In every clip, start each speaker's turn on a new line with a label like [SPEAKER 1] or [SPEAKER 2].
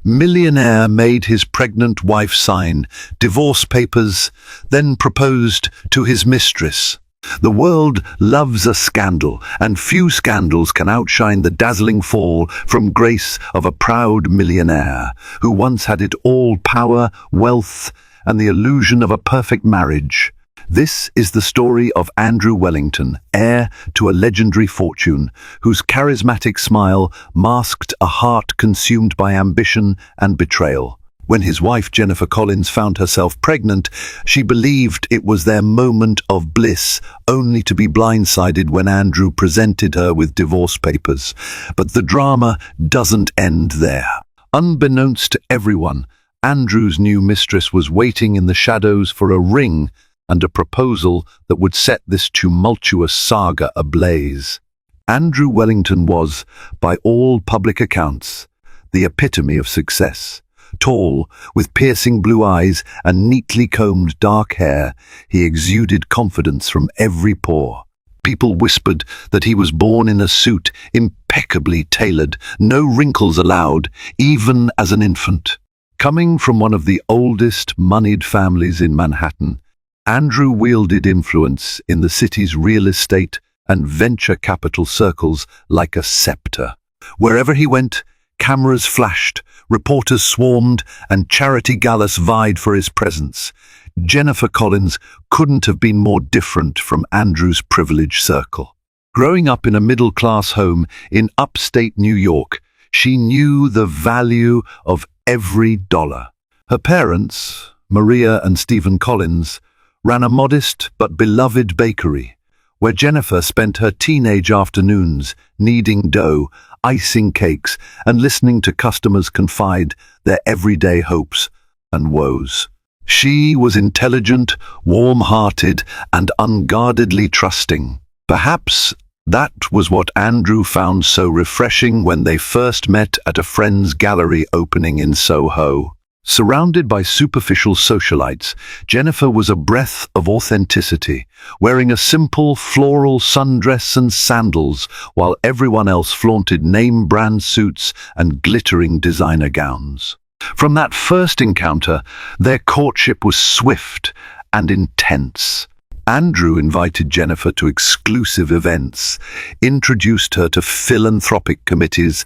[SPEAKER 1] Millionaire made his pregnant wife sign divorce papers, then proposed to his mistress. The world loves a scandal, and few scandals can outshine the dazzling fall from grace of a proud millionaire who once had it all: power, wealth, and the illusion of a perfect marriage. This is the story of Andrew Wellington, heir to a legendary fortune, whose charismatic smile masked a heart consumed by ambition and betrayal. When his wife Jennifer Collins found herself pregnant, she believed it was their moment of bliss, only to be blindsided when Andrew presented her with divorce papers. But the drama doesn't end there. Unbeknownst to everyone, Andrew's new mistress was waiting in the shadows for a ring and a proposal that would set this tumultuous saga ablaze. Andrew Wellington was, by all public accounts, the epitome of success. Tall, with piercing blue eyes and neatly combed dark hair, he exuded confidence from every pore. People whispered that he was born in a suit, impeccably tailored, no wrinkles allowed, even as an infant. Coming from one of the oldest moneyed families in Manhattan, Andrew wielded influence in the city's real estate and venture capital circles like a scepter. Wherever he went, cameras flashed, reporters swarmed, and charity galas vied for his presence. Jennifer Collins couldn't have been more different from Andrew's privileged circle. Growing up in a middle-class home in upstate New York, she knew the value of every dollar. Her parents, Maria and Stephen Collins, ran a modest but beloved bakery, where Jennifer spent her teenage afternoons kneading dough, icing cakes, and listening to customers confide their everyday hopes and woes. She was intelligent, warm-hearted, and unguardedly trusting. Perhaps that was what Andrew found so refreshing when they first met at a friend's gallery opening in Soho. Surrounded by superficial socialites, Jennifer was a breath of authenticity, wearing a simple floral sundress and sandals, while everyone else flaunted name-brand suits and glittering designer gowns. From that first encounter, their courtship was swift and intense. Andrew invited Jennifer to exclusive events, introduced her to philanthropic committees,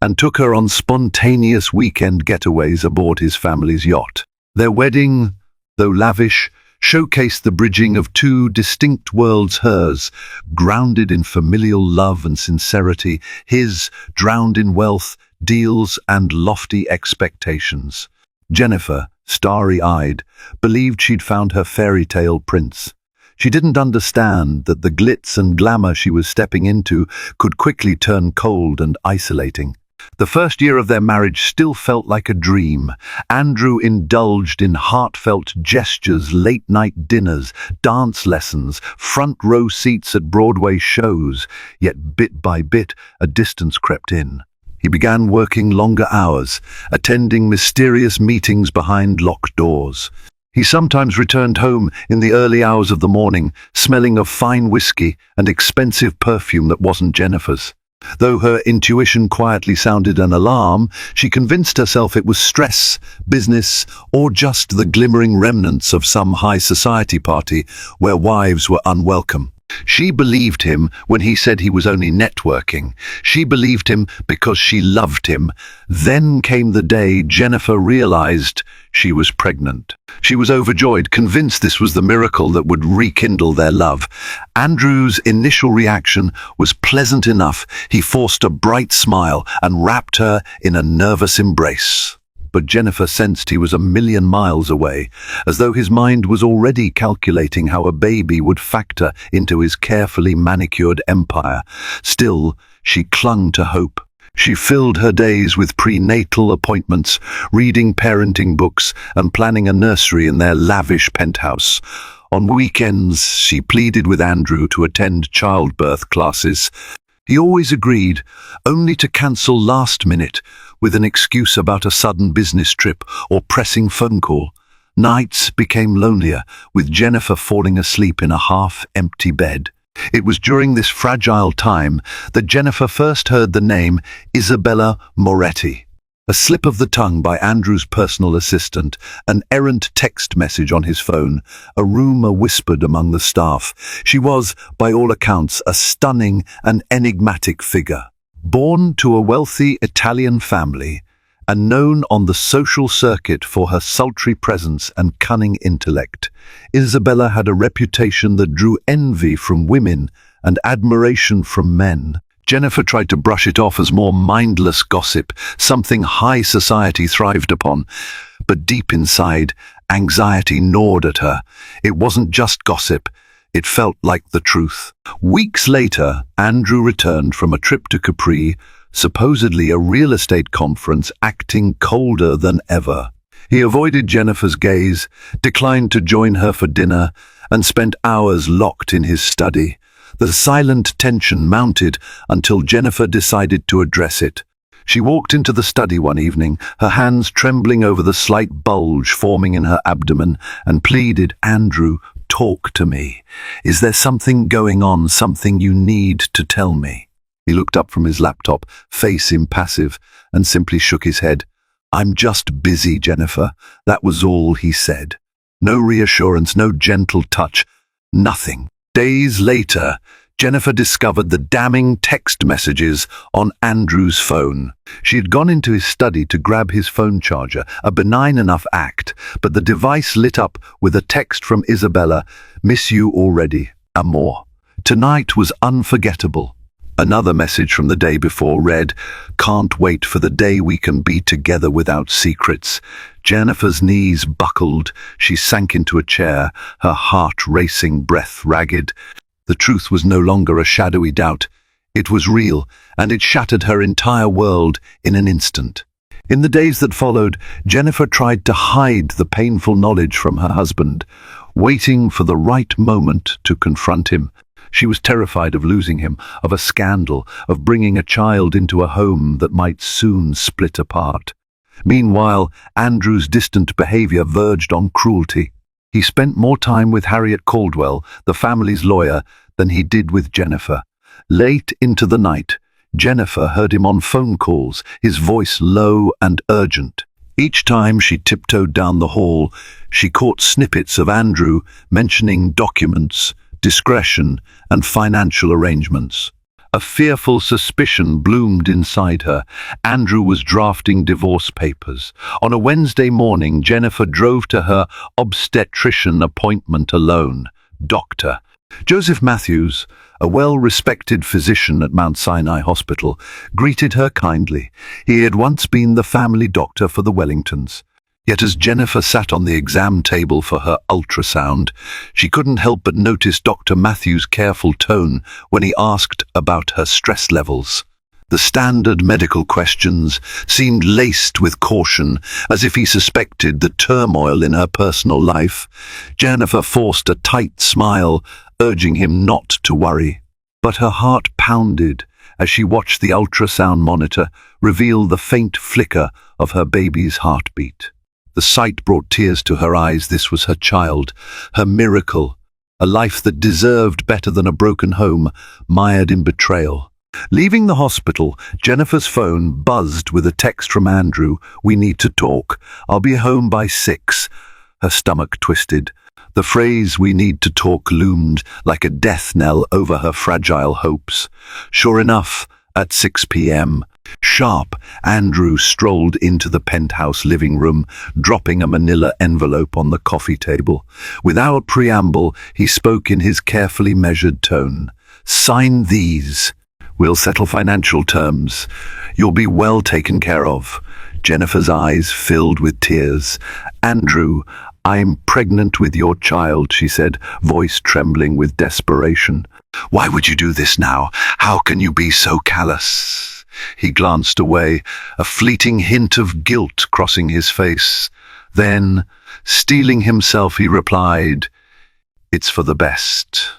[SPEAKER 1] and took her on spontaneous weekend getaways aboard his family's yacht. Their wedding, though lavish, showcased the bridging of two distinct worlds: hers, grounded in familial love and sincerity; his, drowned in wealth, deals, and lofty expectations. Jennifer, starry-eyed, believed she'd found her fairy tale prince. She didn't understand that the glitz and glamour she was stepping into could quickly turn cold and isolating. The first year of their marriage still felt like a dream. Andrew indulged in heartfelt gestures, late-night dinners, dance lessons, front-row seats at Broadway shows, yet bit by bit a distance crept in. He began working longer hours, attending mysterious meetings behind locked doors. He sometimes returned home in the early hours of the morning, smelling of fine whiskey and expensive perfume that wasn't Jennifer's. Though her intuition quietly sounded an alarm, she convinced herself it was stress, business, or just the glimmering remnants of some high society party where wives were unwelcome. She believed him when he said he was only networking. She believed him because she loved him. Then came the day Jennifer realized she was pregnant. She was overjoyed, convinced this was the miracle that would rekindle their love. Andrew's initial reaction was pleasant enough. He forced a bright smile and wrapped her in a nervous embrace. But Jennifer sensed he was a million miles away, as though his mind was already calculating how a baby would factor into his carefully manicured empire. Still, she clung to hope. She filled her days with prenatal appointments, reading parenting books, and planning a nursery in their lavish penthouse. On weekends, she pleaded with Andrew to attend childbirth classes. He always agreed, only to cancel last minute with an excuse about a sudden business trip or pressing phone call. Nights became lonelier, with Jennifer falling asleep in a half-empty bed. It was during this fragile time that Jennifer first heard the name Isabella Moretti. A slip of the tongue by Andrew's personal assistant, an errant text message on his phone, a rumour whispered among the staff. She was, by all accounts, a stunning and enigmatic figure. Born to a wealthy Italian family, and known on the social circuit for her sultry presence and cunning intellect, Isabella had a reputation that drew envy from women and admiration from men. Jennifer tried to brush it off as more mindless gossip, something high society thrived upon. But deep inside, anxiety gnawed at her. It wasn't just gossip. It felt like the truth. Weeks later, Andrew returned from a trip to Capri, supposedly a real estate conference, acting colder than ever. He avoided Jennifer's gaze, declined to join her for dinner, and spent hours locked in his study. The silent tension mounted until Jennifer decided to address it. She walked into the study one evening, her hands trembling over the slight bulge forming in her abdomen, and pleaded, "Andrew, talk to me. Is there something going on, something you need to tell me?" He looked up from his laptop, face impassive, and simply shook his head. "I'm just busy, Jennifer." That was all he said. No reassurance, no gentle touch, nothing. Days later, Jennifer discovered the damning text messages on Andrew's phone. She had gone into his study to grab his phone charger, a benign enough act, but the device lit up with a text from Isabella, "Miss you already, amor." Tonight was unforgettable. Another message from the day before read, "Can't wait for the day we can be together without secrets." Jennifer's knees buckled. She sank into a chair, her heart racing, breath ragged. The truth was no longer a shadowy doubt. It was real, and it shattered her entire world in an instant. In the days that followed, Jennifer tried to hide the painful knowledge from her husband, waiting for the right moment to confront him. She was terrified of losing him, of a scandal, of bringing a child into a home that might soon split apart. Meanwhile, Andrew's distant behavior verged on cruelty. He spent more time with Harriet Caldwell, the family's lawyer, than he did with Jennifer. Late into the night, Jennifer heard him on phone calls, his voice low and urgent. Each time she tiptoed down the hall, she caught snippets of Andrew mentioning documents, discretion, and financial arrangements. A fearful suspicion bloomed inside her. Andrew was drafting divorce papers. On a Wednesday morning, Jennifer drove to her obstetrician appointment alone. Dr. Joseph Matthews, a well-respected physician at Mount Sinai Hospital, greeted her kindly. He had once been the family doctor for the Wellingtons. Yet as Jennifer sat on the exam table for her ultrasound, she couldn't help but notice Dr. Matthews' careful tone when he asked about her stress levels. The standard medical questions seemed laced with caution, as if he suspected the turmoil in her personal life. Jennifer forced a tight smile, urging him not to worry. But her heart pounded as she watched the ultrasound monitor reveal the faint flicker of her baby's heartbeat. The sight brought tears to her eyes. This was her child, her miracle, a life that deserved better than a broken home, mired in betrayal. Leaving the hospital, Jennifer's phone buzzed with a text from Andrew. "We need to talk. I'll be home by 6. Her stomach twisted. The phrase "we need to talk" loomed like a death knell over her fragile hopes. Sure enough, at 6 p.m., sharp, Andrew strolled into the penthouse living room, dropping a manila envelope on the coffee table. Without preamble, he spoke in his carefully measured tone. "Sign these. We'll settle financial terms. You'll be well taken care of." Jennifer's eyes filled with tears. "Andrew, I'm pregnant with your child," she said, voice trembling with desperation. "Why would you do this now? How can you be so callous?" He glanced away, a fleeting hint of guilt crossing his face. Then, steeling himself, he replied, "It's for the best.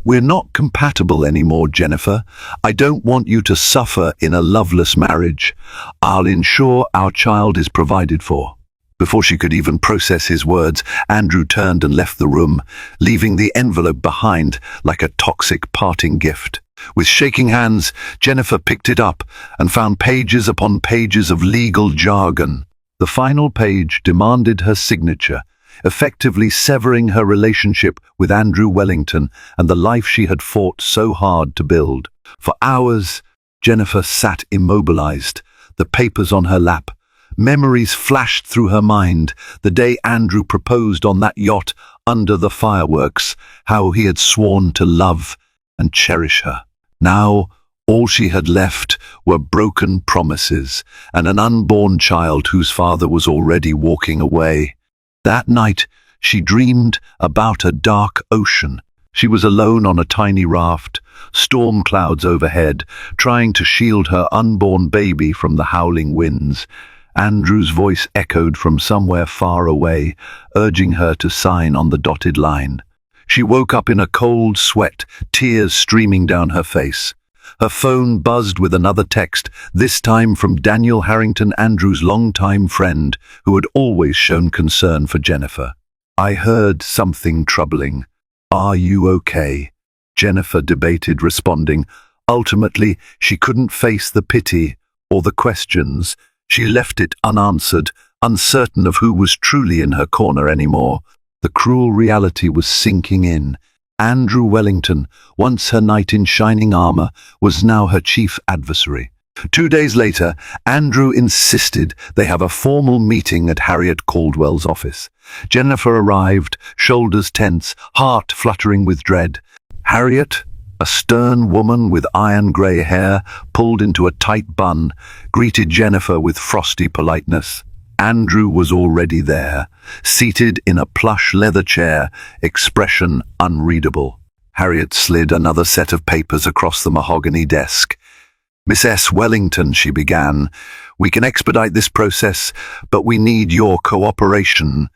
[SPEAKER 1] We're not compatible anymore, Jennifer. I don't want you to suffer in a loveless marriage. I'll ensure our child is provided for." Before she could even process his words, Andrew turned and left the room, leaving the envelope behind like a toxic parting gift. With shaking hands, Jennifer picked it up and found pages upon pages of legal jargon. The final page demanded her signature, effectively severing her relationship with Andrew Wellington and the life she had fought so hard to build. For hours, Jennifer sat immobilized, the papers on her lap. Memories flashed through her mind, the day Andrew proposed on that yacht under the fireworks, how he had sworn to love and cherish her. Now, all she had left were broken promises and an unborn child whose father was already walking away. That night, she dreamed about a dark ocean. She was alone on a tiny raft, storm clouds overhead, trying to shield her unborn baby from the howling winds. Andrew's voice echoed from somewhere far away, urging her to sign on the dotted line. She woke up in a cold sweat, tears streaming down her face. Her phone buzzed with another text, this time from Daniel Harrington, Andrew's longtime friend, who had always shown concern for Jennifer. "I heard something troubling. Are you okay?" Jennifer debated, responding. Ultimately, she couldn't face the pity or the questions. She left it unanswered, uncertain of who was truly in her corner anymore. The cruel reality was sinking in. Andrew Wellington, once her knight in shining armor, was now her chief adversary. 2 days later, Andrew insisted they have a formal meeting at Harriet Caldwell's office. Jennifer arrived, shoulders tense, heart fluttering with dread. Harriet, a stern woman with iron-grey hair pulled into a tight bun, greeted Jennifer with frosty politeness. Andrew was already there, seated in a plush leather chair, expression unreadable. Harriet slid another set of papers across the mahogany desk. "Miss S. Wellington," she began, "we can expedite this process, but we need your cooperation."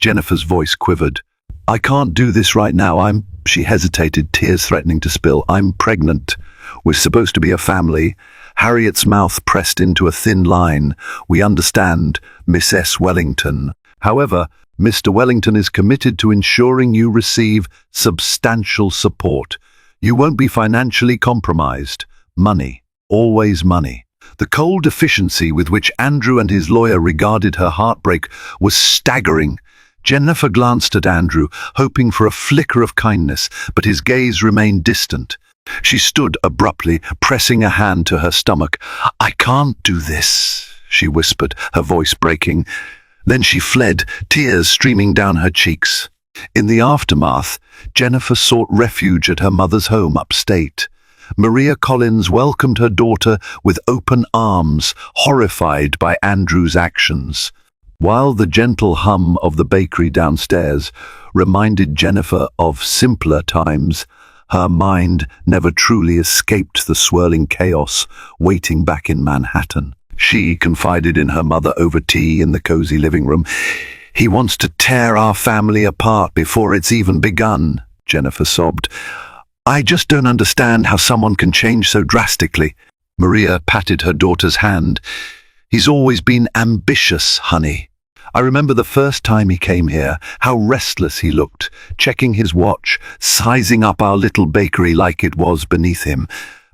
[SPEAKER 1] Jennifer's voice quivered. "I can't do this right now. She hesitated, tears threatening to spill. "I'm pregnant. We're supposed to be a family." Harriet's mouth pressed into a thin line. "We understand, Miss S. Wellington. However, Mr. Wellington is committed to ensuring you receive substantial support. You won't be financially compromised. Money, always money." The cold efficiency with which Andrew and his lawyer regarded her heartbreak was staggering. Jennifer glanced at Andrew, hoping for a flicker of kindness, but his gaze remained distant. She stood abruptly, pressing a hand to her stomach. "I can't do this," she whispered, her voice breaking. Then she fled, tears streaming down her cheeks. In the aftermath, Jennifer sought refuge at her mother's home upstate. Maria Collins welcomed her daughter with open arms, horrified by Andrew's actions, while the gentle hum of the bakery downstairs reminded Jennifer of simpler times. Her mind never truly escaped the swirling chaos waiting back in Manhattan. She confided in her mother over tea in the cozy living room. "He wants to tear our family apart before it's even begun," Jennifer sobbed. "I just don't understand how someone can change so drastically." Maria patted her daughter's hand. "He's always been ambitious, honey. I remember the first time he came here, how restless he looked, checking his watch, sizing up our little bakery like it was beneath him.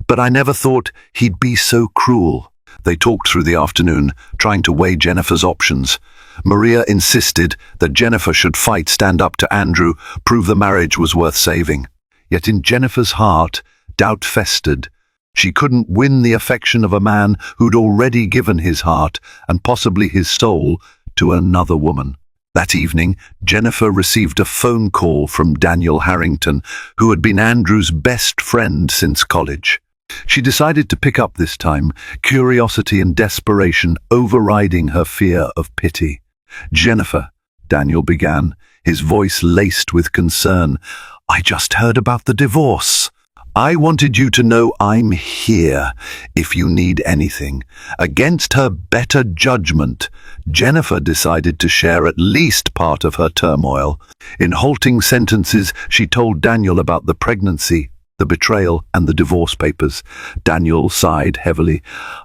[SPEAKER 1] But I never thought he'd be so cruel." They talked through the afternoon, trying to weigh Jennifer's options. Maria insisted that Jennifer should stand up to Andrew, prove the marriage was worth saving. Yet in Jennifer's heart, doubt festered. She couldn't win the affection of a man who'd already given his heart, and possibly his soul, to another woman. That evening, Jennifer received a phone call from Daniel Harrington, who had been Andrew's best friend since college. She decided to pick up this time, curiosity and desperation overriding her fear of pity. "Jennifer," Daniel began, his voice laced with concern, "I just heard about the divorce. I wanted you to know I'm here if you need anything." Against her better judgment, Jennifer decided to share at least part of her turmoil. In halting sentences, she told Daniel about the pregnancy, the betrayal, and the divorce papers. Daniel sighed heavily.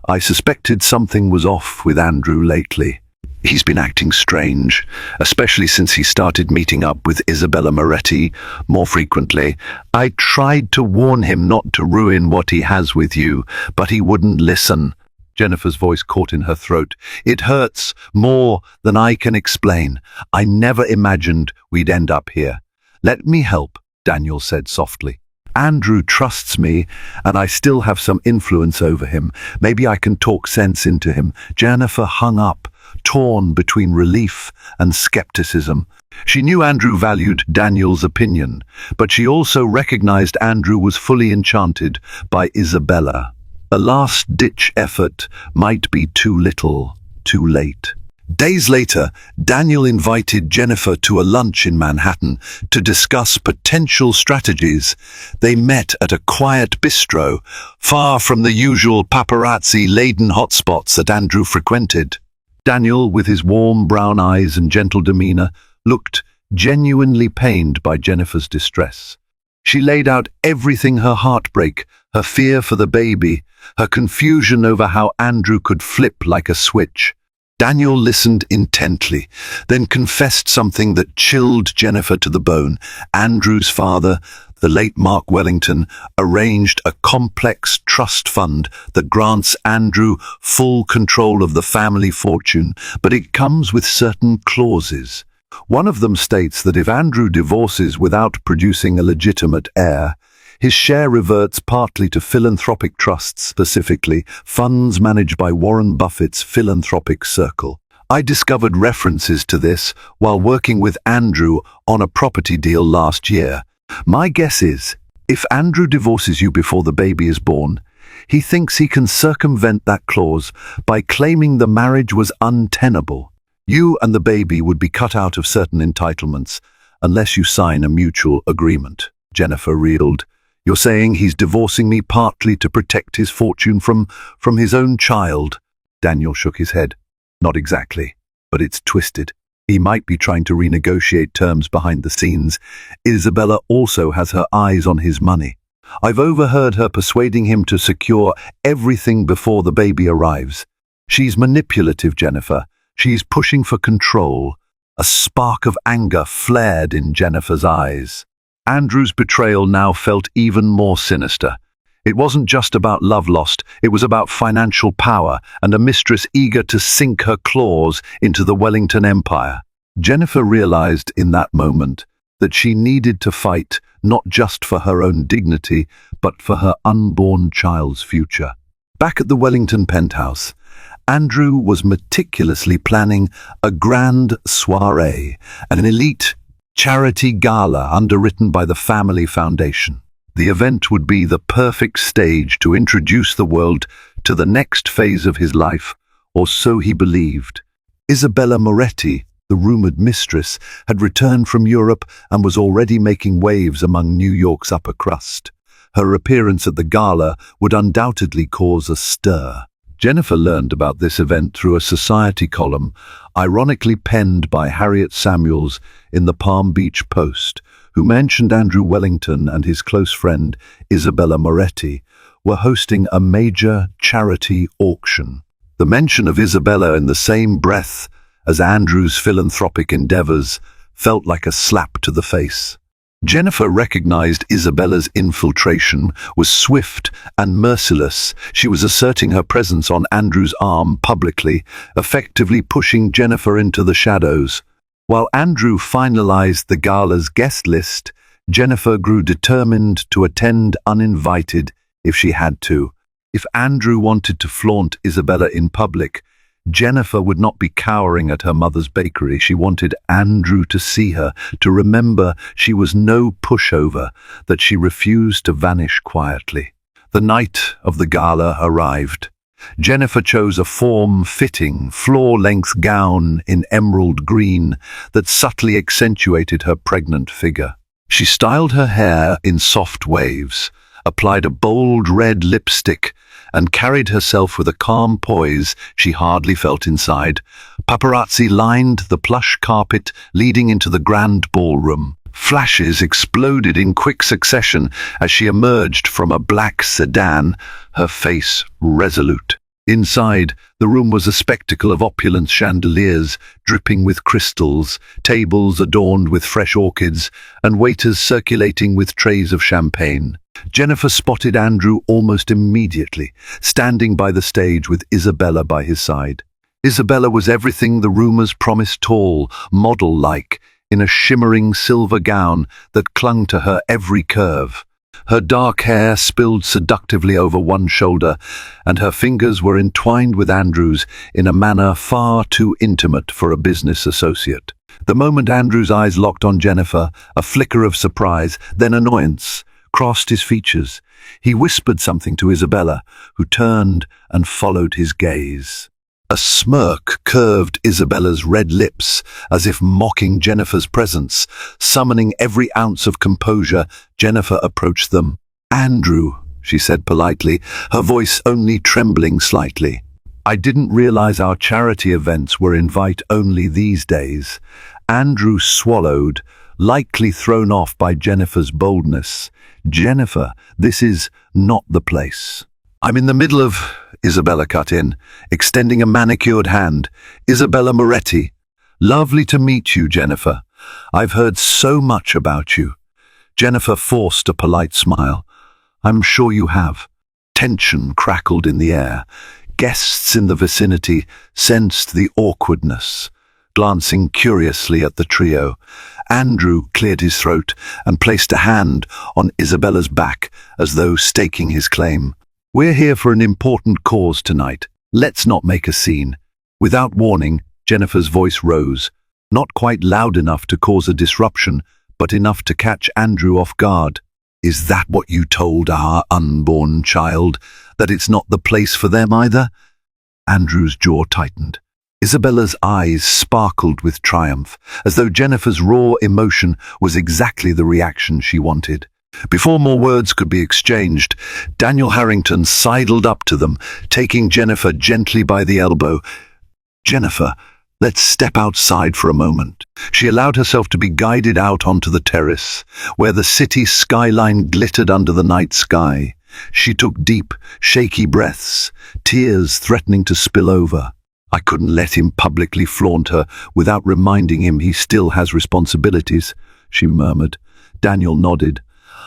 [SPEAKER 1] "I suspected something was off with Andrew lately." He's been acting strange, especially since he started meeting up with Isabella Moretti more frequently. I tried to warn him not to ruin what he has with you, but he wouldn't listen. Jennifer's voice caught in her throat. It hurts more than I can explain. I never imagined we'd end up here. Let me help, Daniel said softly. Andrew trusts me, and I still have some influence over him. Maybe I can talk sense into him. Jennifer hung up, torn between relief and skepticism. She knew Andrew valued Daniel's opinion, but she also recognized Andrew was fully enchanted by Isabella. A last-ditch effort might be too little, too late. Days later, Daniel invited Jennifer to a lunch in Manhattan to discuss potential strategies. They met at a quiet bistro, far from the usual paparazzi-laden hotspots that Andrew frequented. Daniel, with his warm brown eyes and gentle demeanor, looked genuinely pained by Jennifer's distress. She laid out everything: her heartbreak, her fear for the baby, her confusion over how Andrew could flip like a switch. Daniel listened intently, then confessed something that chilled Jennifer to the bone. Andrew's father, the late Mark Wellington, arranged a complex trust fund that grants Andrew full control of the family fortune, but it comes with certain clauses. One of them states that if Andrew divorces without producing a legitimate heir, his share reverts partly to philanthropic trusts, specifically funds managed by Warren Buffett's philanthropic circle. I discovered references to this while working with Andrew on a property deal last year. My guess is, if Andrew divorces you before the baby is born, he thinks he can circumvent that clause by claiming the marriage was untenable. You and the baby would be cut out of certain entitlements unless you sign a mutual agreement. Jennifer reeled. You're saying he's divorcing me partly to protect his fortune from his own child? Daniel shook his head. Not exactly, but it's twisted. He might be trying to renegotiate terms behind the scenes. Isabella also has her eyes on his money. I've overheard her persuading him to secure everything before the baby arrives. She's manipulative, Jennifer. She's pushing for control. A spark of anger flared in Jennifer's eyes. Andrew's betrayal now felt even more sinister. It wasn't just about love lost, it was about financial power and a mistress eager to sink her claws into the Wellington empire. Jennifer realized in that moment that she needed to fight not just for her own dignity, but for her unborn child's future. Back at the Wellington penthouse, Andrew was meticulously planning a grand soiree, an elite charity gala underwritten by the family foundation. The event would be the perfect stage to introduce the world to the next phase of his life, or so he believed. Isabella Moretti, the rumored mistress, had returned from Europe and was already making waves among New York's upper crust. Her appearance at the gala would undoubtedly cause a stir. Jennifer learned about this event through a society column, ironically penned by Harriet Samuels in the Palm Beach Post, who mentioned Andrew Wellington and his close friend Isabella Moretti were hosting a major charity auction. The mention of Isabella in the same breath as Andrew's philanthropic endeavors felt like a slap to the face. Jennifer recognized Isabella's infiltration was swift and merciless. She was asserting her presence on Andrew's arm publicly, effectively pushing Jennifer into the shadows. While Andrew finalized the gala's guest list, Jennifer grew determined to attend uninvited if she had to. If Andrew wanted to flaunt Isabella in public, Jennifer would not be cowering at her mother's bakery. She wanted Andrew to see her, to remember she was no pushover, that she refused to vanish quietly. The night of the gala arrived. Jennifer chose a form-fitting, floor-length gown in emerald green that subtly accentuated her pregnant figure. She styled her hair in soft waves, applied a bold red lipstick, and carried herself with a calm poise she hardly felt inside. Paparazzi lined the plush carpet leading into the grand ballroom. Flashes exploded in quick succession as she emerged from a black sedan, her face resolute. Inside, the room was a spectacle of opulent chandeliers dripping with crystals, tables adorned with fresh orchids, and waiters circulating with trays of champagne. Jennifer spotted Andrew almost immediately, standing by the stage with Isabella by his side. Isabella was everything the rumors promised: tall, model-like, in a shimmering silver gown that clung to her every curve. Her dark hair spilled seductively over one shoulder, and her fingers were entwined with Andrew's in a manner far too intimate for a business associate. The moment Andrew's eyes locked on Jennifer, a flicker of surprise, then annoyance, crossed his features. He whispered something to Isabella, who turned and followed his gaze. A smirk curved Isabella's red lips, as if mocking Jennifer's presence. Summoning every ounce of composure, Jennifer approached them. "Andrew," she said politely, her voice only trembling slightly. "I didn't realize our charity events were invite-only these days." Andrew swallowed, likely thrown off by Jennifer's boldness. "Jennifer, this is not the place." "I'm in the middle of," Isabella cut in, extending a manicured hand. "Isabella Moretti. Lovely to meet you, Jennifer. I've heard so much about you." Jennifer forced a polite smile. "I'm sure you have." Tension crackled in the air. Guests in the vicinity sensed the awkwardness. Glancing curiously at the trio, Andrew cleared his throat and placed a hand on Isabella's back as though staking his claim. "We're here for an important cause tonight. Let's not make a scene." Without warning, Jennifer's voice rose, not quite loud enough to cause a disruption, but enough to catch Andrew off guard. "Is that what you told our unborn child? That it's not the place for them either?" Andrew's jaw tightened. Isabella's eyes sparkled with triumph, as though Jennifer's raw emotion was exactly the reaction she wanted. Before more words could be exchanged, Daniel Harrington sidled up to them, taking Jennifer gently by the elbow. "Jennifer, let's step outside for a moment." She allowed herself to be guided out onto the terrace, where the city skyline glittered under the night sky. She took deep, shaky breaths, tears threatening to spill over. "I couldn't let him publicly flaunt her without reminding him he still has responsibilities," she murmured. Daniel nodded.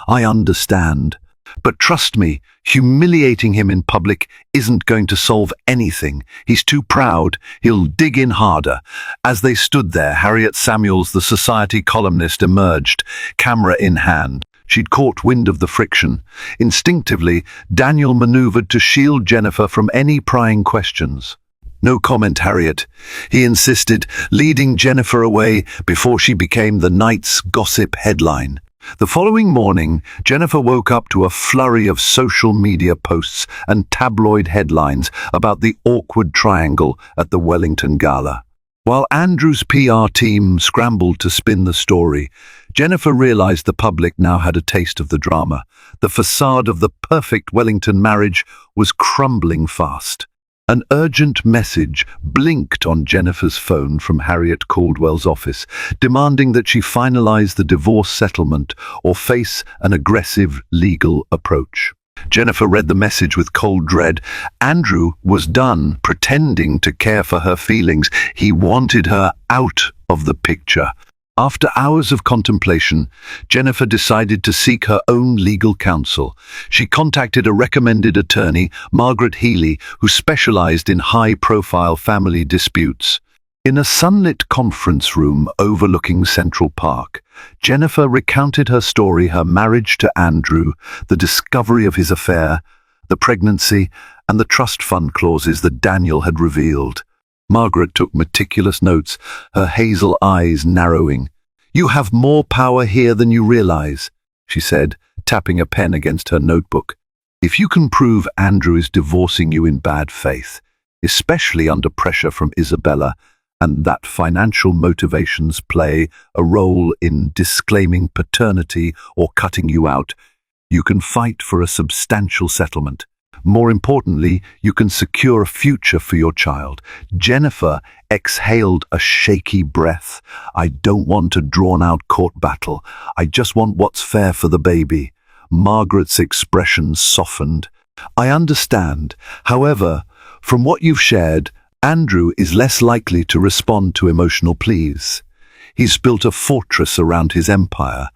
[SPEAKER 1] "I understand. But trust me, humiliating him in public isn't going to solve anything. He's too proud. He'll dig in harder." As they stood there, Harriet Samuels, the Society columnist, emerged, camera in hand. She'd caught wind of the friction. Instinctively, Daniel maneuvered to shield Jennifer from any prying questions. "No comment, Harriet," he insisted, leading Jennifer away before she became the night's gossip headline. The following morning, Jennifer woke up to a flurry of social media posts and tabloid headlines about the awkward triangle at the Wellington Gala. While Andrew's PR team scrambled to spin the story, Jennifer realized the public now had a taste of the drama. The facade of the perfect Wellington marriage was crumbling fast. An urgent message blinked on Jennifer's phone from Harriet Caldwell's office, demanding that she finalize the divorce settlement or face an aggressive legal approach. Jennifer read the message with cold dread. Andrew was done pretending to care for her feelings. He wanted her out of the picture. After hours of contemplation, Jennifer decided to seek her own legal counsel. She contacted a recommended attorney, Margaret Healy, who specialized in high-profile family disputes. In a sunlit conference room overlooking Central Park, Jennifer recounted her story: her marriage to Andrew, the discovery of his affair, the pregnancy, and the trust fund clauses that Daniel had revealed. Margaret took meticulous notes, her hazel eyes narrowing. "You have more power here than you realize," she said, tapping a pen against her notebook. "If you can prove Andrew is divorcing you in bad faith, especially under pressure from Isabella, and that financial motivations play a role in disclaiming paternity or cutting you out, you can fight for a substantial settlement. More importantly, you can secure a future for your child." Jennifer exhaled a shaky breath. "I don't want a drawn-out court battle. I just want what's fair for the baby." Margaret's expression softened. "I understand. However, From what you've shared, Andrew is less likely to respond to emotional pleas. He's built a fortress around his empire.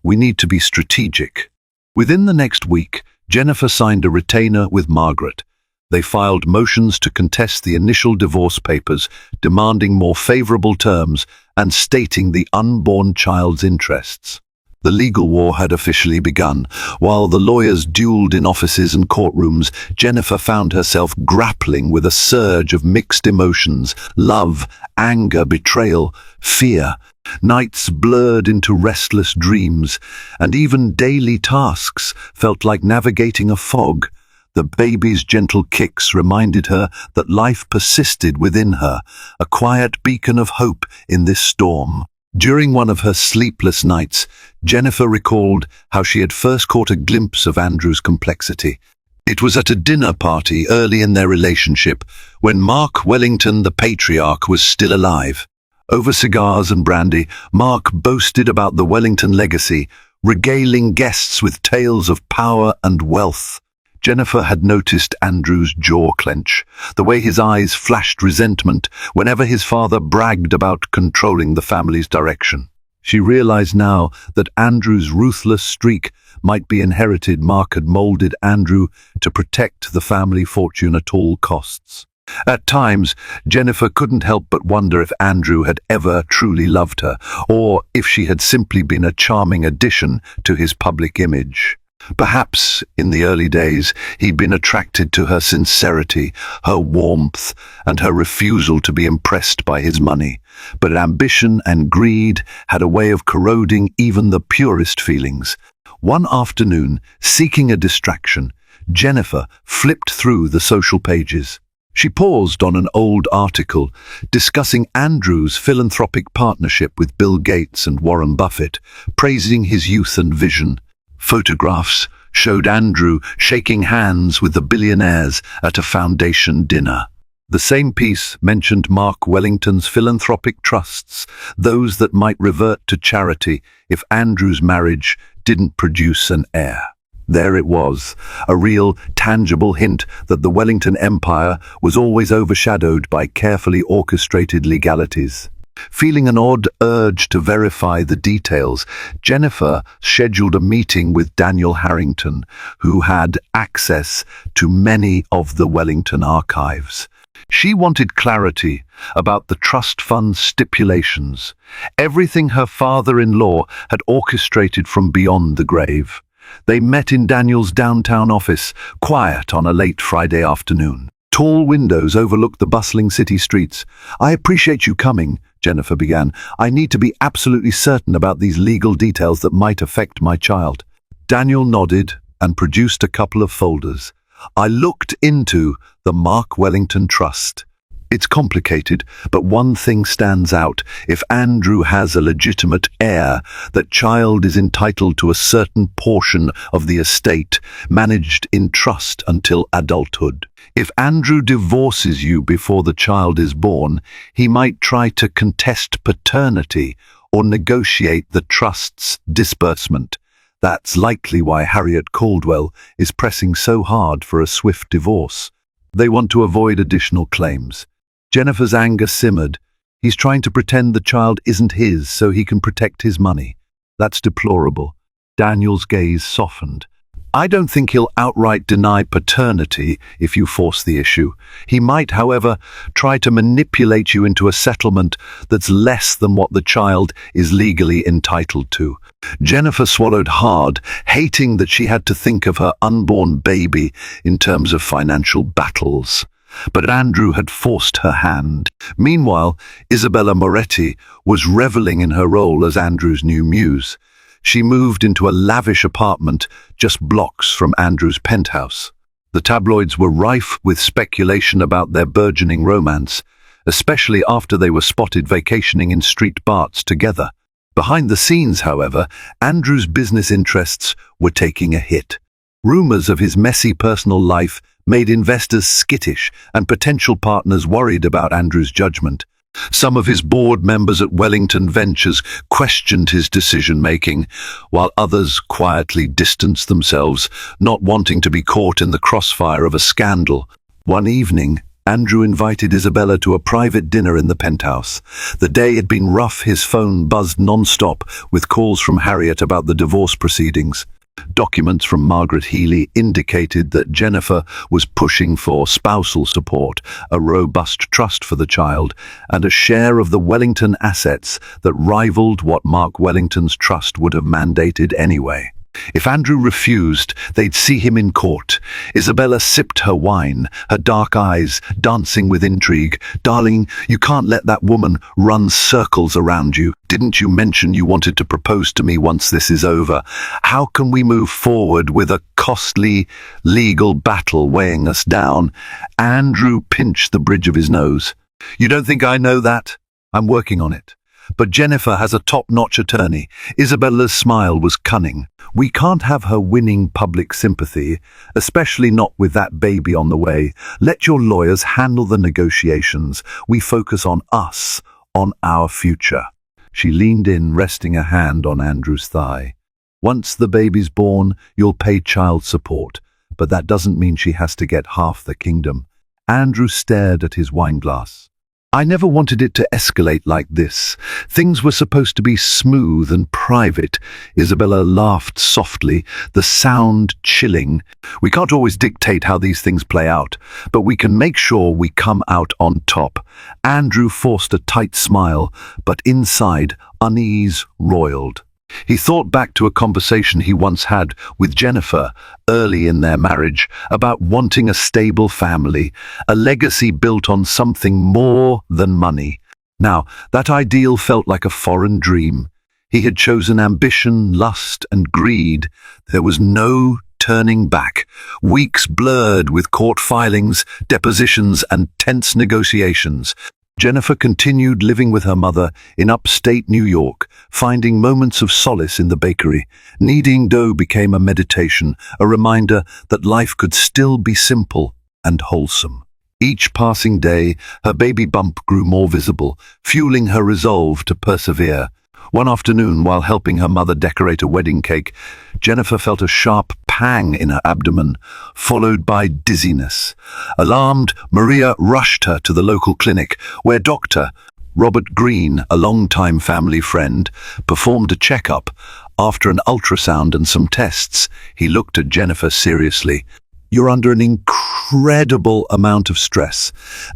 [SPEAKER 1] We need to be strategic. Within the next week, Jennifer signed a retainer with Margaret. They filed motions to contest the initial divorce papers, demanding more favorable terms and stating the unborn child's interests. The legal war had officially begun. While the lawyers dueled in offices and courtrooms, Jennifer found herself grappling with a surge of mixed emotions: love, anger, betrayal, fear. Nights blurred into restless dreams, and even daily tasks felt like navigating a fog. The baby's gentle kicks reminded her that life persisted within her, a quiet beacon of hope in this storm. During one of her sleepless nights, Jennifer recalled how she had first caught a glimpse of Andrew's complexity. It was at a dinner party early in their relationship, when Mark Wellington, the patriarch, was still alive. Over cigars and brandy, Mark boasted about the Wellington legacy, regaling guests with tales of power and wealth. Jennifer had noticed Andrew's jaw clench, the way his eyes flashed resentment whenever his father bragged about controlling the family's direction. She realized now that Andrew's ruthless streak might be inherited. Mark had molded Andrew to protect the family fortune at all costs. At times, Jennifer couldn't help but wonder if Andrew had ever truly loved her, or if she had simply been a charming addition to his public image. Perhaps, in the early days, he'd been attracted to her sincerity, her warmth, and her refusal to be impressed by his money. But ambition and greed had a way of corroding even the purest feelings. One afternoon, seeking a distraction, Jennifer flipped through the social pages. She paused on an old article discussing Andrew's philanthropic partnership with Bill Gates and Warren Buffett, praising his youth and vision. Photographs showed Andrew shaking hands with the billionaires at a foundation dinner. The same piece mentioned Mark Wellington's philanthropic trusts, those that might revert to charity if Andrew's marriage didn't produce an heir. There it was, a real, tangible hint that the Wellington empire was always overshadowed by carefully orchestrated legalities. Feeling an odd urge to verify the details, Jennifer scheduled a meeting with Daniel Harrington, who had access to many of the Wellington archives. She wanted clarity about the trust fund stipulations, everything her father-in-law had orchestrated from beyond the grave. They met in Daniel's downtown office, quiet on a late Friday afternoon. Tall windows overlooked the bustling city streets. "I appreciate you coming," Jennifer began. "I need to be absolutely certain about these legal details that might affect my child." Daniel nodded and produced a couple of folders. "I looked into the Mark Wellington Trust. It's complicated, but one thing stands out. If Andrew has a legitimate heir, that child is entitled to a certain portion of the estate, managed in trust until adulthood. If Andrew divorces you before the child is born, he might try to contest paternity or negotiate the trust's disbursement. That's likely why Harriet Caldwell is pressing so hard for a swift divorce. They want to avoid additional claims." Jennifer's anger simmered. He's trying to pretend the child isn't his so he can protect his money. That's deplorable. Daniel's gaze softened. "I don't think he'll outright deny paternity if you force the issue. He might, however, try to manipulate you into a settlement that's less than what the child is legally entitled to." Jennifer swallowed hard, hating that she had to think of her unborn baby in terms of financial battles. But Andrew had forced her hand. Meanwhile, Isabella Moretti was reveling in her role as Andrew's new muse. She moved into a lavish apartment just blocks from Andrew's penthouse. The tabloids were rife with speculation about their burgeoning romance, especially after they were spotted vacationing in street Barts together. Behind the scenes, however, Andrew's business interests were taking a hit. Rumors of his messy personal life made investors skittish and potential partners worried about Andrew's judgment. Some of his board members at Wellington Ventures questioned his decision-making, while others quietly distanced themselves, not wanting to be caught in the crossfire of a scandal. One evening, Andrew invited Isabella to a private dinner in the penthouse. The day had been rough. His phone buzzed non-stop with calls from Harriet about the divorce proceedings. Documents from Margaret Healy indicated that Jennifer was pushing for spousal support, a robust trust for the child, and a share of the Wellington assets that rivaled what Mark Wellington's trust would have mandated anyway. If Andrew refused, they'd see him in court. Isabella sipped her wine, her dark eyes dancing with intrigue. "Darling, you can't let that woman run circles around you. Didn't you mention you wanted to propose to me once this is over? How can we move forward with a costly legal battle weighing us down?" Andrew pinched the bridge of his nose. "You don't think I know that? I'm working on it. But Jennifer has a top-notch attorney." Isabella's smile was cunning. "We can't have her winning public sympathy, especially not with that baby on the way. Let your lawyers handle the negotiations. We focus on us, on our future." She leaned in, resting a hand on Andrew's thigh. "Once the baby's born, you'll pay child support, but that doesn't mean she has to get half the kingdom." Andrew stared at his wineglass. "I never wanted it to escalate like this. Things were supposed to be smooth and private." Isabella laughed softly, the sound chilling. "We can't always dictate how these things play out, but we can make sure we come out on top." Andrew forced a tight smile, but inside, unease roiled. He thought back to a conversation he once had with Jennifer early in their marriage about wanting a stable family, a legacy built on something more than money. Now, that ideal felt like a foreign dream. He had chosen ambition, lust, and greed. There was no turning back. Weeks blurred with court filings, depositions, and tense negotiations. Jennifer continued living with her mother in upstate New York, finding moments of solace in the bakery. Kneading dough became a meditation, a reminder that life could still be simple and wholesome. Each passing day, her baby bump grew more visible, fueling her resolve to persevere. One afternoon, while helping her mother decorate a wedding cake, Jennifer felt a sharp pang in her abdomen, followed by dizziness. Alarmed, Maria rushed her to the local clinic, where Dr. Robert Green, a longtime family friend, performed a checkup. After an ultrasound and some tests, he looked at Jennifer seriously. "You're under an incredible amount of stress,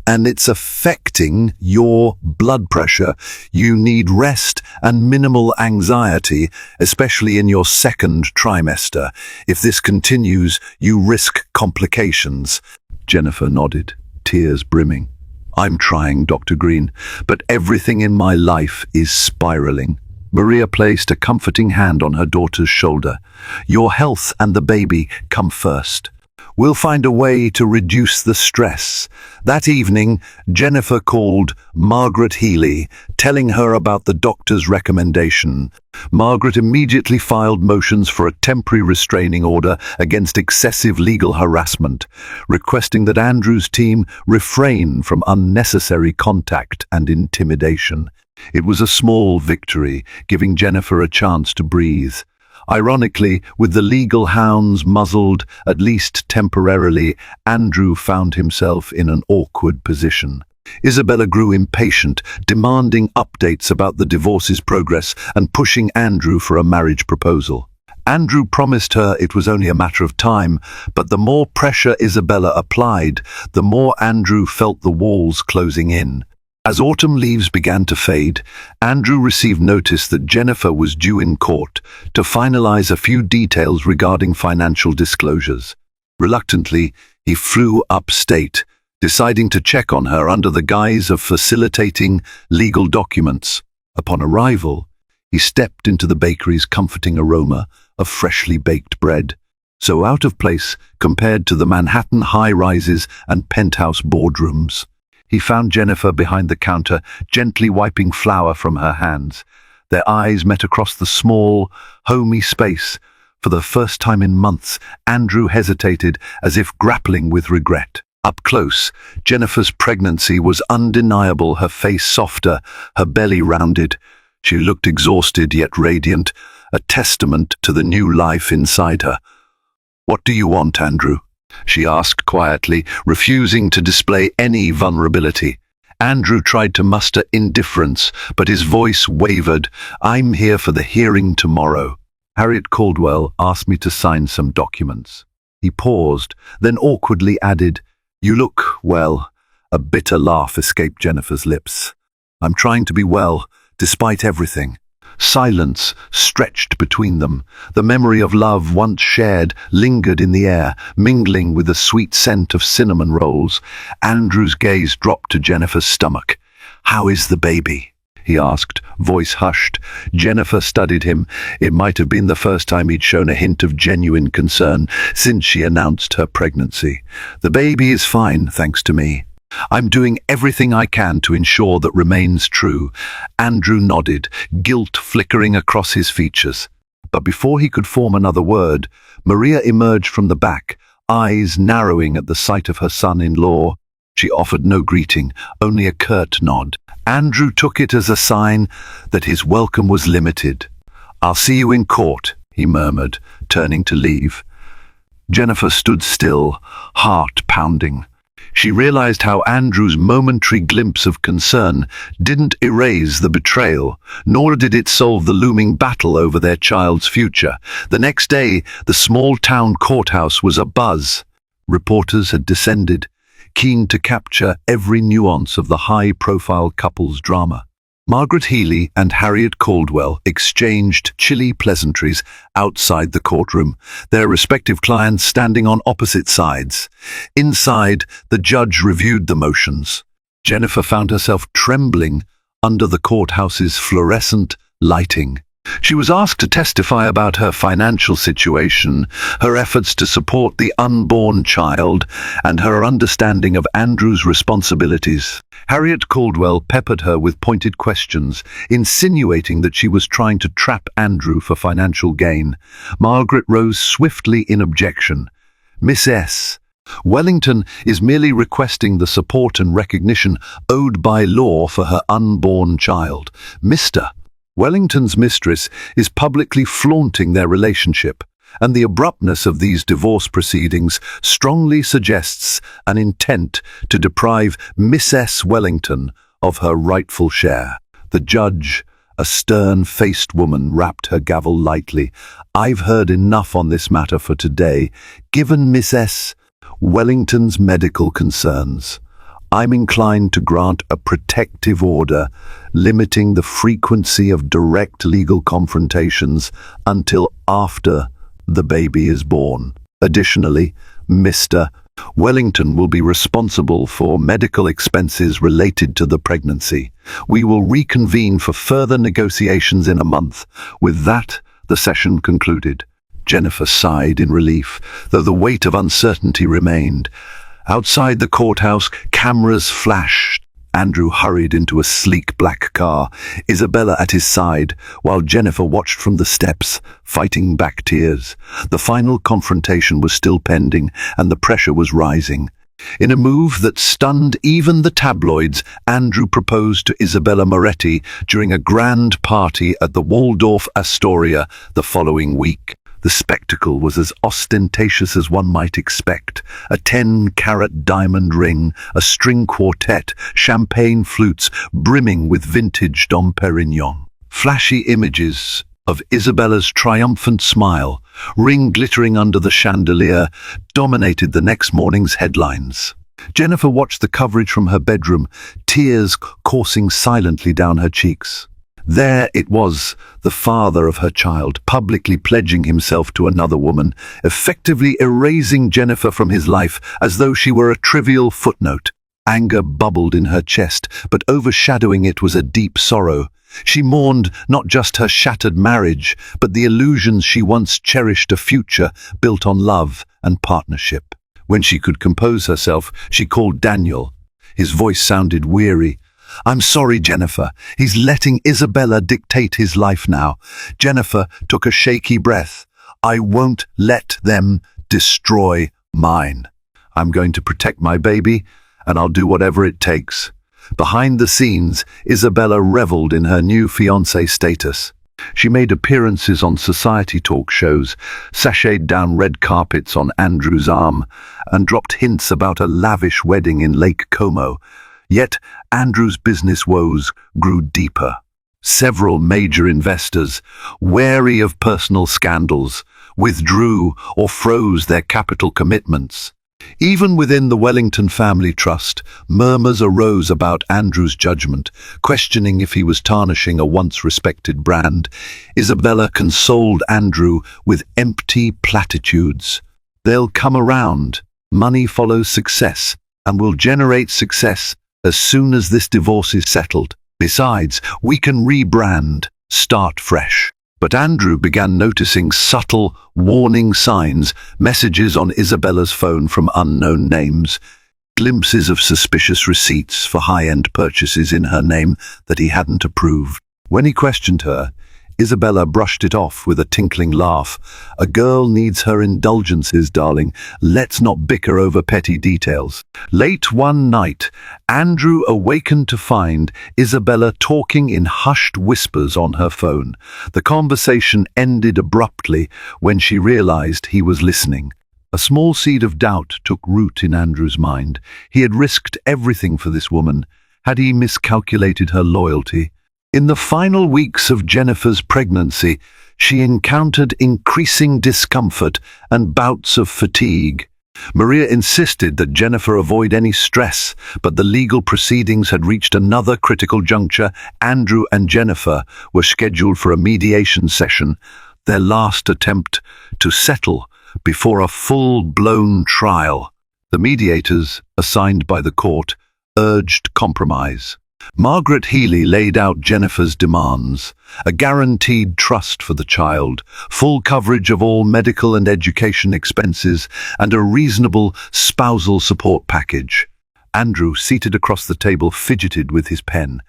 [SPEAKER 1] and it's affecting your blood pressure. You need rest and minimal anxiety, especially in your second trimester. If this continues, you risk complications." Jennifer nodded, tears brimming. "I'm trying, Dr. Green, but everything in my life is spiraling." Maria placed a comforting hand on her daughter's shoulder. "Your health and the baby come first. We'll find a way to reduce the stress." That evening, Jennifer called Margaret Healy, telling her about the doctor's recommendation. Margaret immediately filed motions for a temporary restraining order against excessive legal harassment, requesting that Andrew's team refrain from unnecessary contact and intimidation. It was a small victory, giving Jennifer a chance to breathe. Ironically, with the legal hounds muzzled, at least temporarily, Andrew found himself in an awkward position. Isabella grew impatient, demanding updates about the divorce's progress and pushing Andrew for a marriage proposal. Andrew promised her it was only a matter of time, but the more pressure Isabella applied, the more Andrew felt the walls closing in. As autumn leaves began to fade, Andrew received notice that Jennifer was due in court to finalize a few details regarding financial disclosures. Reluctantly, he flew upstate, deciding to check on her under the guise of facilitating legal documents. Upon arrival, he stepped into the bakery's comforting aroma of freshly baked bread, so out of place compared to the Manhattan high-rises and penthouse boardrooms. He found Jennifer behind the counter, gently wiping flour from her hands. Their eyes met across the small, homey space. For the first time in months, Andrew hesitated, as if grappling with regret. Up close, Jennifer's pregnancy was undeniable, her face softer, her belly rounded. She looked exhausted yet radiant, a testament to the new life inside her. "What do you want, Andrew?" she asked quietly, refusing to display any vulnerability. Andrew tried to muster indifference, but his voice wavered. "I'm here for the hearing tomorrow. Harriet Caldwell asked me to sign some documents." He paused, then awkwardly added, "You look, well." A bitter laugh escaped Jennifer's lips. "I'm trying to be well, despite everything." Silence stretched between them. The memory of love once shared lingered in the air, mingling with the sweet scent of cinnamon rolls. Andrew's gaze dropped to Jennifer's stomach. "How is the baby?" he asked, voice hushed. Jennifer studied him. It might have been the first time he'd shown a hint of genuine concern since she announced her pregnancy. "The baby is fine, thanks to me. I'm doing everything I can to ensure that remains true." Andrew nodded, guilt flickering across his features. But before he could form another word, Maria emerged from the back, eyes narrowing at the sight of her son-in-law. She offered no greeting, only a curt nod. Andrew took it as a sign that his welcome was limited. "I'll see you in court," he murmured, turning to leave. Jennifer stood still, heart pounding. She realized how Andrew's momentary glimpse of concern didn't erase the betrayal, nor did it solve the looming battle over their child's future. The next day, the small-town courthouse was abuzz. Reporters had descended, keen to capture every nuance of the high-profile couple's drama. Margaret Healy and Harriet Caldwell exchanged chilly pleasantries outside the courtroom, their respective clients standing on opposite sides. Inside, the judge reviewed the motions. Jennifer found herself trembling under the courthouse's fluorescent lighting. She was asked to testify about her financial situation, her efforts to support the unborn child, and her understanding of Andrew's responsibilities. Harriet Caldwell peppered her with pointed questions, insinuating that she was trying to trap Andrew for financial gain. Margaret rose swiftly in objection. "Miss S. Wellington is merely requesting the support and recognition owed by law for her unborn child. Mr. Wellington's mistress is publicly flaunting their relationship, and the abruptness of these divorce proceedings strongly suggests an intent to deprive Miss S. Wellington of her rightful share." The judge, a stern-faced woman, rapped her gavel lightly. "I've heard enough on this matter for today. Given Miss S. Wellington's medical concerns, I'm inclined to grant a protective order limiting the frequency of direct legal confrontations until after the baby is born. Additionally, Mr. Wellington will be responsible for medical expenses related to the pregnancy. We will reconvene for further negotiations in a month." With that, the session concluded. Jennifer sighed in relief, though the weight of uncertainty remained. Outside the courthouse, cameras flashed. Andrew hurried into a sleek black car, Isabella at his side, while Jennifer watched from the steps, fighting back tears. The final confrontation was still pending, and the pressure was rising. In a move that stunned even the tabloids, Andrew proposed to Isabella Moretti during a grand party at the Waldorf Astoria the following week. The spectacle was as ostentatious as one might expect. A 10-carat diamond ring, a string quartet, champagne flutes brimming with vintage Dom Perignon. Flashy images of Isabella's triumphant smile, ring glittering under the chandelier, dominated the next morning's headlines. Jennifer watched the coverage from her bedroom, tears coursing silently down her cheeks. There it was, the father of her child, publicly pledging himself to another woman, effectively erasing Jennifer from his life as though she were a trivial footnote. Anger bubbled in her chest, but overshadowing it was a deep sorrow. She mourned not just her shattered marriage, but the illusions she once cherished, a future built on love and partnership. When she could compose herself, she called Daniel. His voice sounded weary. "I'm sorry, Jennifer. He's letting Isabella dictate his life now." Jennifer took a shaky breath. "I won't let them destroy mine. I'm going to protect my baby, and I'll do whatever it takes." Behind the scenes, Isabella reveled in her new fiancé status. She made appearances on society talk shows, sashayed down red carpets on Andrew's arm, and dropped hints about a lavish wedding in Lake Como. Yet Andrew's business woes grew deeper. Several major investors, wary of personal scandals, withdrew or froze their capital commitments. Even within the Wellington family trust, murmurs arose about Andrew's judgment, questioning if he was tarnishing a once-respected brand. Isabella consoled Andrew with empty platitudes. "They'll come around. Money follows success, and will generate success as soon as this divorce is settled. Besides, we can rebrand, start fresh." But Andrew began noticing subtle, warning signs, messages on Isabella's phone from unknown names, glimpses of suspicious receipts for high-end purchases in her name that he hadn't approved. When he questioned her, Isabella brushed it off with a tinkling laugh. "A girl needs her indulgences, darling. Let's not bicker over petty details." Late one night, Andrew awakened to find Isabella talking in hushed whispers on her phone. The conversation ended abruptly when she realized he was listening. A small seed of doubt took root in Andrew's mind. He had risked everything for this woman. Had he miscalculated her loyalty? In the final weeks of Jennifer's pregnancy, she encountered increasing discomfort and bouts of fatigue. Maria insisted that Jennifer avoid any stress, but the legal proceedings had reached another critical juncture. Andrew and Jennifer were scheduled for a mediation session, their last attempt to settle before a full-blown trial. The mediators, assigned by the court, urged compromise. Margaret Healy laid out Jennifer's demands: a guaranteed trust for the child, full coverage of all medical and education expenses, and a reasonable spousal support package. Andrew, seated across the table, fidgeted with his pen.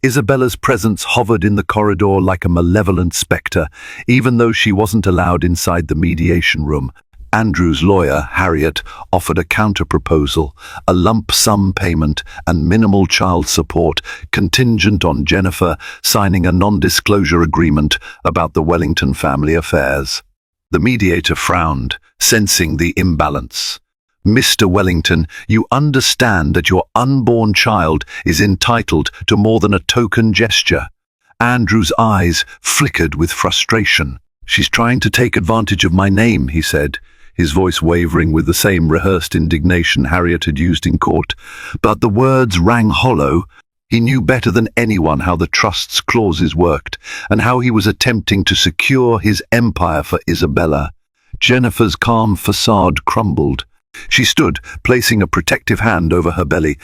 [SPEAKER 1] Isabella's presence hovered in the corridor like a malevolent spectre, even though she wasn't allowed inside the mediation room. Andrew's lawyer, Harriet, offered a counter-proposal, a lump sum payment and minimal child support contingent on Jennifer signing a non-disclosure agreement about the Wellington family affairs. The mediator frowned, sensing the imbalance. "Mr. Wellington, you understand that your unborn child is entitled to more than a token gesture." Andrew's eyes flickered with frustration. "She's trying to take advantage of my name," he said, his voice wavering with the same rehearsed indignation Harriet had used in court. But the words rang hollow. He knew better than anyone how the trust's clauses worked, and how he was attempting to secure his empire for Isabella. Jennifer's calm facade crumbled. She stood, placing a protective hand over her belly.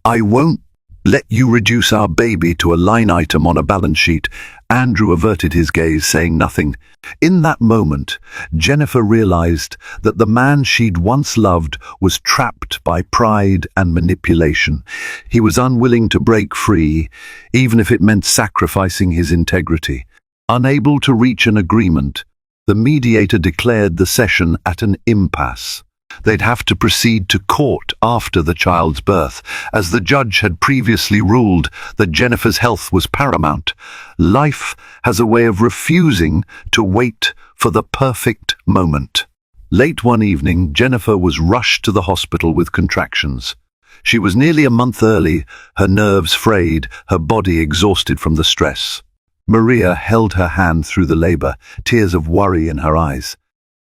[SPEAKER 1] "I won't let you reduce our baby to a line item on a balance sheet." Andrew averted his gaze, saying nothing. In that moment, Jennifer realized that the man she'd once loved was trapped by pride and manipulation. He was unwilling to break free, even if it meant sacrificing his integrity. Unable to reach an agreement, the mediator declared the session at an impasse. They'd have to proceed to court after the child's birth, as the judge had previously ruled that Jennifer's health was paramount. Life has a way of refusing to wait for the perfect moment. Late one evening, Jennifer was rushed to the hospital with contractions. She was nearly a month early, her nerves frayed, her body exhausted from the stress. Maria held her hand through the labor, tears of worry in her eyes.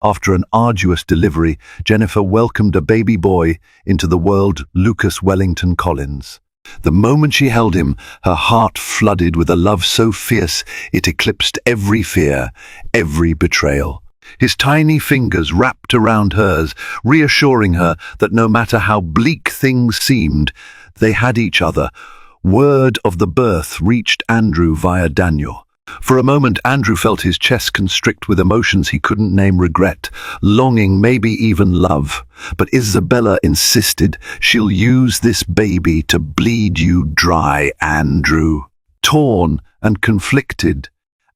[SPEAKER 1] After an arduous delivery, Jennifer welcomed a baby boy into the world, Lucas Wellington Collins. The moment she held him, her heart flooded with a love so fierce it eclipsed every fear, every betrayal. His tiny fingers wrapped around hers, reassuring her that no matter how bleak things seemed, they had each other. Word of the birth reached Andrew via Daniel. For a moment, Andrew felt his chest constrict with emotions he couldn't name: regret, longing, maybe even love. But Isabella insisted. "She'll use this baby to bleed you dry, Andrew." Torn and conflicted,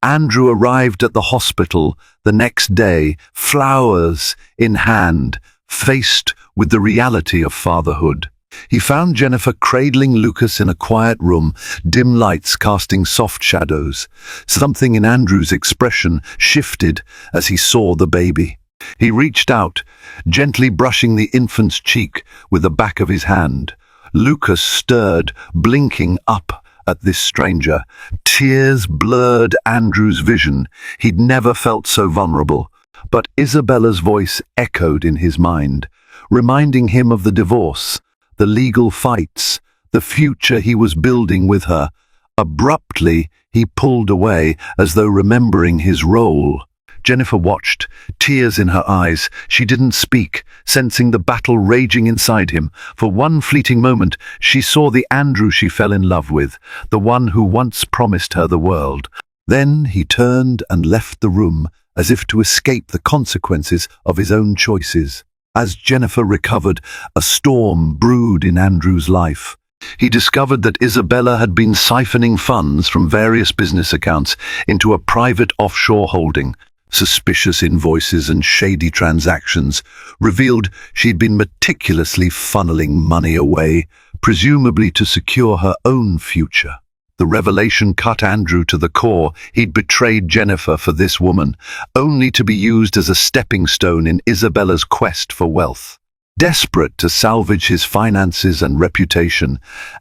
[SPEAKER 1] Andrew arrived at the hospital the next day, flowers in hand, faced with the reality of fatherhood. He found Jennifer cradling Lucas in a quiet room, dim lights casting soft shadows. Something in Andrew's expression shifted as he saw the baby. He reached out, gently brushing the infant's cheek with the back of his hand. Lucas stirred, blinking up at this stranger. Tears blurred Andrew's vision. He'd never felt so vulnerable. But Isabella's voice echoed in his mind, reminding him of the divorce, the legal fights, the future he was building with her. Abruptly, he pulled away, as though remembering his role. Jennifer watched, tears in her eyes. She didn't speak, sensing the battle raging inside him. For one fleeting moment, she saw the Andrew she fell in love with, the one who once promised her the world. Then he turned and left the room, as if to escape the consequences of his own choices. As Jennifer recovered, a storm brewed in Andrew's life. He discovered that Isabella had been siphoning funds from various business accounts into a private offshore holding. Suspicious invoices and shady transactions revealed she'd been meticulously funneling money away, presumably to secure her own future. The revelation cut Andrew to the core. He'd betrayed Jennifer for this woman, only to be used as a stepping stone in Isabella's quest for wealth. Desperate to salvage his finances and reputation,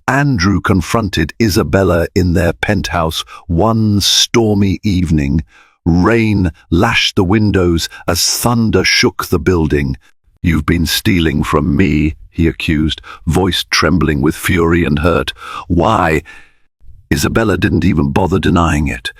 [SPEAKER 1] Andrew confronted Isabella in their penthouse one stormy evening. Rain lashed the windows as thunder shook the building. "You've been stealing from me," he accused, voice trembling with fury and hurt. "Why?" Isabella didn't even bother denying it.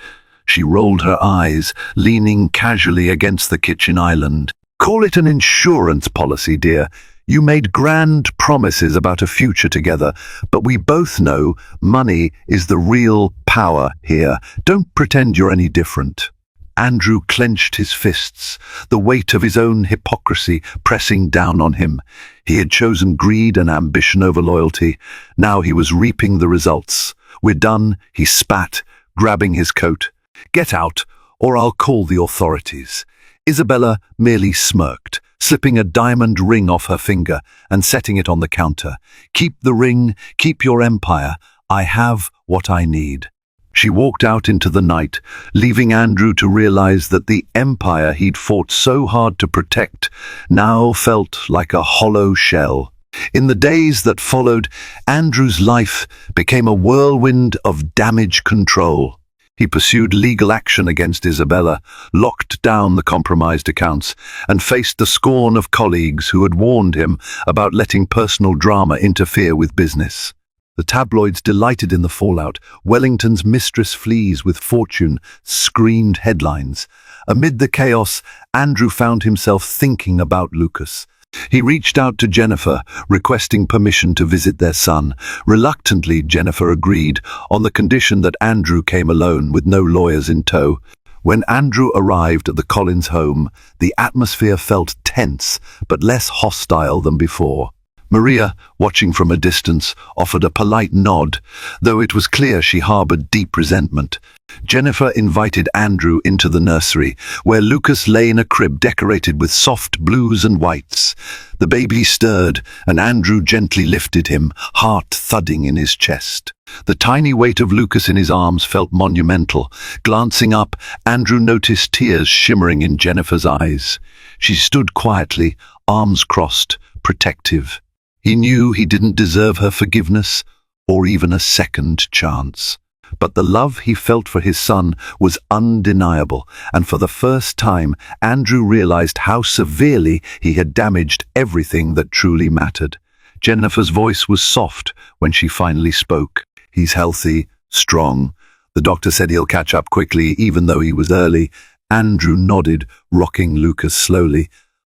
[SPEAKER 1] She rolled her eyes, leaning casually against the kitchen island. "Call it an insurance policy, dear. You made grand promises about a future together, but we both know money is the real power here. Don't pretend you're any different." Andrew clenched his fists, the weight of his own hypocrisy pressing down on him. He had chosen greed and ambition over loyalty. Now he was reaping the results. "We're done," he spat, grabbing his coat. "Get out, or I'll call the authorities." Isabella merely smirked, slipping a diamond ring off her finger and setting it on the counter. "Keep the ring, keep your empire. I have what I need." She walked out into the night, leaving Andrew to realize that the empire he'd fought so hard to protect now felt like a hollow shell. In the days that followed, Andrew's life became a whirlwind of damage control. He pursued legal action against Isabella, locked down the compromised accounts, and faced the scorn of colleagues who had warned him about letting personal drama interfere with business. The tabloids delighted in the fallout. Wellington's Mistress flees with fortune screamed headlines. Amid the chaos, Andrew found himself thinking about Lucas. He reached out to Jennifer, requesting permission to visit their son. Reluctantly, Jennifer agreed, on the condition that Andrew came alone with no lawyers in tow. When Andrew arrived at the Collins home, the atmosphere felt tense, but less hostile than before. Maria, watching from a distance, offered a polite nod, though it was clear she harbored deep resentment. Jennifer invited Andrew into the nursery, where Lucas lay in a crib decorated with soft blues and whites. The baby stirred, and Andrew gently lifted him, heart thudding in his chest. The tiny weight of Lucas in his arms felt monumental. Glancing up, Andrew noticed tears shimmering in Jennifer's eyes. She stood quietly, arms crossed, protective. He knew he didn't deserve her forgiveness or even a second chance. But the love he felt for his son was undeniable, and for the first time, Andrew realized how severely he had damaged everything that truly mattered. Jennifer's voice was soft when she finally spoke. "He's healthy, strong. The doctor said he'll catch up quickly, even though he was early." Andrew nodded, rocking Lucas slowly.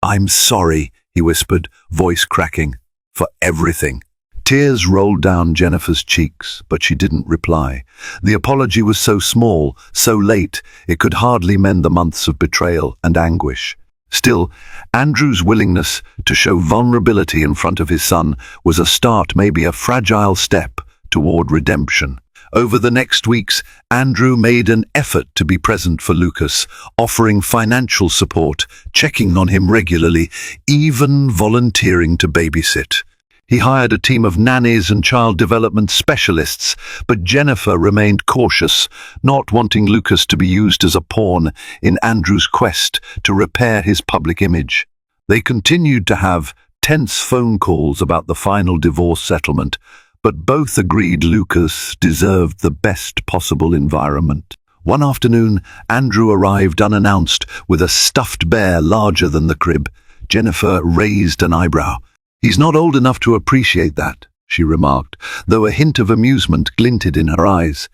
[SPEAKER 1] "I'm sorry," he whispered, voice cracking, "for everything." Tears rolled down Jennifer's cheeks, but she didn't reply. The apology was so small, so late, it could hardly mend the months of betrayal and anguish. Still, Andrew's willingness to show vulnerability in front of his son was a start, maybe a fragile step, toward redemption. Over the next weeks, Andrew made an effort to be present for Lucas, offering financial support, checking on him regularly, even volunteering to babysit. He hired a team of nannies and child development specialists, but Jennifer remained cautious, not wanting Lucas to be used as a pawn in Andrew's quest to repair his public image. They continued to have tense phone calls about the final divorce settlement, but both agreed Lucas deserved the best possible environment. One afternoon, Andrew arrived unannounced with a stuffed bear larger than the crib. Jennifer raised an eyebrow. "He's not old enough to appreciate that," she remarked, though a hint of amusement glinted in her eyes.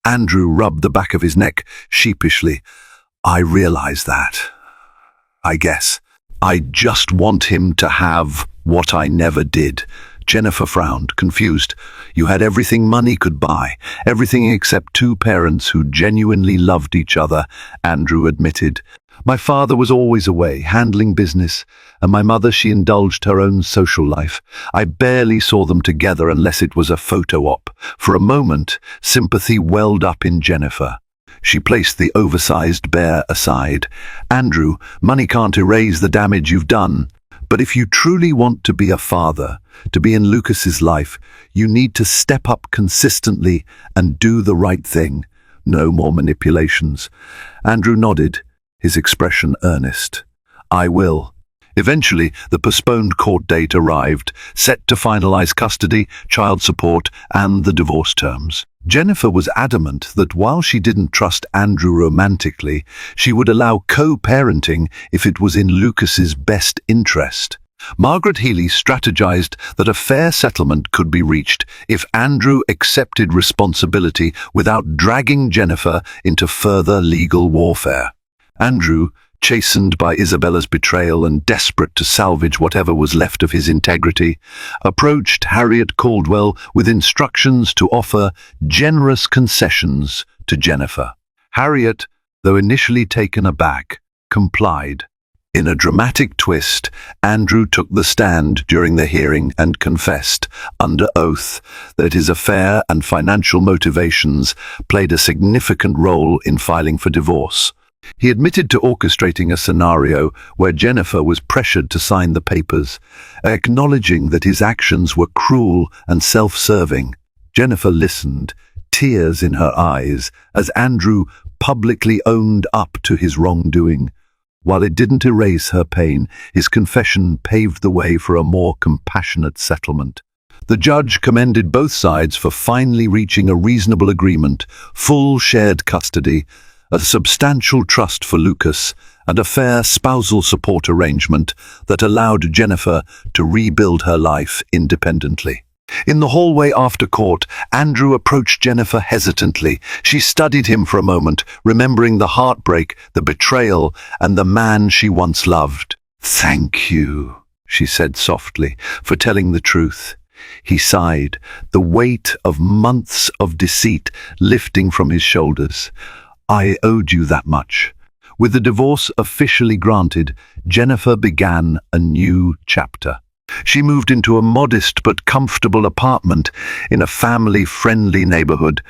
[SPEAKER 1] Andrew rubbed the back of his neck sheepishly. "I realize that. I guess. I just want him to have what I never did." Jennifer frowned, confused. "You had everything money could buy, everything except two parents who genuinely loved each other," Andrew admitted. "My father was always away, handling business, and my mother, she indulged her own social life. I barely saw them together unless it was a photo op." For a moment, sympathy welled up in Jennifer. She placed the oversized bear aside. "Andrew, money can't erase the damage you've done. But if you truly want to be a father, to be in Lucas's life, you need to step up consistently and do the right thing. No more manipulations." Andrew nodded, his expression earnest. "I will." Eventually, the postponed court date arrived, set to finalize custody, child support, and the divorce terms. Jennifer was adamant that while she didn't trust Andrew romantically, she would allow co-parenting if it was in Lucas's best interest. Margaret Healy strategized that a fair settlement could be reached if Andrew accepted responsibility without dragging Jennifer into further legal warfare. Andrew, chastened by Isabella's betrayal and desperate to salvage whatever was left of his integrity, approached Harriet Caldwell with instructions to offer generous concessions to Jennifer. Harriet, though initially taken aback, complied. In a dramatic twist, Andrew took the stand during the hearing and confessed, under oath, that his affair and financial motivations played a significant role in filing for divorce. He admitted to orchestrating a scenario where Jennifer was pressured to sign the papers, acknowledging that his actions were cruel and self-serving. Jennifer listened, tears in her eyes, as Andrew publicly owned up to his wrongdoing. While it didn't erase her pain, his confession paved the way for a more compassionate settlement. The judge commended both sides for finally reaching a reasonable agreement, full shared custody, a substantial trust for Lucas, and a fair spousal support arrangement that allowed Jennifer to rebuild her life independently. In the hallway after court, Andrew approached Jennifer hesitantly. She studied him for a moment, remembering the heartbreak, the betrayal, and the man she once loved. "Thank you," she said softly, "for telling the truth." He sighed, the weight of months of deceit lifting from his shoulders. "I owed you that much." With the divorce officially granted, Jennifer began a new chapter. She moved into a modest but comfortable apartment in a family-friendly neighborhood,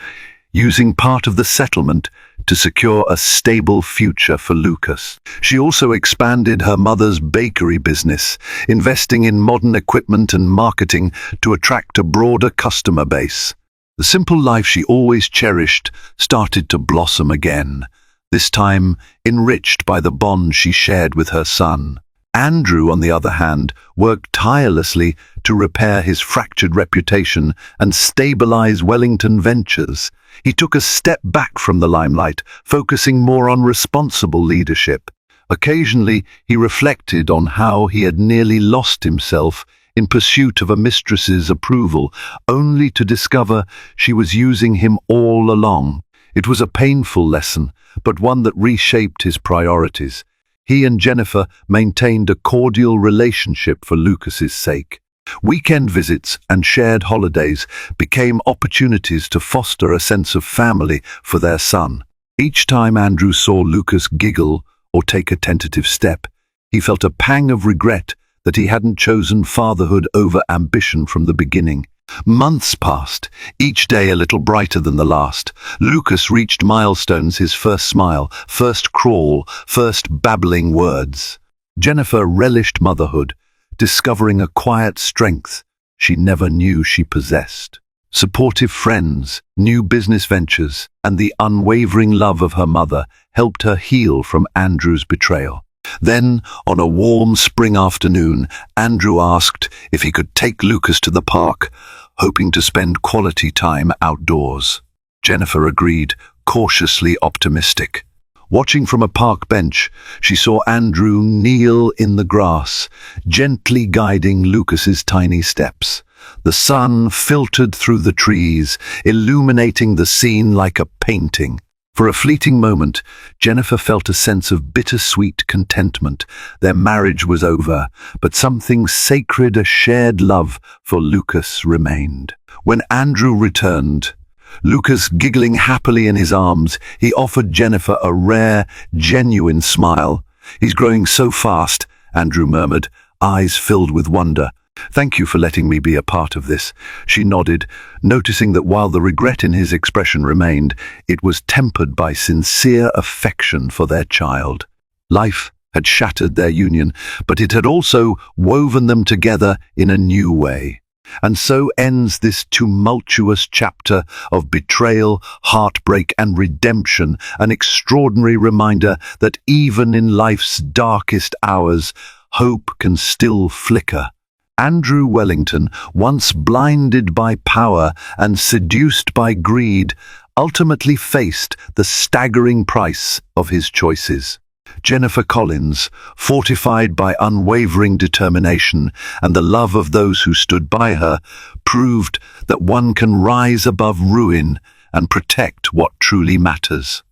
[SPEAKER 1] using part of the settlement to secure a stable future for Lucas. She also expanded her mother's bakery business, investing in modern equipment and marketing to attract a broader customer base. The simple life she always cherished started to blossom again, this time enriched by the bond she shared with her son. Andrew, on the other hand, worked tirelessly to repair his fractured reputation and stabilize Wellington Ventures. He took a step back from the limelight, focusing more on responsible leadership. Occasionally, he reflected on how he had nearly lost himself in pursuit of a mistress's approval, only to discover she was using him all along. It was a painful lesson, but one that reshaped his priorities. He and Jennifer maintained a cordial relationship for Lucas's sake. Weekend visits and shared holidays became opportunities to foster a sense of family for their son. Each time Andrew saw Lucas giggle or take a tentative step, he felt a pang of regret that he hadn't chosen fatherhood over ambition from the beginning. Months passed, each day a little brighter than the last. Lucas reached milestones: his first smile, first crawl, first babbling words. Jennifer relished motherhood, discovering a quiet strength she never knew she possessed. Supportive friends, new business ventures, and the unwavering love of her mother helped her heal from Andrew's betrayal. Then, on a warm spring afternoon, Andrew asked if he could take Lucas to the park, hoping to spend quality time outdoors. Jennifer agreed, cautiously optimistic. Watching from a park bench, she saw Andrew kneel in the grass, gently guiding Lucas's tiny steps. The sun filtered through the trees, illuminating the scene like a painting. For a fleeting moment, Jennifer felt a sense of bittersweet contentment. Their marriage was over, but something sacred, a shared love for Lucas, remained. When Andrew returned, Lucas giggling happily in his arms, he offered Jennifer a rare, genuine smile. "He's growing so fast," Andrew murmured, eyes filled with wonder. "Thank you for letting me be a part of this." She nodded, noticing that while the regret in his expression remained, it was tempered by sincere affection for their child. Life had shattered their union, but it had also woven them together in a new way. And so ends this tumultuous chapter of betrayal, heartbreak, and redemption, an extraordinary reminder that even in life's darkest hours, hope can still flicker. Andrew Wellington, once blinded by power and seduced by greed, ultimately faced the staggering price of his choices. Jennifer Collins, fortified by unwavering determination and the love of those who stood by her, proved that one can rise above ruin and protect what truly matters.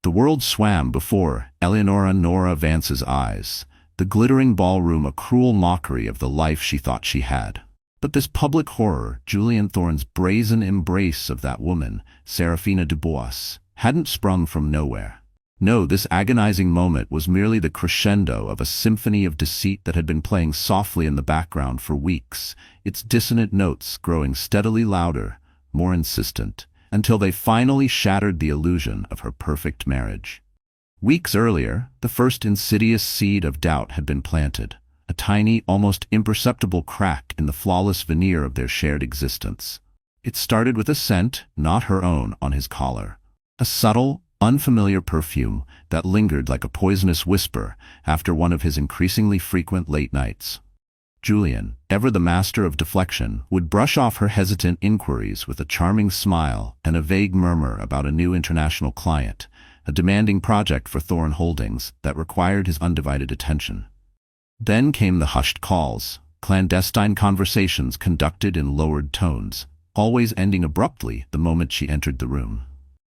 [SPEAKER 2] The world swam before Eleanora Nora Vance's eyes, the glittering ballroom a cruel mockery of the life she thought she had. But this public horror, Julian Thorne's brazen embrace of that woman, Seraphina Dubois, hadn't sprung from nowhere. No, this agonizing moment was merely the crescendo of a symphony of deceit that had been playing softly in the background for weeks, its dissonant notes growing steadily louder, more insistent, until they finally shattered the illusion of her perfect marriage. Weeks earlier, the first insidious seed of doubt had been planted, a tiny, almost imperceptible crack in the flawless veneer of their shared existence. It started with a scent, not her own, on his collar, a subtle, unfamiliar perfume that lingered like a poisonous whisper after one of his increasingly frequent late nights. Julian, ever the master of deflection, would brush off her hesitant inquiries with a charming smile and a vague murmur about a new international client, a demanding project for Thorne Holdings that required his undivided attention. Then came the hushed calls, clandestine conversations conducted in lowered tones, always ending abruptly the moment she entered the room.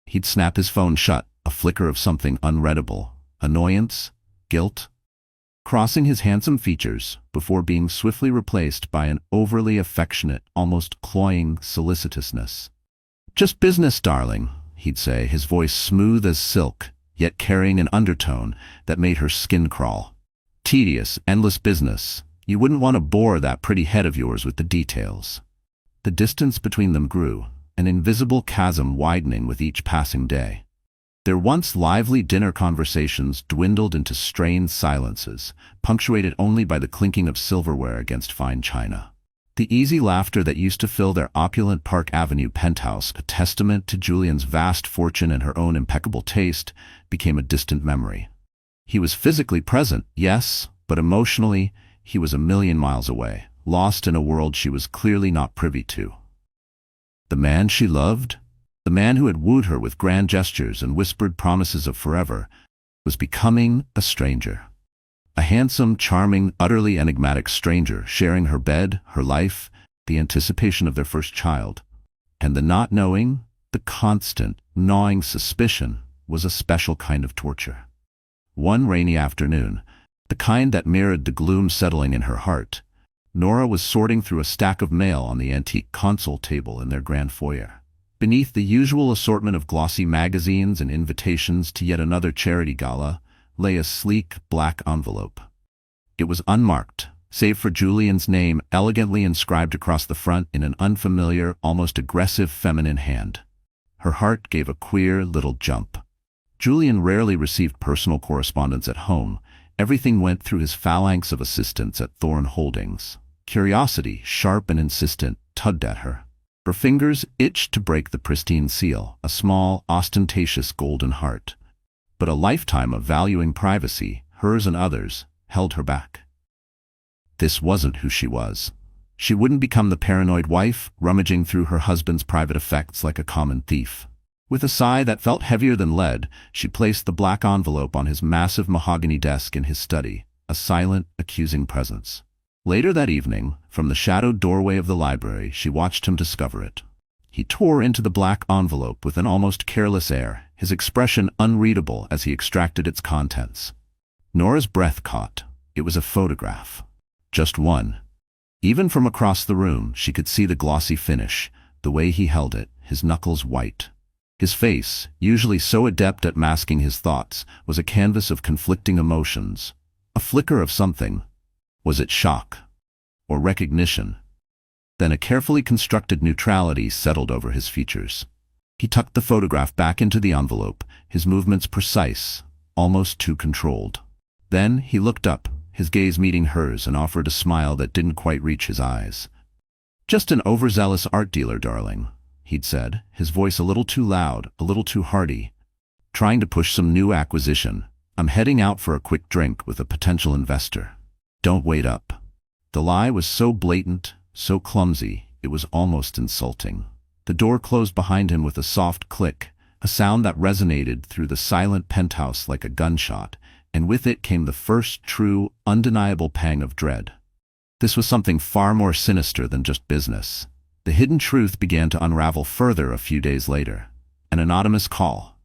[SPEAKER 2] He'd snap his phone shut, a flicker of something unreadable, annoyance, guilt, crossing his handsome features before being swiftly replaced by an overly affectionate, almost cloying solicitousness. "Just business, darling," he'd say, his voice smooth as silk, yet carrying an undertone that made her skin crawl. "Tedious, endless business. You wouldn't want to bore that pretty head of yours with the details." The distance between them grew, an invisible chasm widening with each passing day. Their once lively dinner conversations dwindled into strained silences, punctuated only by the clinking of silverware against fine china. The easy laughter that used to fill their opulent Park Avenue penthouse, a testament to Julian's vast fortune and her own impeccable taste, became a distant memory. He was physically present, yes, but emotionally, he was a million miles away, lost in a world she was clearly not privy to. The man she loved, the man who had wooed her with grand gestures and whispered promises of forever, was becoming a stranger. A handsome, charming, utterly enigmatic stranger, sharing her bed, her life, the anticipation of their first child. And the not knowing, the constant, gnawing suspicion, was a special kind of torture. One rainy afternoon, the kind that mirrored the gloom settling in her heart, Nora was sorting through a stack of mail on the antique console table in their grand foyer. Beneath the usual assortment of glossy magazines and invitations to yet another charity gala lay a sleek, black envelope. It was unmarked, save for Julian's name elegantly inscribed across the front in an unfamiliar, almost aggressive feminine hand. Her heart gave a queer little jump. Julian rarely received personal correspondence at home. Everything went through his phalanx of assistants at Thorne Holdings. Curiosity, sharp and insistent, tugged at her. Her fingers itched to break the pristine seal, a small, ostentatious golden heart. But a lifetime of valuing privacy, hers and others, held her back. This wasn't who she was. She wouldn't become the paranoid wife, rummaging through her husband's private effects like a common thief. With a sigh that felt heavier than lead, she placed the black envelope on his massive mahogany desk in his study, a silent, accusing presence. Later that evening, from the shadowed doorway of the library, she watched him discover it. He tore into the black envelope with an almost careless air, his expression unreadable as he extracted its contents. Nora's breath caught. It was a photograph. Just one. Even from across the room, she could see the glossy finish, the way he held it, his knuckles white. His face, usually so adept at masking his thoughts, was a canvas of conflicting emotions. A flicker of something. Was it shock? Or recognition? Then a carefully constructed neutrality settled over his features. He tucked the photograph back into the envelope, his movements precise, almost too controlled. Then he looked up, his gaze meeting hers, and offered a smile that didn't quite reach his eyes. "Just an overzealous art dealer, darling," he'd said, his voice a little too loud, a little too hearty. "Trying to push some new acquisition. I'm heading out for a quick drink with a potential investor. Don't wait up." The lie was so blatant, so clumsy, it was almost insulting. The door closed behind him with a soft click, a sound that resonated through the silent penthouse like a gunshot, and with it came the first true, undeniable pang of dread. This was something far more sinister than just business. The hidden truth began to unravel further a few days later. An anonymous call.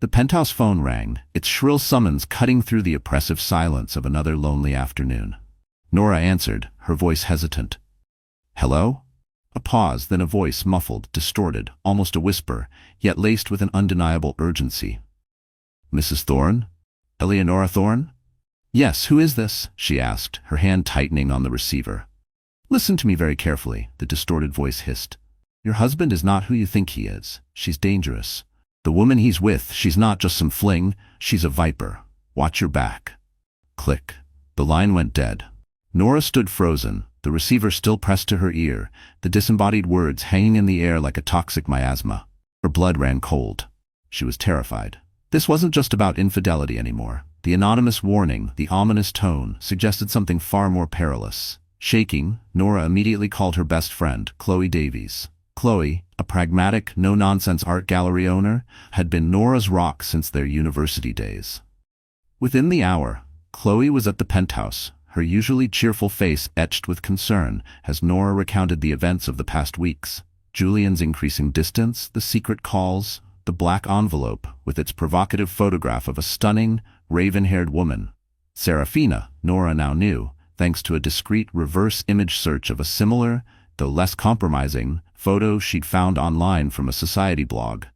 [SPEAKER 2] The penthouse phone rang, its shrill summons cutting through the oppressive silence of another lonely afternoon. Nora answered, her voice hesitant. "Hello?" A pause, then a voice muffled, distorted, almost a whisper, yet laced with an undeniable urgency. "Mrs. Thorne? Eleonora Thorne?" "Yes, who is this?" she asked, her hand tightening on the receiver. "Listen to me very carefully," the distorted voice hissed. "Your husband is not who you think he is. She's dangerous. The woman he's with, she's not just some fling, she's a viper. Watch your back." Click. The line went dead. Nora stood frozen, the receiver still pressed to her ear, the disembodied words hanging in the air like a toxic miasma. Her blood ran cold. She was terrified. This wasn't just about infidelity anymore. The anonymous warning, the ominous tone, suggested something far more perilous. Shaking, Nora immediately called her best friend, Chloe Davies. Chloe, a pragmatic, no-nonsense art gallery owner, had been Nora's rock since their university days. Within the hour, Chloe was at the penthouse, her usually cheerful face etched with concern as Nora recounted the events of the past weeks. Julian's increasing distance, the secret calls, the black envelope with its provocative photograph of a stunning, raven-haired woman. Serafina, Nora now knew, thanks to a discreet reverse image search of a similar, though less compromising, photo she'd found online from a society blog.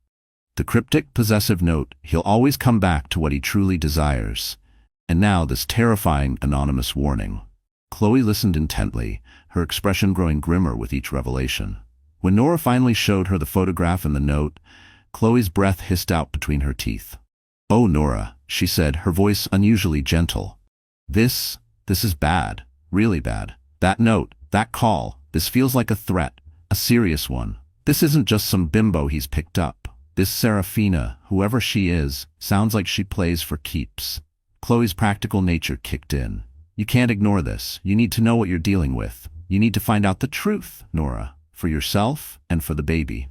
[SPEAKER 2] The cryptic, possessive note, "He'll always come back to what he truly desires." And now this terrifying, anonymous warning. Chloe listened intently, her expression growing grimmer with each revelation. When Nora finally showed her the photograph and the note, Chloe's breath hissed out between her teeth. "Oh, Nora," she said, her voice unusually gentle. This is bad. Really bad. That note, that call, this feels like a threat. A serious one. This isn't just some bimbo he's picked up. This Serafina, whoever she is, sounds like she plays for keeps." Chloe's practical nature kicked in. "You can't ignore this. You need to know what you're dealing with. You need to find out the truth, Nora, for yourself and for the baby."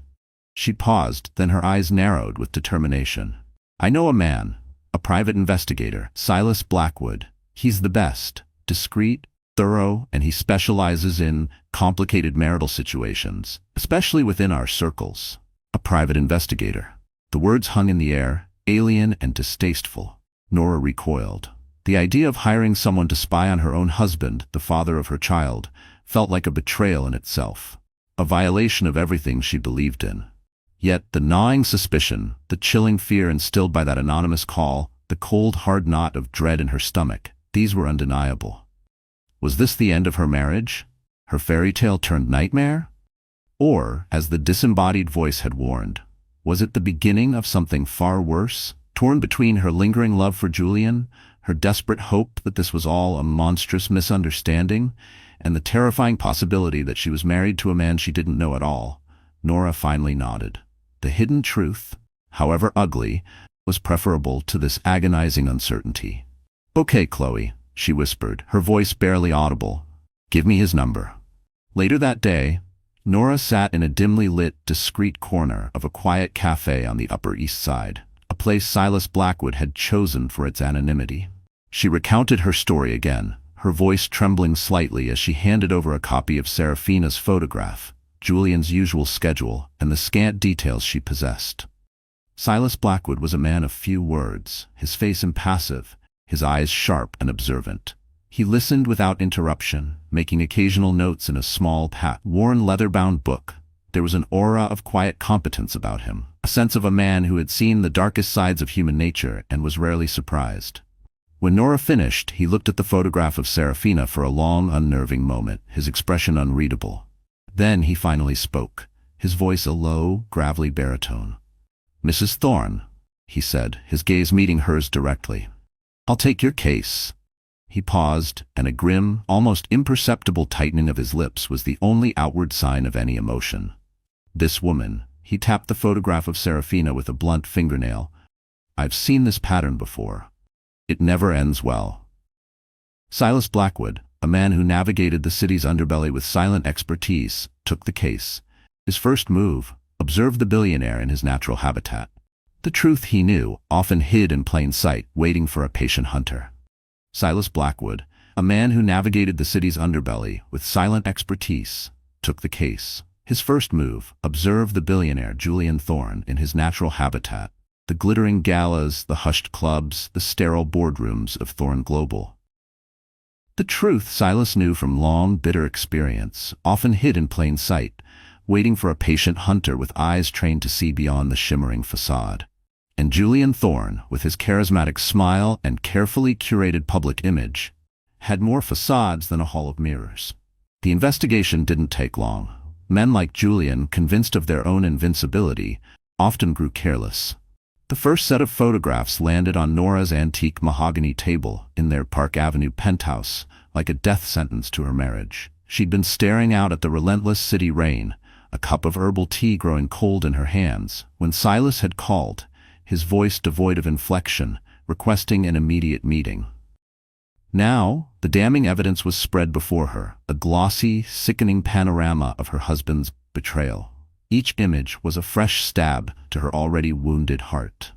[SPEAKER 2] She paused, then her eyes narrowed with determination. "I know a man, a private investigator, Silas Blackwood. He's the best, discreet, thorough, and he specializes in complicated marital situations, especially within our circles." A private investigator. The words hung in the air, alien and distasteful. Nora recoiled. The idea of hiring someone to spy on her own husband, the father of her child, felt like a betrayal in itself, a violation of everything she believed in. Yet the gnawing suspicion, the chilling fear instilled by that anonymous call, the cold, hard knot of dread in her stomach, these were undeniable. Was this the end of her marriage? Her fairy tale turned nightmare? Or, as the disembodied voice had warned, was it the beginning of something far worse? Torn between her lingering love for Julian, her desperate hope that this was all a monstrous misunderstanding, and the terrifying possibility that she was married to a man she didn't know at all, Nora finally nodded. The hidden truth, however ugly, was preferable to this agonizing uncertainty. "Okay, Chloe," she whispered, her voice barely audible. "Give me his number." Later that day, Nora sat in a dimly lit, discreet corner of a quiet cafe on the Upper East Side, a place Silas Blackwood had chosen for its anonymity. She recounted her story again, her voice trembling slightly as she handed over a copy of Serafina's photograph, Julian's usual schedule, and the scant details she possessed. Silas Blackwood was a man of few words, his face impassive, his eyes sharp and observant. He listened without interruption, making occasional notes in a small, worn leather-bound book. There was an aura of quiet competence about him, a sense of a man who had seen the darkest sides of human nature and was rarely surprised. When Nora finished, he looked at the photograph of Serafina for a long, unnerving moment, his expression unreadable. Then he finally spoke, his voice a low, gravelly baritone. "Mrs. Thorne," he said, his gaze meeting hers directly. "I'll take your case." He paused, and a grim, almost imperceptible tightening of his lips was the only outward sign of any emotion. "This woman," he tapped the photograph of Serafina with a blunt fingernail. "I've seen this pattern before. It never ends well." Silas Blackwood, a man who navigated the city's underbelly with silent expertise, took the case. His first move, observe the billionaire in his natural habitat. The truth, he knew, often hid in plain sight, waiting for a patient hunter. Silas Blackwood, a man who navigated the city's underbelly with silent expertise, took the case. His first move, observe the billionaire Julian Thorne in his natural habitat, the glittering galas, the hushed clubs, the sterile boardrooms of Thorne Global. The truth, Silas knew from long, bitter experience, often hid in plain sight, waiting for a patient hunter with eyes trained to see beyond the shimmering facade. And Julian Thorne, with his charismatic smile and carefully curated public image, had more facades than a hall of mirrors. The investigation didn't take long. Men like Julian, convinced of their own invincibility, often grew careless. The first set of photographs landed on Nora's antique mahogany table in their Park Avenue penthouse, like a death sentence to her marriage. She'd been staring out at the relentless city rain, a cup of herbal tea growing cold in her hands, when Silas had called, his voice devoid of inflection, requesting an immediate meeting. Now, the damning evidence was spread before her, a glossy, sickening panorama of her husband's betrayal. Each image was a fresh stab to her already wounded heart.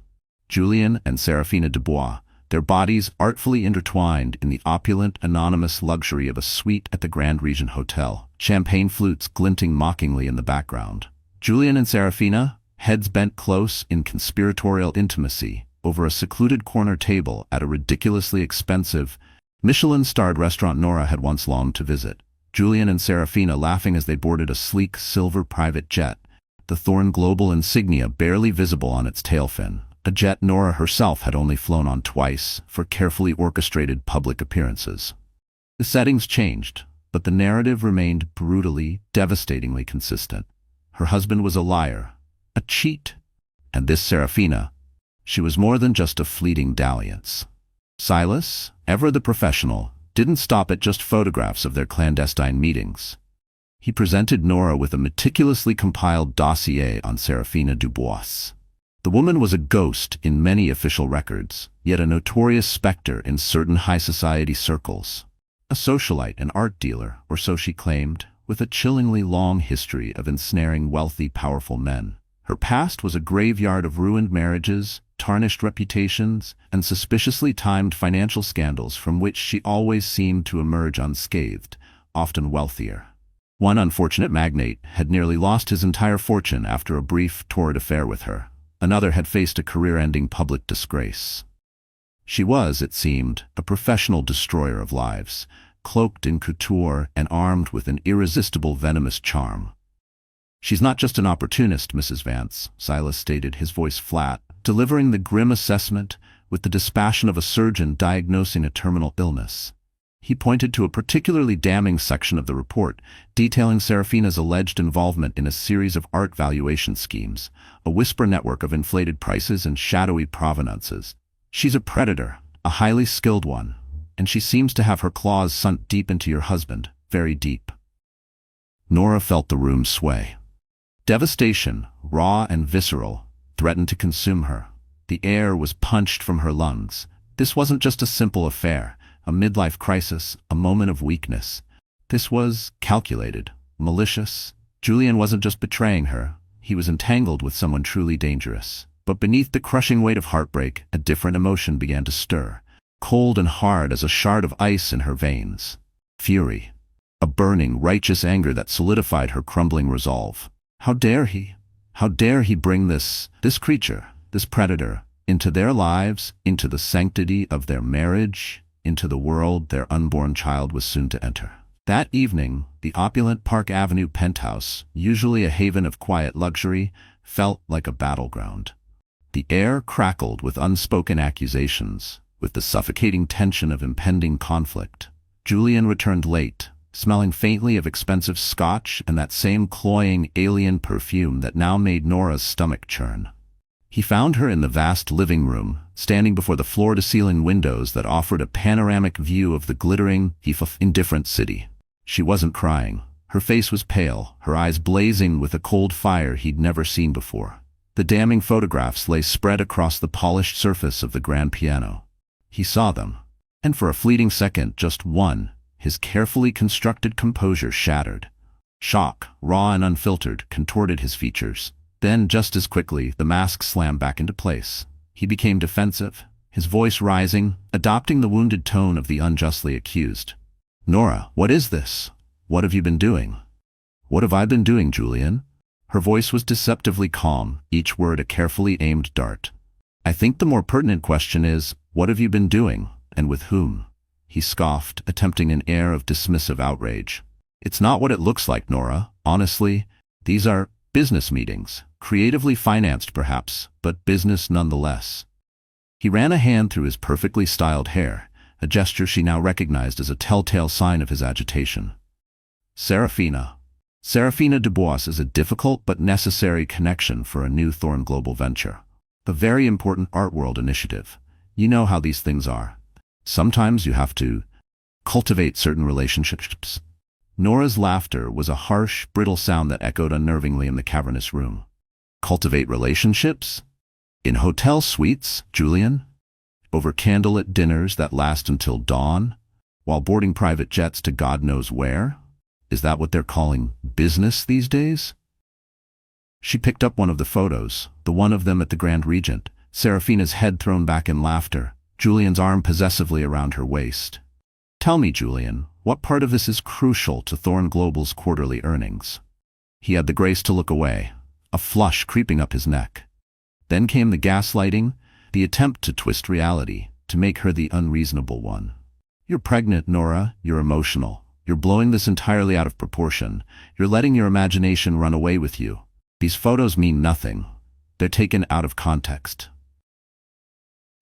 [SPEAKER 2] Julian and Serafina Dubois, their bodies artfully intertwined in the opulent, anonymous luxury of a suite at the Grand Regent Hotel, champagne flutes glinting mockingly in the background. Julian and Serafina, heads bent close in conspiratorial intimacy, over a secluded corner table at a ridiculously expensive, Michelin-starred restaurant Nora had once longed to visit. Julian and Serafina laughing as they boarded a sleek silver private jet, the Thorne Global insignia barely visible on its tail fin, a jet Nora herself had only flown on twice for carefully orchestrated public appearances. The settings changed, but the narrative remained brutally, devastatingly consistent. Her husband was a liar, a cheat, and this Serafina, she was more than just a fleeting dalliance. Silas, ever the professional, didn't stop at just photographs of their clandestine meetings. He presented Nora with a meticulously compiled dossier on Serafina Dubois. The woman was a ghost in many official records, yet a notorious specter in certain high society circles. A socialite and art dealer, or so she claimed, with a chillingly long history of ensnaring wealthy, powerful men. Her past was a graveyard of ruined marriages, tarnished reputations, and suspiciously timed financial scandals from which she always seemed to emerge unscathed, often wealthier. One unfortunate magnate had nearly lost his entire fortune after a brief, torrid affair with her. Another had faced a career-ending public disgrace. She was, it seemed, a professional destroyer of lives, cloaked in couture and armed with an irresistible venomous charm. "She's not just an opportunist, Mrs. Vance," Silas stated, his voice flat, delivering the grim assessment with the dispassion of a surgeon diagnosing a terminal illness. He pointed to a particularly damning section of the report, detailing Serafina's alleged involvement in a series of art valuation schemes, a whisper network of inflated prices and shadowy provenances. "She's a predator, a highly skilled one, and she seems to have her claws sunk deep into your husband, very deep. Nora felt the room sway. Devastation, raw and visceral, threatened to consume her. The air was punched from her lungs. This wasn't just a simple affair, a midlife crisis, a moment of weakness. This was calculated, malicious. Julian wasn't just betraying her, he was entangled with someone truly dangerous. But beneath the crushing weight of heartbreak, a different emotion began to stir, cold and hard as a shard of ice in her veins. Fury. A burning, righteous anger that solidified her crumbling resolve. How dare he? How dare he bring this creature, this predator, into their lives, into the sanctity of their marriage, into the world their unborn child was soon to enter. That evening, the opulent Park Avenue penthouse, usually a haven of quiet luxury, felt like a battleground. The air crackled with unspoken accusations, with the suffocating tension of impending conflict. Julian returned late, smelling faintly of expensive scotch and that same cloying alien perfume that now made Nora's stomach churn. He found her in the vast living room, standing before the floor-to-ceiling windows that offered a panoramic view of the glittering, indifferent city. She wasn't crying. Her face was pale, her eyes blazing with a cold fire he'd never seen before. The damning photographs lay spread across the polished surface of the grand piano. He saw them, and for a fleeting second, just one, his carefully constructed composure shattered. Shock, raw and unfiltered, contorted his features. Then, just as quickly, the mask slammed back into place. He became defensive, his voice rising, adopting the wounded tone of the unjustly accused. "Nora, what is this? What have you been doing?" "What have I been doing, Julian?" Her voice was deceptively calm, each word a carefully aimed dart. "I think the more pertinent question is, what have you been doing, and with whom?" He scoffed, attempting an air of dismissive outrage. "It's not what it looks like, Nora. Honestly, these are business meetings. Creatively financed, perhaps, but business nonetheless." He ran a hand through his perfectly styled hair, a gesture she now recognized as a telltale sign of his agitation. Serafina. Serafina Dubois is a difficult but necessary connection for a new Thorn Global venture. A very important art world initiative. You know how these things are. Sometimes you have to cultivate certain relationships. Nora's laughter was a harsh, brittle sound that echoed unnervingly in the cavernous room. Cultivate relationships? In hotel suites, Julian? Over candlelit dinners that last until dawn? While boarding private jets to God knows where? Is that what they're calling business these days? She picked up one of the photos, the one of them at the Grand Regent, Serafina's head thrown back in laughter, Julian's arm possessively around her waist. "Tell me, Julian, what part of this is crucial to Thorn Global's quarterly earnings?" He had the grace to look away, a flush creeping up his neck. Then came the gaslighting, the attempt to twist reality, to make her the unreasonable one. "You're pregnant, Nora. You're emotional. You're blowing this entirely out of proportion. You're letting your imagination run away with you. These photos mean nothing. They're taken out of context."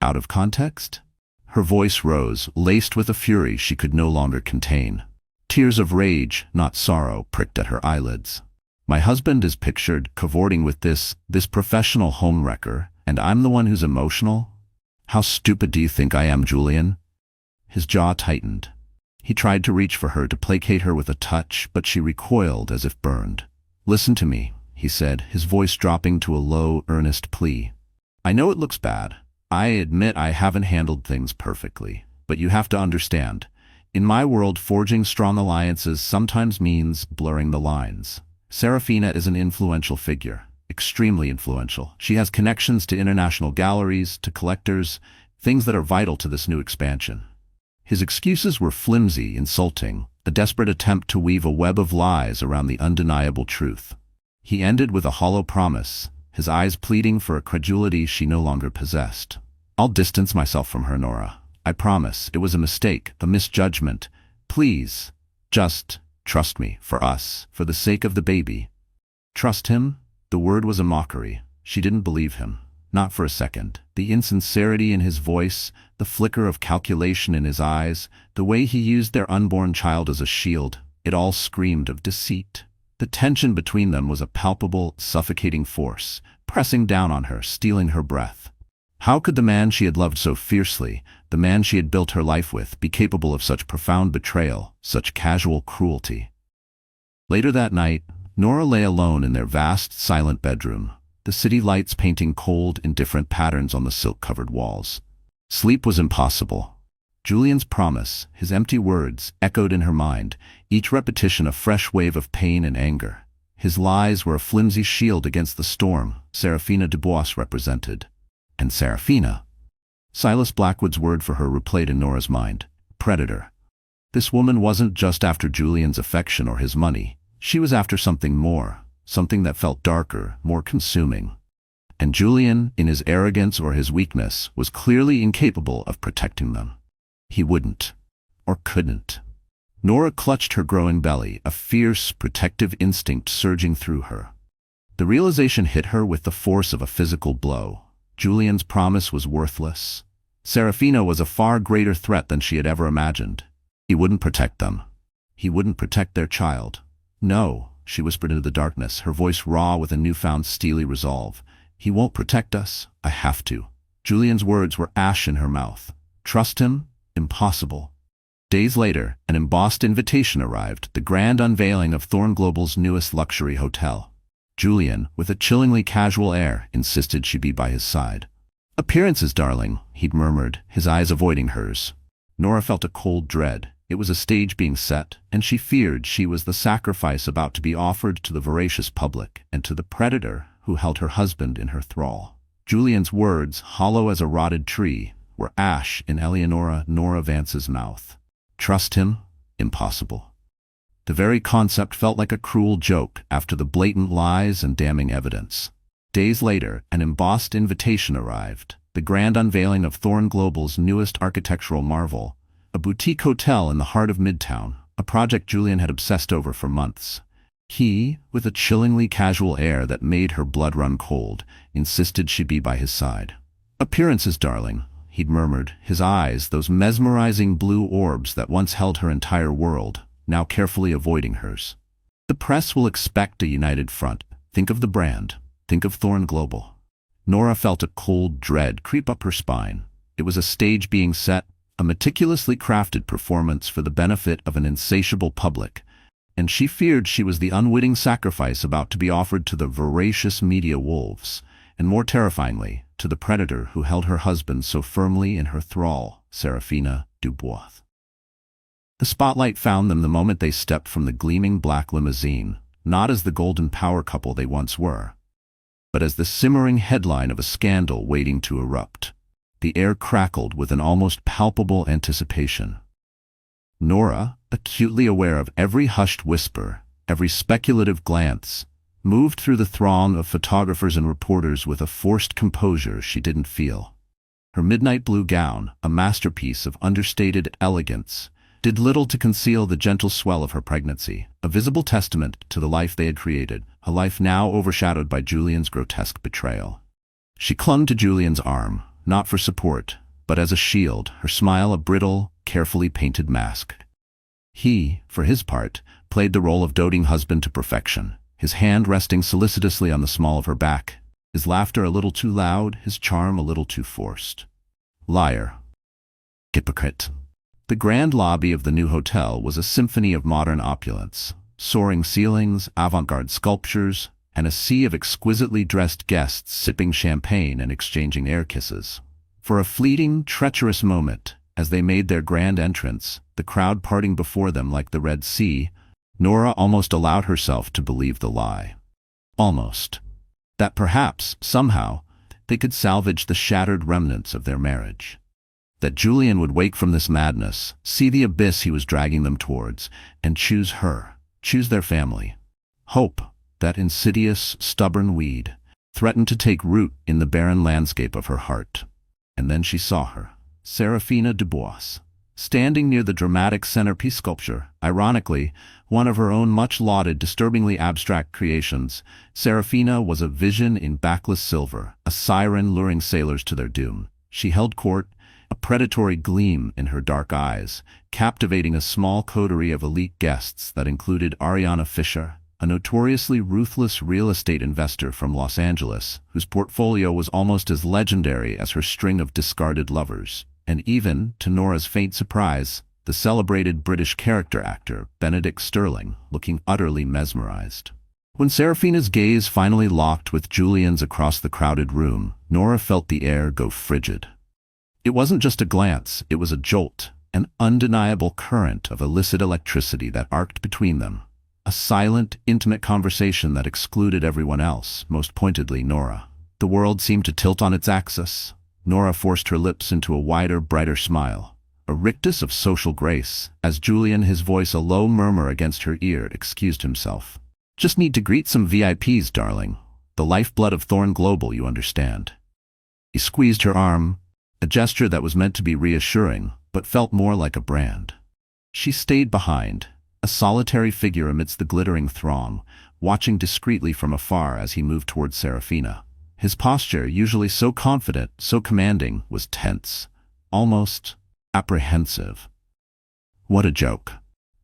[SPEAKER 2] Out of context? Her voice rose, laced with a fury she could no longer contain. Tears of rage, not sorrow, pricked at her eyelids. "My husband is pictured cavorting with this professional homewrecker, and I'm the one who's emotional? How stupid do you think I am, Julian?" His jaw tightened. He tried to reach for her to placate her with a touch, but she recoiled as if burned. "Listen to me," he said, his voice dropping to a low, earnest plea. "I know it looks bad. I admit I haven't handled things perfectly. But you have to understand, in my world, forging strong alliances sometimes means blurring the lines. Serafina is an influential figure, extremely influential. She has connections to international galleries, to collectors, things that are vital to this new expansion." His excuses were flimsy, insulting, a desperate attempt to weave a web of lies around the undeniable truth. He ended with a hollow promise, his eyes pleading for a credulity she no longer possessed. "I'll distance myself from her, Nora. I promise. It was a mistake, a misjudgment. Please, just trust me, for us, for the sake of the baby." Trust him? The word was a mockery. She didn't believe him. Not for a second. The insincerity in his voice, the flicker of calculation in his eyes, the way he used their unborn child as a shield, it all screamed of deceit. The tension between them was a palpable, suffocating force, pressing down on her, stealing her breath. How could the man she had loved so fiercely, the man she had built her life with, be capable of such profound betrayal, such casual cruelty? Later that night, Nora lay alone in their vast, silent bedroom, the city lights painting cold, indifferent patterns on the silk-covered walls. Sleep was impossible. Julian's promise, his empty words, echoed in her mind, each repetition a fresh wave of pain and anger. His lies were a flimsy shield against the storm Serafina Dubois represented. And Serafina? Silas Blackwood's word for her replayed in Nora's mind. Predator. This woman wasn't just after Julian's affection or his money. She was after something more, something that felt darker, more consuming. And Julian, in his arrogance or his weakness, was clearly incapable of protecting them. He wouldn't, or couldn't. Nora clutched her growing belly, a fierce, protective instinct surging through her. The realization hit her with the force of a physical blow. Julian's promise was worthless. Serafina was a far greater threat than she had ever imagined. He wouldn't protect them. He wouldn't protect their child. No, she whispered into the darkness, her voice raw with a newfound steely resolve. He won't protect us. I have to. Julian's words were ash in her mouth. Trust him? Impossible. Days later, an embossed invitation arrived, the grand unveiling of Thorn Global's newest luxury hotel. Julian, with a chillingly casual air, insisted she be by his side. Appearances, darling, he'd murmured, his eyes avoiding hers. Nora felt a cold dread. It was a stage being set, and she feared she was the sacrifice about to be offered to the voracious public and to the predator who held her husband in her thrall. Julian's words, hollow as a rotted tree, were ash in Eleonora Nora Vance's mouth. Trust him? Impossible. The very concept felt like a cruel joke after the blatant lies and damning evidence. Days later, an embossed invitation arrived, the grand unveiling of Thorn Global's newest architectural marvel, a boutique hotel in the heart of Midtown, a project Julian had obsessed over for months. He, with a chillingly casual air that made her blood run cold, insisted she be by his side. Appearances, darling, he'd murmured, his eyes, those mesmerizing blue orbs that once held her entire world, now carefully avoiding hers. The press will expect a united front. Think of the brand. Think of Thorn Global. Nora felt a cold dread creep up her spine. It was a stage being set, a meticulously crafted performance for the benefit of an insatiable public, and she feared she was the unwitting sacrifice about to be offered to the voracious media wolves, and more terrifyingly, to the predator who held her husband so firmly in her thrall, Serafina Dubois. The spotlight found them the moment they stepped from the gleaming black limousine, not as the golden power couple they once were, but as the simmering headline of a scandal waiting to erupt. The air crackled with an almost palpable anticipation. Nora, acutely aware of every hushed whisper, every speculative glance, moved through the throng of photographers and reporters with a forced composure she didn't feel. Her midnight blue gown, a masterpiece of understated elegance, did little to conceal the gentle swell of her pregnancy, a visible testament to the life they had created, a life now overshadowed by Julian's grotesque betrayal. She clung to Julian's arm, not for support, but as a shield, her smile a brittle, carefully painted mask. He, for his part, played the role of doting husband to perfection, his hand resting solicitously on the small of her back, his laughter a little too loud, his charm a little too forced. Liar. Hypocrite. The grand lobby of the new hotel was a symphony of modern opulence, soaring ceilings, avant-garde sculptures, and a sea of exquisitely dressed guests sipping champagne and exchanging air kisses. For a fleeting, treacherous moment, as they made their grand entrance, the crowd parting before them like the Red Sea, Nora almost allowed herself to believe the lie. Almost. That perhaps, somehow, they could salvage the shattered remnants of their marriage. That Julian would wake from this madness, see the abyss he was dragging them towards, and choose her, choose their family. Hope, that insidious, stubborn weed, threatened to take root in the barren landscape of her heart. And then she saw her, Serafina Dubois, standing near the dramatic centerpiece sculpture, ironically, one of her own much-lauded, disturbingly abstract creations. Serafina was a vision in backless silver, a siren luring sailors to their doom. She held court, a predatory gleam in her dark eyes, captivating a small coterie of elite guests that included Ariana Fisher, a notoriously ruthless real estate investor from Los Angeles, whose portfolio was almost as legendary as her string of discarded lovers, and even, to Nora's faint surprise, the celebrated British character actor Benedict Sterling, looking utterly mesmerized. When Serafina's gaze finally locked with Julian's across the crowded room, Nora felt the air go frigid. It wasn't just a glance, it was a jolt, an undeniable current of illicit electricity that arced between them. A silent, intimate conversation that excluded everyone else, most pointedly Nora. The world seemed to tilt on its axis. Nora forced her lips into a wider, brighter smile, a rictus of social grace, as Julian, his voice a low murmur against her ear, excused himself. "Just need to greet some VIPs, darling. The lifeblood of Thorn Global, you understand." He squeezed her arm, a gesture that was meant to be reassuring, but felt more like a brand. She stayed behind, a solitary figure amidst the glittering throng, watching discreetly from afar as he moved towards Serafina. His posture, usually so confident, so commanding, was tense, almost apprehensive. What a joke.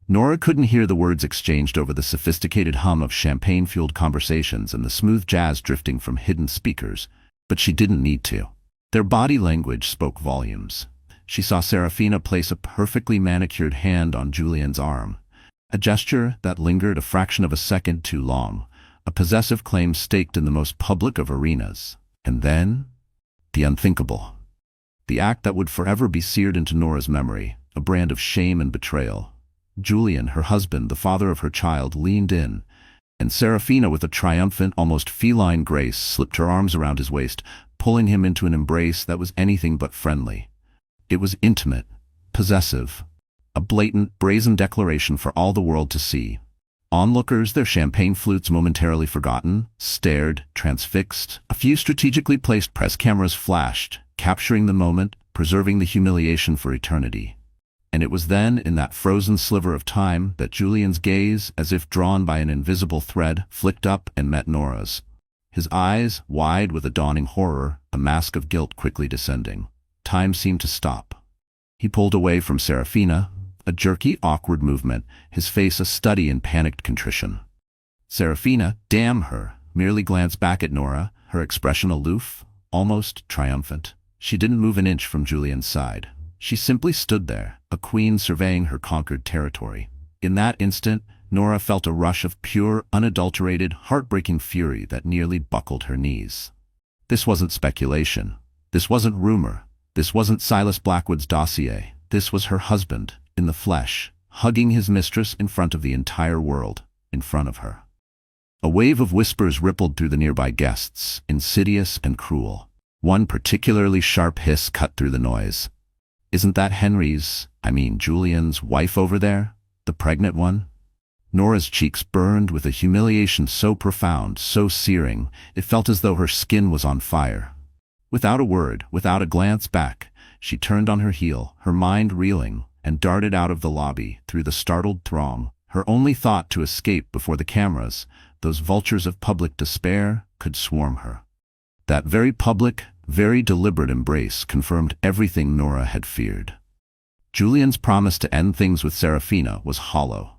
[SPEAKER 2] Nora couldn't hear the words exchanged over the sophisticated hum of champagne-fueled conversations and the smooth jazz drifting from hidden speakers, but she didn't need to. Their body language spoke volumes. She saw Serafina place a perfectly manicured hand on Julian's arm, a gesture that lingered a fraction of a second too long, a possessive claim staked in the most public of arenas. And then, the unthinkable. The act that would forever be seared into Nora's memory, a brand of shame and betrayal. Julian, her husband, the father of her child, leaned in, and Serafina, with a triumphant, almost feline grace, slipped her arms around his waist, pulling him into an embrace that was anything but friendly. It was intimate, possessive, a blatant, brazen declaration for all the world to see. Onlookers, their champagne flutes momentarily forgotten, stared, transfixed. A few strategically placed press cameras flashed, capturing the moment, preserving the humiliation for eternity. And it was then, in that frozen sliver of time, that Julian's gaze, as if drawn by an invisible thread, flicked up and met Nora's. His eyes, wide with a dawning horror, a mask of guilt quickly descending. Time seemed to stop. He pulled away from Serafina, a jerky, awkward movement, his face a study in panicked contrition. Serafina, damn her, merely glanced back at Nora, her expression aloof, almost triumphant. She didn't move an inch from Julian's side. She simply stood there, a queen surveying her conquered territory. In that instant, Nora felt a rush of pure, unadulterated, heartbreaking fury that nearly buckled her knees. This wasn't speculation. This wasn't rumor. This wasn't Silas Blackwood's dossier. This was her husband, in the flesh, hugging his mistress in front of the entire world, in front of her. A wave of whispers rippled through the nearby guests, insidious and cruel. One particularly sharp hiss cut through the noise. "Isn't that Julian's wife over there? The pregnant one?" Nora's cheeks burned with a humiliation so profound, so searing, it felt as though her skin was on fire. Without a word, without a glance back, she turned on her heel, her mind reeling, and darted out of the lobby, through the startled throng, her only thought to escape before the cameras, those vultures of public despair, could swarm her. That very public, very deliberate embrace confirmed everything Nora had feared. Julian's promise to end things with Serafina was hollow,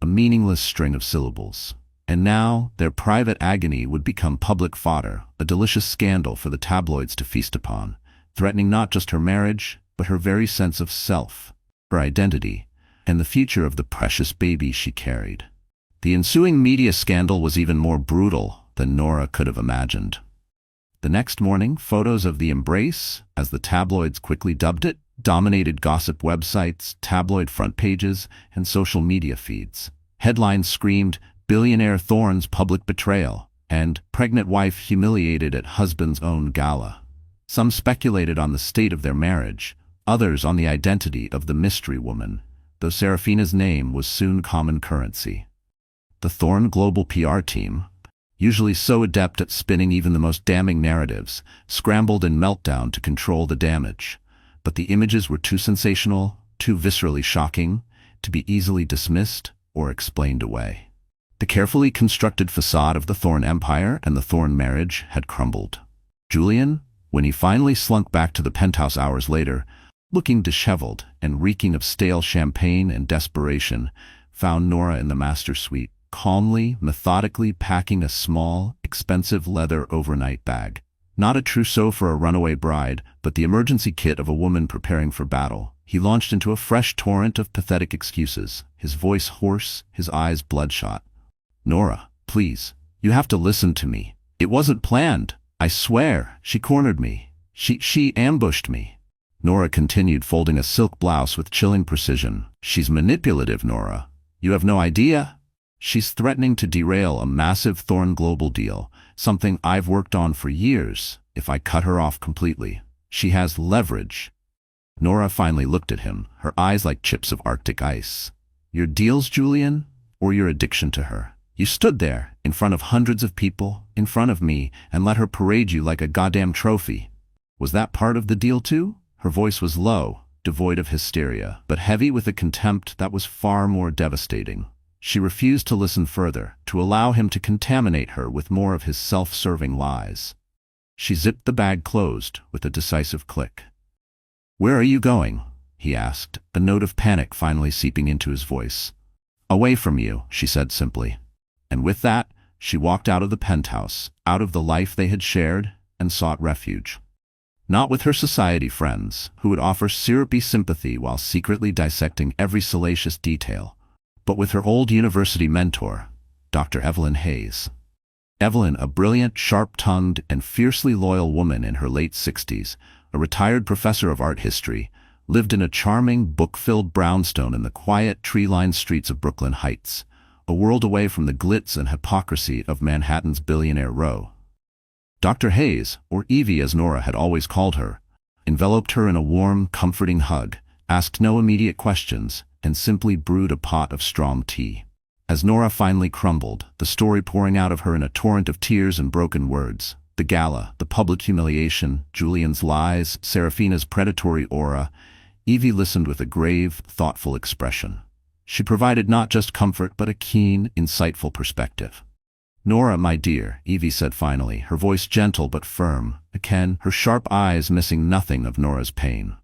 [SPEAKER 2] a meaningless string of syllables. And now, their private agony would become public fodder, a delicious scandal for the tabloids to feast upon, threatening not just her marriage, but her very sense of self, her identity, and the future of the precious baby she carried. The ensuing media scandal was even more brutal than Nora could have imagined. The next morning, photos of the embrace, as the tabloids quickly dubbed it, dominated gossip websites, tabloid front pages, and social media feeds. Headlines screamed, "Billionaire Thorn's public betrayal," and "Pregnant wife humiliated at husband's own gala." Some speculated on the state of their marriage, others on the identity of the mystery woman, though Serafina's name was soon common currency. The Thorn Global PR team, usually so adept at spinning even the most damning narratives, scrambled in meltdown to control the damage. But the images were too sensational, too viscerally shocking, to be easily dismissed or explained away. The carefully constructed facade of the Thorn empire and the Thorn marriage had crumbled. Julian, when he finally slunk back to the penthouse hours later, looking disheveled and reeking of stale champagne and desperation, found Nora in the master suite, calmly, methodically packing a small, expensive leather overnight bag. Not a trousseau for a runaway bride, but the emergency kit of a woman preparing for battle. He launched into a fresh torrent of pathetic excuses, his voice hoarse, his eyes bloodshot. "Nora, please, you have to listen to me. It wasn't planned. I swear, she cornered me. She ambushed me." Nora continued, folding a silk blouse with chilling precision. "She's manipulative, Nora. You have no idea. She's threatening to derail a massive Thorn Global deal, something I've worked on for years, if I cut her off completely. She has leverage." Nora finally looked at him, her eyes like chips of Arctic ice. "Your deals, Julian, or your addiction to her? You stood there, in front of hundreds of people, in front of me, and let her parade you like a goddamn trophy. Was that part of the deal too?" Her voice was low, devoid of hysteria, but heavy with a contempt that was far more devastating. She refused to listen further, to allow him to contaminate her with more of his self-serving lies. She zipped the bag closed with a decisive click. "Where are you going?" he asked, a note of panic finally seeping into his voice. "Away from you," she said simply. And with that, she walked out of the penthouse, out of the life they had shared, and sought refuge. Not with her society friends, who would offer syrupy sympathy while secretly dissecting every salacious detail, but with her old university mentor, Dr. Evelyn Hayes. Evelyn, a brilliant, sharp-tongued, and fiercely loyal woman in her late 60s, a retired professor of art history, lived in a charming, book-filled brownstone in the quiet, tree-lined streets of Brooklyn Heights, a world away from the glitz and hypocrisy of Manhattan's Billionaire Row. Dr. Hayes, or Evie as Nora had always called her, enveloped her in a warm, comforting hug, asked no immediate questions, and simply brewed a pot of strong tea. As Nora finally crumbled, the story pouring out of her in a torrent of tears and broken words, the gala, the public humiliation, Julian's lies, Serafina's predatory aura, Evie listened with a grave, thoughtful expression. She provided not just comfort but a keen, insightful perspective. "Nora, my dear," Evie said finally, her voice gentle but firm, again, her sharp eyes missing nothing of Nora's pain.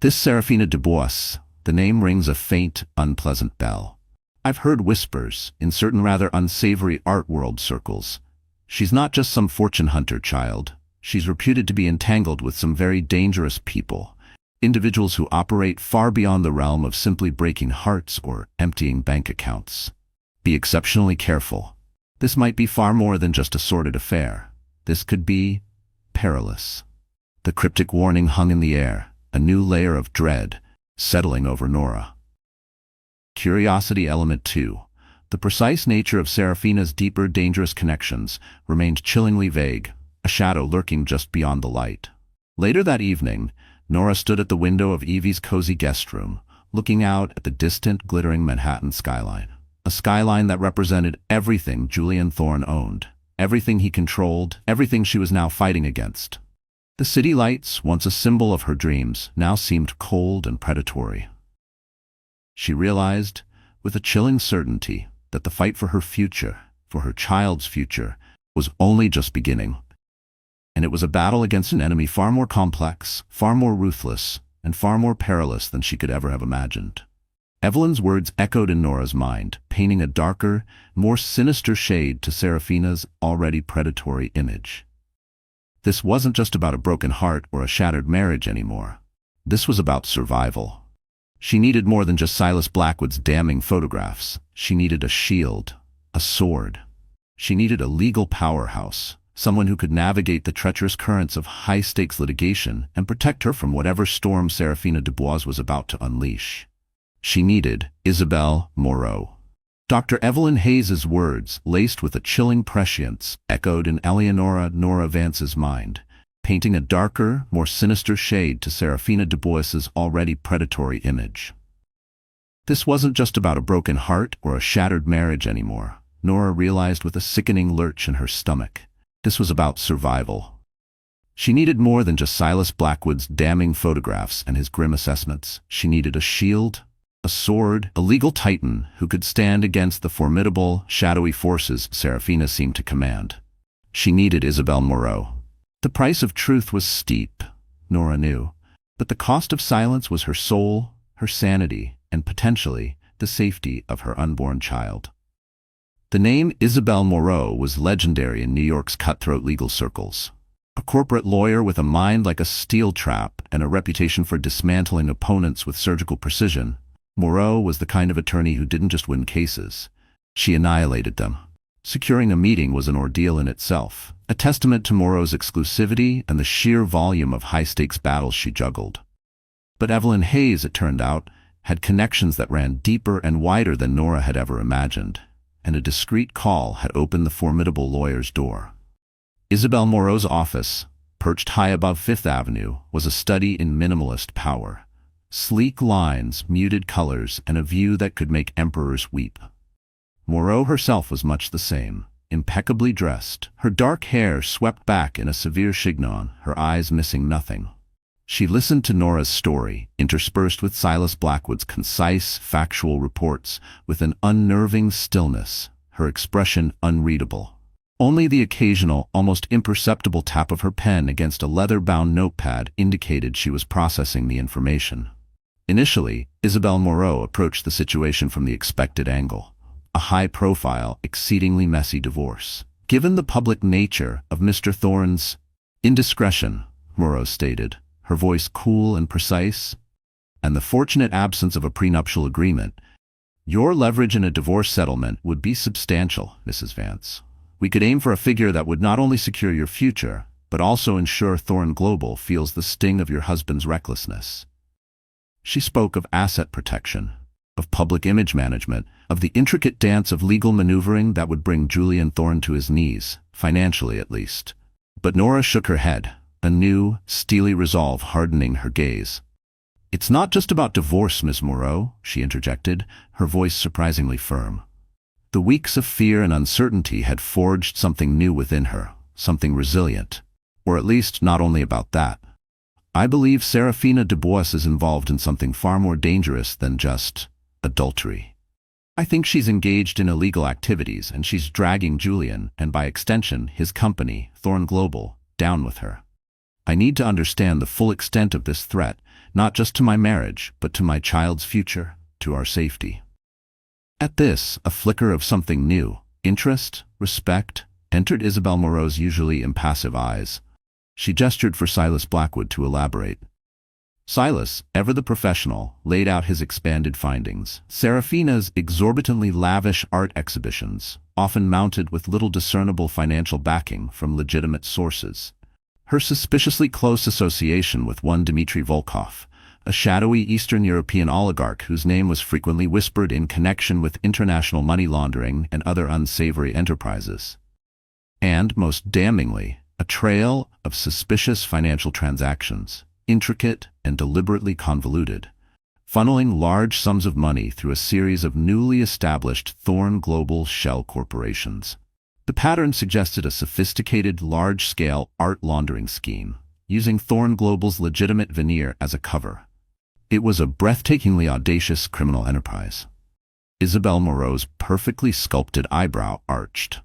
[SPEAKER 2] "This Serafina Dubois, the name rings a faint, unpleasant bell. I've heard whispers in certain rather unsavory art world circles. She's not just some fortune hunter child. She's reputed to be entangled with some very dangerous people, individuals who operate far beyond the realm of simply breaking hearts or emptying bank accounts. Be exceptionally careful. This might be far more than just a sordid affair. This could be perilous." The cryptic warning hung in the air, a new layer of dread settling over Nora. Curiosity element 2. The precise nature of Serafina's deeper, dangerous connections remained chillingly vague, a shadow lurking just beyond the light. Later that evening, Nora stood at the window of Evie's cozy guest room, looking out at the distant, glittering Manhattan skyline. A skyline that represented everything Julian Thorne owned, everything he controlled, everything she was now fighting against. The city lights, once a symbol of her dreams, now seemed cold and predatory. She realized, with a chilling certainty, that the fight for her future, for her child's future, was only just beginning. And it was a battle against an enemy far more complex, far more ruthless, and far more perilous than she could ever have imagined. Evelyn's words echoed in Nora's mind, painting a darker, more sinister shade to Serafina's already predatory image. This wasn't just about a broken heart or a shattered marriage anymore. This was about survival. She needed more than just Silas Blackwood's damning photographs. She needed a shield, a sword. She needed a legal powerhouse, someone who could navigate the treacherous currents of high-stakes litigation and protect her from whatever storm Serafina Dubois was about to unleash. She needed Isabelle Moreau. Dr. Evelyn Hayes's words, laced with a chilling prescience, echoed in Eleonora Nora Vance's mind, painting a darker, more sinister shade to Serafina Dubois's already predatory image. This wasn't just about a broken heart or a shattered marriage anymore, Nora realized with a sickening lurch in her stomach. This was about survival. She needed more than just Silas Blackwood's damning photographs and his grim assessments. She needed a shield, a sword, a legal titan who could stand against the formidable, shadowy forces Serafina seemed to command. She needed Isabelle Moreau. The price of truth was steep, Nora knew, but the cost of silence was her soul, her sanity, and potentially the safety of her unborn child. The name Isabel Moreau was legendary in New York's cutthroat legal circles. A corporate lawyer with a mind like a steel trap and a reputation for dismantling opponents with surgical precision, Moreau was the kind of attorney who didn't just win cases. She annihilated them. Securing a meeting was an ordeal in itself, a testament to Moreau's exclusivity and the sheer volume of high-stakes battles she juggled. But Evelyn Hayes, it turned out, had connections that ran deeper and wider than Nora had ever imagined, and a discreet call had opened the formidable lawyer's door. Isabel Moreau's office, perched high above Fifth Avenue, was a study in minimalist power. Sleek lines, muted colors, and a view that could make emperors weep. Moreau herself was much the same, impeccably dressed, her dark hair swept back in a severe chignon, her eyes missing nothing. She listened to Nora's story, interspersed with Silas Blackwood's concise, factual reports, with an unnerving stillness, her expression unreadable. Only the occasional, almost imperceptible tap of her pen against a leather-bound notepad indicated she was processing the information. Initially, Isabel Moreau approached the situation from the expected angle. A high-profile, exceedingly messy divorce. Given the public nature of Mr. Thorne's indiscretion, Moreau stated, her voice cool and precise, and the fortunate absence of a prenuptial agreement, your leverage in a divorce settlement would be substantial, Mrs. Vance. We could aim for a figure that would not only secure your future, but also ensure Thorne Global feels the sting of your husband's recklessness. She spoke of asset protection, of public image management, of the intricate dance of legal maneuvering that would bring Julian Thorne to his knees, financially at least. But Nora shook her head, a new, steely resolve hardening her gaze. It's not just about divorce, Miss Moreau, she interjected, her voice surprisingly firm. The weeks of fear and uncertainty had forged something new within her, something resilient. Or at least not only about that. I believe Serafina Dubois is involved in something far more dangerous than just adultery. I think she's engaged in illegal activities and she's dragging Julian, and by extension his company, Thorne Global, down with her. I need to understand the full extent of this threat, not just to my marriage, but to my child's future, to our safety. At this, a flicker of something new, interest, respect, entered Isabel Moreau's usually impassive eyes. She gestured for Silas Blackwood to elaborate. Silas, ever the professional, laid out his expanded findings. Serafina's exorbitantly lavish art exhibitions, often mounted with little discernible financial backing from legitimate sources. Her suspiciously close association with one Dmitry Volkov, a shadowy Eastern European oligarch whose name was frequently whispered in connection with international money laundering and other unsavory enterprises. And, most damningly, a trail of suspicious financial transactions, intricate and deliberately convoluted, funneling large sums of money through a series of newly established Thorne Global shell corporations. The pattern suggested a sophisticated, large-scale art laundering scheme, using Thorne Global's legitimate veneer as a cover. It was a breathtakingly audacious criminal enterprise. Isabel Moreau's perfectly sculpted eyebrow arched.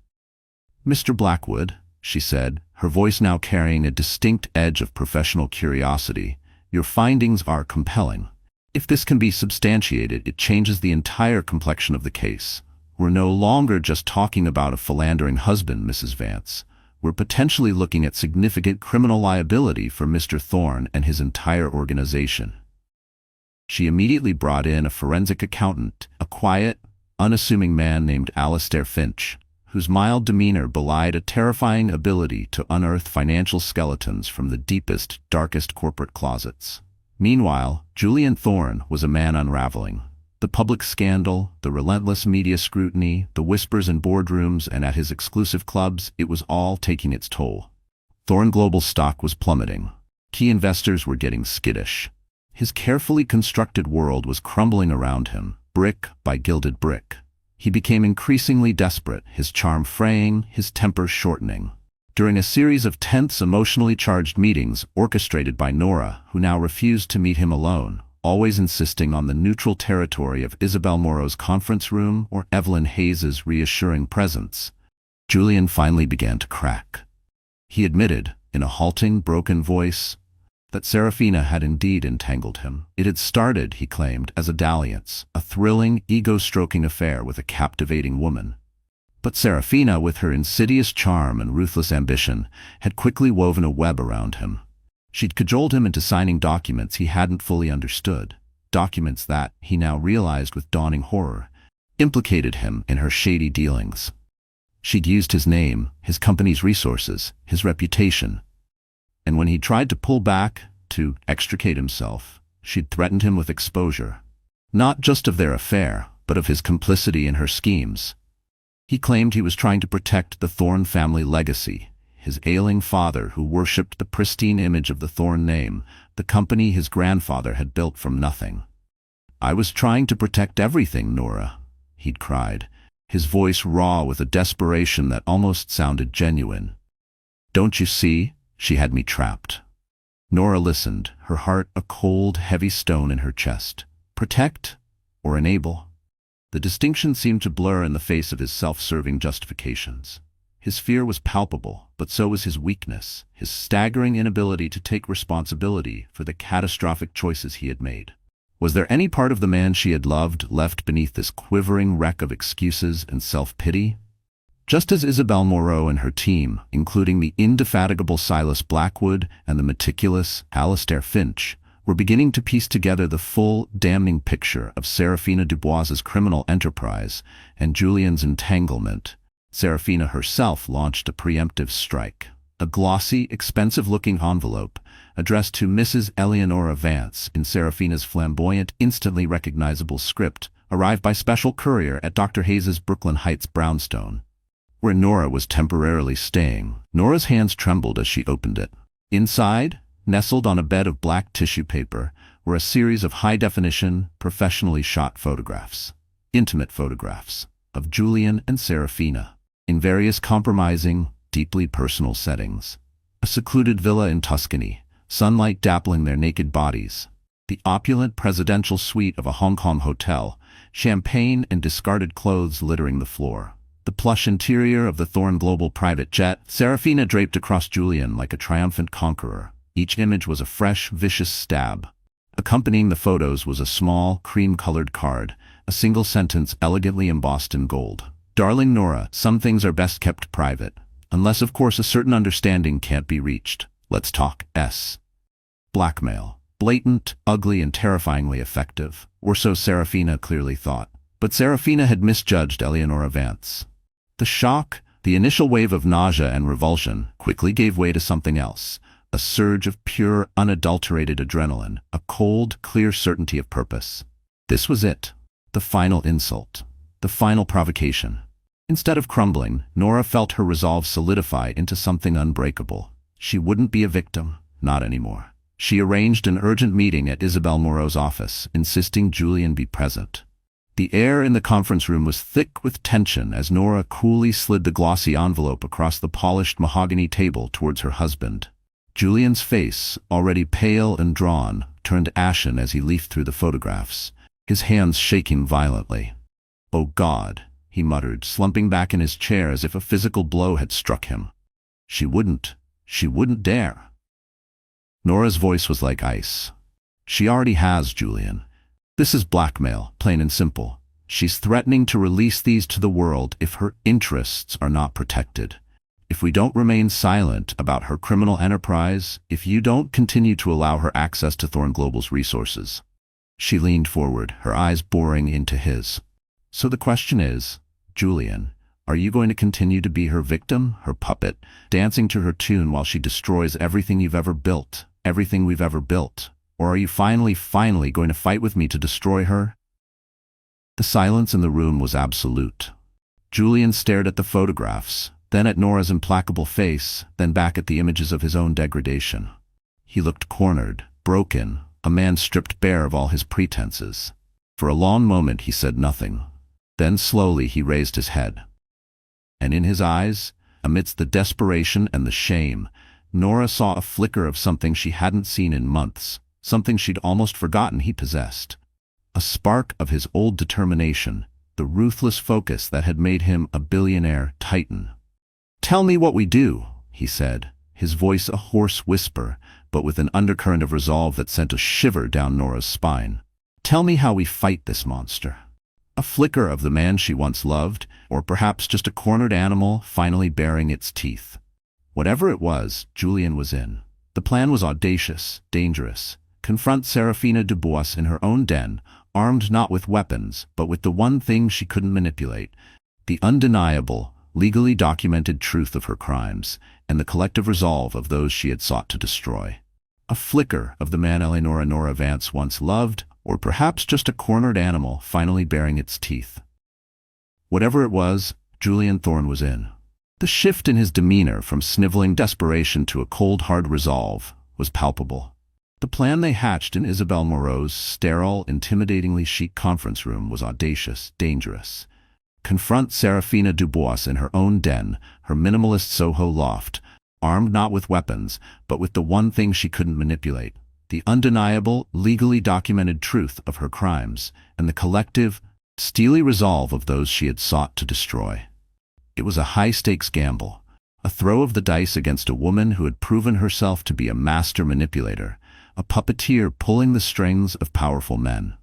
[SPEAKER 2] Mr. Blackwood, she said, her voice now carrying a distinct edge of professional curiosity, your findings are compelling. If this can be substantiated, it changes the entire complexion of the case. We're no longer just talking about a philandering husband, Mrs. Vance. We're potentially looking at significant criminal liability for Mr. Thorne and his entire organization. She immediately brought in a forensic accountant, a quiet, unassuming man named Alistair Finch, whose mild demeanor belied a terrifying ability to unearth financial skeletons from the deepest, darkest corporate closets. Meanwhile, Julian Thorne was a man unraveling. The public scandal, the relentless media scrutiny, the whispers in boardrooms and at his exclusive clubs, it was all taking its toll. Thorne Global's stock was plummeting. Key investors were getting skittish. His carefully constructed world was crumbling around him, brick by gilded brick. He became increasingly desperate, his charm fraying, his temper shortening. During a series of tense, emotionally charged meetings orchestrated by Nora, who now refused to meet him alone, always insisting on the neutral territory of Isabel Moreau's conference room or Evelyn Hayes's reassuring presence, Julian finally began to crack. He admitted, in a halting, broken voice, that Serafina had indeed entangled him. It had started, he claimed, as a dalliance, a thrilling, ego-stroking affair with a captivating woman. But Serafina, with her insidious charm and ruthless ambition, had quickly woven a web around him. She'd cajoled him into signing documents he hadn't fully understood, documents that, he now realized with dawning horror, implicated him in her shady dealings. She'd used his name, his company's resources, his reputation. And when he tried to pull back, to extricate himself, she'd threatened him with exposure. Not just of their affair, but of his complicity in her schemes. He claimed he was trying to protect the Thorne family legacy, his ailing father who worshipped the pristine image of the Thorne name, the company his grandfather had built from nothing. "I was trying to protect everything, Nora," he'd cried, his voice raw with a desperation that almost sounded genuine. "Don't you see? She had me trapped." Nora listened, her heart a cold, heavy stone in her chest. Protect or enable? The distinction seemed to blur in the face of his self-serving justifications. His fear was palpable, but so was his weakness, his staggering inability to take responsibility for the catastrophic choices he had made. Was there any part of the man she had loved left beneath this quivering wreck of excuses and self-pity? Just as Isabel Moreau and her team, including the indefatigable Silas Blackwood and the meticulous Alastair Finch, were beginning to piece together the full, damning picture of Serafina Dubois's criminal enterprise and Julian's entanglement, Serafina herself launched a preemptive strike. A glossy, expensive-looking envelope, addressed to Mrs. Eleonora Vance in Serafina's flamboyant, instantly recognizable script, arrived by special courier at Dr. Hayes's Brooklyn Heights brownstone, where Nora was temporarily staying. Nora's hands trembled as she opened it. Inside, nestled on a bed of black tissue paper, were a series of high-definition, professionally shot photographs, intimate photographs, of Julian and Serafina, in various compromising, deeply personal settings. A secluded villa in Tuscany, sunlight dappling their naked bodies, the opulent presidential suite of a Hong Kong hotel, champagne and discarded clothes littering the floor. The plush interior of the Thorne Global private jet, Serafina draped across Julian like a triumphant conqueror. Each image was a fresh, vicious stab. Accompanying the photos was a small, cream-colored card, a single sentence elegantly embossed in gold. "Darling Nora, some things are best kept private. Unless, of course, a certain understanding can't be reached. Let's talk. S." Blackmail. Blatant, ugly, and terrifyingly effective. Or so Serafina clearly thought. But Serafina had misjudged Eleonora Vance. The shock, the initial wave of nausea and revulsion, quickly gave way to something else. A surge of pure, unadulterated adrenaline, a cold, clear certainty of purpose. This was it. The final insult. The final provocation. Instead of crumbling, Nora felt her resolve solidify into something unbreakable. She wouldn't be a victim, not anymore. She arranged an urgent meeting at Isabel Moreau's office, insisting Julian be present. The air in the conference room was thick with tension as Nora coolly slid the glossy envelope across the polished mahogany table towards her husband. Julian's face, already pale and drawn, turned ashen as he leafed through the photographs, his hands shaking violently. "Oh God," he muttered, slumping back in his chair as if a physical blow had struck him. She wouldn't dare." Nora's voice was like ice. "She already has, Julian. This is blackmail, plain and simple. She's threatening to release these to the world if her interests are not protected. If we don't remain silent about her criminal enterprise, if you don't continue to allow her access to Thorne Global's resources." She leaned forward, her eyes boring into his. "So the question is, Julian, are you going to continue to be her victim, her puppet, dancing to her tune while she destroys everything you've ever built, everything we've ever built? Or are you finally going to fight with me to destroy her?" The silence in the room was absolute. Julian stared at the photographs, then at Nora's implacable face, then back at the images of his own degradation. He looked cornered, broken, a man stripped bare of all his pretenses. For a long moment he said nothing. Then slowly he raised his head. And in his eyes, amidst the desperation and the shame, Nora saw a flicker of something she hadn't seen in months, something she'd almost forgotten he possessed. A spark of his old determination, the ruthless focus that had made him a billionaire titan. "Tell me what we do," he said, his voice a hoarse whisper, but with an undercurrent of resolve that sent a shiver down Nora's spine. "Tell me how we fight this monster." A flicker of the man she once loved, or perhaps just a cornered animal finally baring its teeth. Whatever it was, Julian was in. The plan was audacious, dangerous. Confront Serafina Dubois in her own den, armed not with weapons, but with the one thing she couldn't manipulate: the undeniable, legally documented truth of her crimes, and the collective resolve of those she had sought to destroy. A flicker of the man Eleanor Nora Vance once loved, or perhaps just a cornered animal finally baring its teeth. Whatever it was, Julian Thorne was in. The shift in his demeanor from sniveling desperation to a cold, hard resolve was palpable. The plan they hatched in Isabelle Moreau's sterile, intimidatingly chic conference room was audacious, dangerous. Confront Serafina Dubois in her own den, her minimalist Soho loft, armed not with weapons, but with the one thing she couldn't manipulate: the undeniable, legally documented truth of her crimes, and the collective, steely resolve of those she had sought to destroy. It was a high-stakes gamble, a throw of the dice against a woman who had proven herself to be a master manipulator, a puppeteer pulling the strings of powerful men.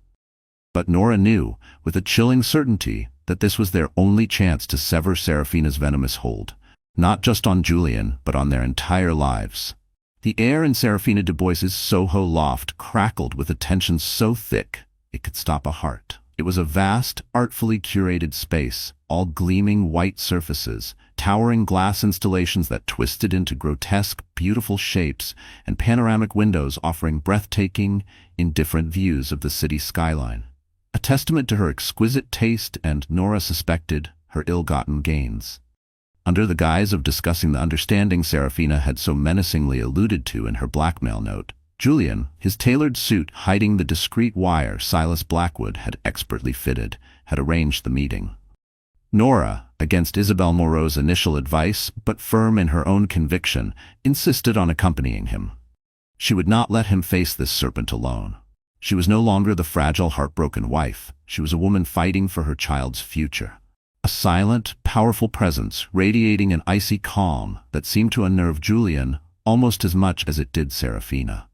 [SPEAKER 2] But Nora knew, with a chilling certainty, that this was their only chance to sever Serafina's venomous hold, not just on Julian, but on their entire lives. The air in Serafina Dubois's Soho loft crackled with a tension so thick it could stop a heart. It was a vast, artfully curated space, all gleaming white surfaces, towering glass installations that twisted into grotesque, beautiful shapes, and panoramic windows offering breathtaking, indifferent views of the city skyline. A testament to her exquisite taste and, Nora suspected, her ill-gotten gains. Under the guise of discussing the understanding Serafina had so menacingly alluded to in her blackmail note, Julian, his tailored suit hiding the discreet wire Silas Blackwood had expertly fitted, had arranged the meeting. Nora, against Isabelle Moreau's initial advice, but firm in her own conviction, insisted on accompanying him. She would not let him face this serpent alone. She was no longer the fragile, heartbroken wife. She was a woman fighting for her child's future. A silent, powerful presence radiating an icy calm that seemed to unnerve Julian almost as much as it did Serafina.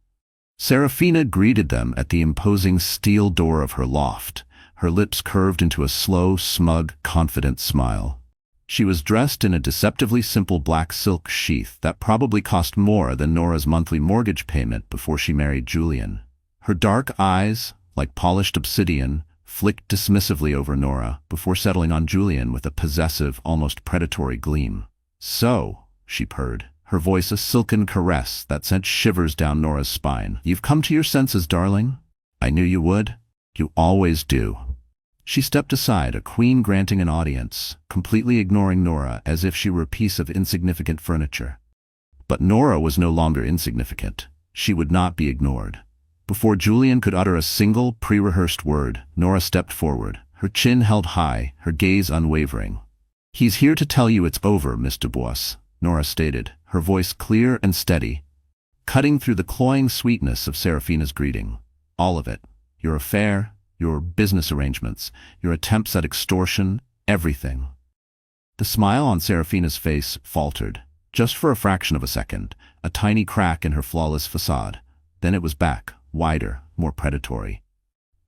[SPEAKER 2] Serafina greeted them at the imposing steel door of her loft, her lips curved into a slow, smug, confident smile. She was dressed in a deceptively simple black silk sheath that probably cost more than Nora's monthly mortgage payment before she married Julian. Her dark eyes, like polished obsidian, flicked dismissively over Nora before settling on Julian with a possessive, almost predatory gleam. "So," she purred, her voice a silken caress that sent shivers down Nora's spine. "You've come to your senses, darling. I knew you would. You always do." She stepped aside, a queen granting an audience, completely ignoring Nora as if she were a piece of insignificant furniture. But Nora was no longer insignificant. She would not be ignored. Before Julian could utter a single, pre-rehearsed word, Nora stepped forward, her chin held high, her gaze unwavering. "He's here to tell you it's over, Miss Dubois," Nora stated, her voice clear and steady, cutting through the cloying sweetness of Serafina's greeting. "All of it. Your affair, your business arrangements, your attempts at extortion, everything." The smile on Serafina's face faltered, just for a fraction of a second, a tiny crack in her flawless facade. Then it was back, wider, more predatory.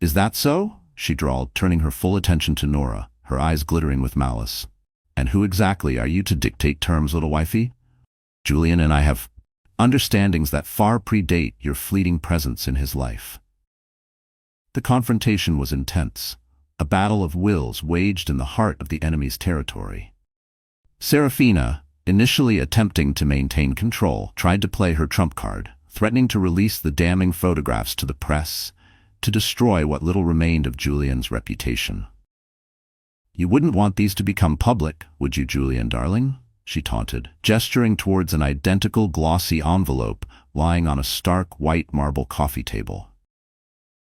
[SPEAKER 2] "Is that so?" she drawled, turning her full attention to Nora, her eyes glittering with malice. "And who exactly are you to dictate terms, little wifey? Julian and I have understandings that far predate your fleeting presence in his life." The confrontation was intense, a battle of wills waged in the heart of the enemy's territory. Serafina, initially attempting to maintain control, tried to play her trump card, threatening to release the damning photographs to the press, to destroy what little remained of Julian's reputation. "You wouldn't want these to become public, would you, Julian, darling?" she taunted, gesturing towards an identical glossy envelope lying on a stark white marble coffee table.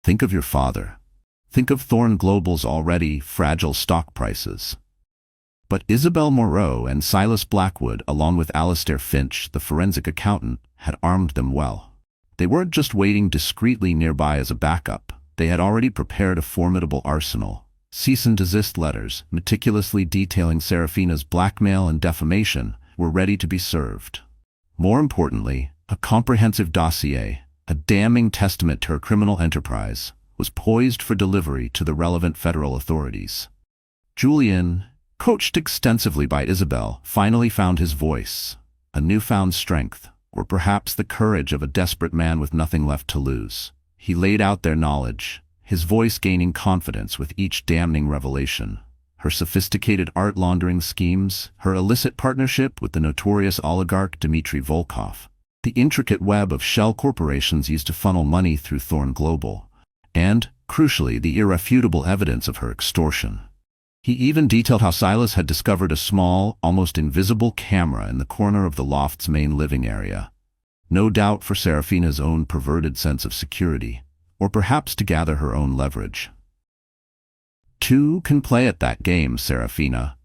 [SPEAKER 2] "Think of your father. Think of Thorne Global's already fragile stock prices." But Isabelle Moreau and Silas Blackwood, along with Alistair Finch, the forensic accountant, had armed them well. They weren't just waiting discreetly nearby as a backup. They had already prepared a formidable arsenal. Cease and desist letters, meticulously detailing Serafina's blackmail and defamation, were ready to be served. More importantly, a comprehensive dossier, a damning testament to her criminal enterprise, was poised for delivery to the relevant federal authorities. Julian, coached extensively by Isabel, finally found his voice, a newfound strength, or perhaps the courage of a desperate man with nothing left to lose. He laid out their knowledge, his voice gaining confidence with each damning revelation. Her sophisticated art laundering schemes, her illicit partnership with the notorious oligarch Dmitry Volkov, the intricate web of shell corporations used to funnel money through Thorn Global, and, crucially, the irrefutable evidence of her extortion. He even detailed how Silas had discovered a small, almost invisible camera in the corner of the loft's main living area, no doubt for Serafina's own perverted sense of security, or perhaps to gather her own leverage. "Two can play at that game, Serafina,"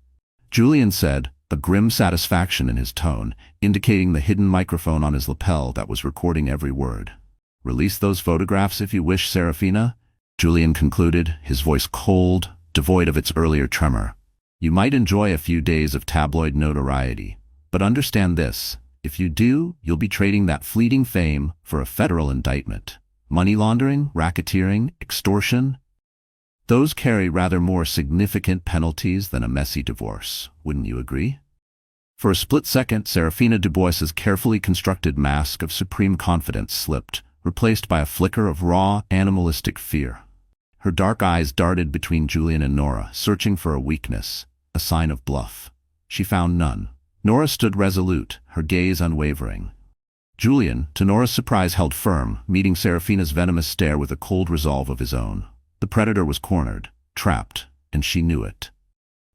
[SPEAKER 2] Julian said, a grim satisfaction in his tone, indicating the hidden microphone on his lapel that was recording every word. "Release those photographs if you wish, Serafina," Julian concluded, his voice cold, devoid of its earlier tremor. "You might enjoy a few days of tabloid notoriety, but understand this, if you do, you'll be trading that fleeting fame for a federal indictment. Money laundering, racketeering, extortion, those carry rather more significant penalties than a messy divorce, wouldn't you agree?" For a split second, Serafina Dubois's carefully constructed mask of supreme confidence slipped, replaced by a flicker of raw, animalistic fear. Her dark eyes darted between Julian and Nora, searching for a weakness, a sign of bluff. She found none. Nora stood resolute, her gaze unwavering. Julian, to Nora's surprise, held firm, meeting Serafina's venomous stare with a cold resolve of his own. The predator was cornered, trapped, and she knew it.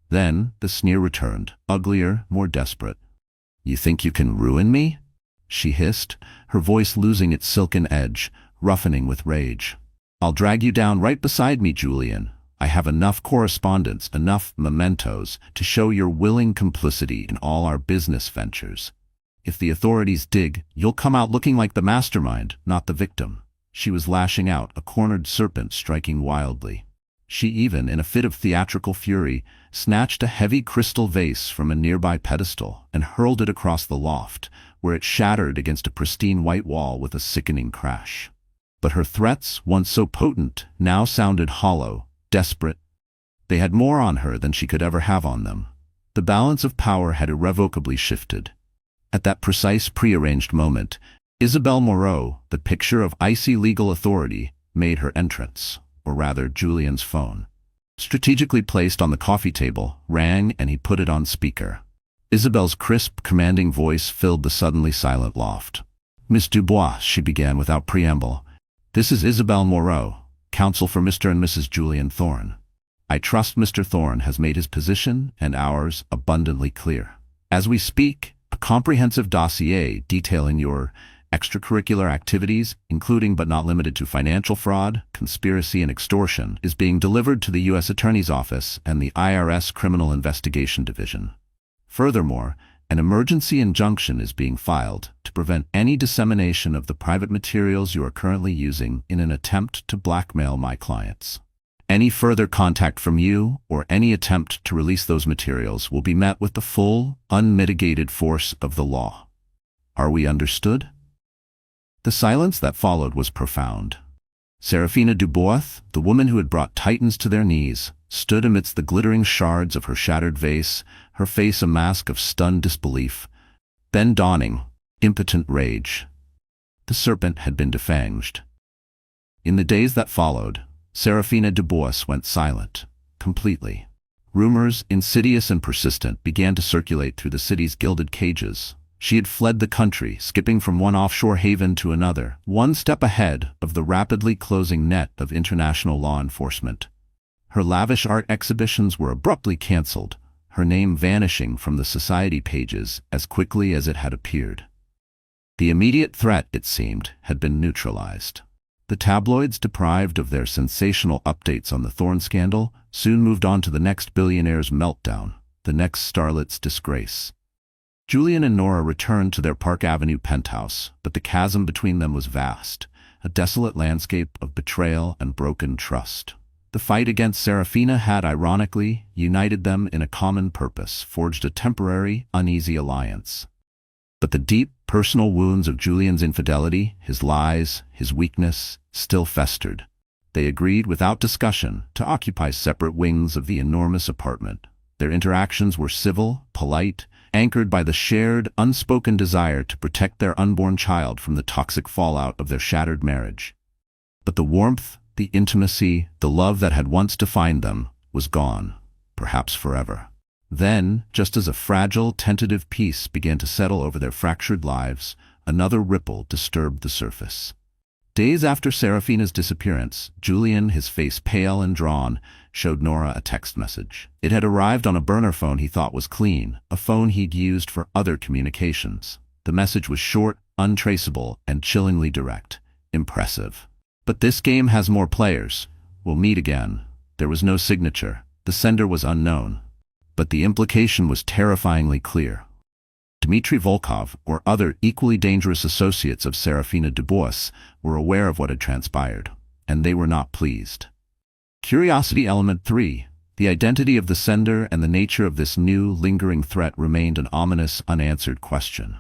[SPEAKER 2] Then the sneer returned, uglier, more desperate. "You think you can ruin me?" she hissed, her voice losing its silken edge, roughening with rage. "I'll drag you down right beside me, Julian. I have enough correspondence, enough mementos, to show your willing complicity in all our business ventures. If the authorities dig, you'll come out looking like the mastermind, not the victim." She was lashing out, a cornered serpent striking wildly. She even, in a fit of theatrical fury, snatched a heavy crystal vase from a nearby pedestal and hurled it across the loft, where it shattered against a pristine white wall with a sickening crash. But her threats, once so potent, now sounded hollow, desperate. They had more on her than she could ever have on them. The balance of power had irrevocably shifted. At that precise, prearranged moment, Isabel Moreau, the picture of icy legal authority, made her entrance, or rather Julian's phone. Strategically placed on the coffee table, rang, and he put it on speaker. Isabel's crisp, commanding voice filled the suddenly silent loft. "Miss Dubois," she began without preamble, "this is Isabel Moreau, counsel for Mr. and Mrs. Julian Thorne. I trust Mr. Thorne has made his position and ours abundantly clear. As we speak, a comprehensive dossier detailing your extracurricular activities, including but not limited to financial fraud, conspiracy, and extortion, is being delivered to the U.S. Attorney's Office and the IRS Criminal Investigation Division. Furthermore, an emergency injunction is being filed to prevent any dissemination of the private materials you are currently using in an attempt to blackmail my clients. Any further contact from you or any attempt to release those materials will be met with the full, unmitigated force of the law. Are we understood?" The silence that followed was profound. Serafina Dubois, the woman who had brought titans to their knees, stood amidst the glittering shards of her shattered vase, her face a mask of stunned disbelief, then dawning, impotent rage. The serpent had been defanged. In the days that followed, Serafina Dubois went silent, completely. Rumors, insidious and persistent, began to circulate through the city's gilded cages. She had fled the country, skipping from one offshore haven to another, one step ahead of the rapidly closing net of international law enforcement. Her lavish art exhibitions were abruptly cancelled, her name vanishing from the society pages as quickly as it had appeared. The immediate threat, it seemed, had been neutralized. The tabloids, deprived of their sensational updates on the Thorne scandal, soon moved on to the next billionaire's meltdown, the next starlet's disgrace. Julian and Nora returned to their Park Avenue penthouse, but the chasm between them was vast, a desolate landscape of betrayal and broken trust. The fight against Serafina had, ironically, united them in a common purpose, forged a temporary, uneasy alliance. But the deep, personal wounds of Julian's infidelity, his lies, his weakness, still festered. They agreed without discussion to occupy separate wings of the enormous apartment. Their interactions were civil, polite, anchored by the shared, unspoken desire to protect their unborn child from the toxic fallout of their shattered marriage. But the warmth, the intimacy, the love that had once defined them was gone, perhaps forever. Then, just as a fragile, tentative peace began to settle over their fractured lives, another ripple disturbed the surface. Days after Serafina's disappearance, Julian, his face pale and drawn, showed Nora a text message. It had arrived on a burner phone he thought was clean, a phone he'd used for other communications. The message was short, untraceable, and chillingly direct. Impressive. But this game has more players. We'll meet again. There was no signature. The sender was unknown. But the implication was terrifyingly clear. Dmitry Volkov, or other equally dangerous associates of Serafina Dubois, were aware of what had transpired, and they were not pleased. Curiosity element 3. The identity of the sender and the nature of this new, lingering threat remained an ominous, unanswered question.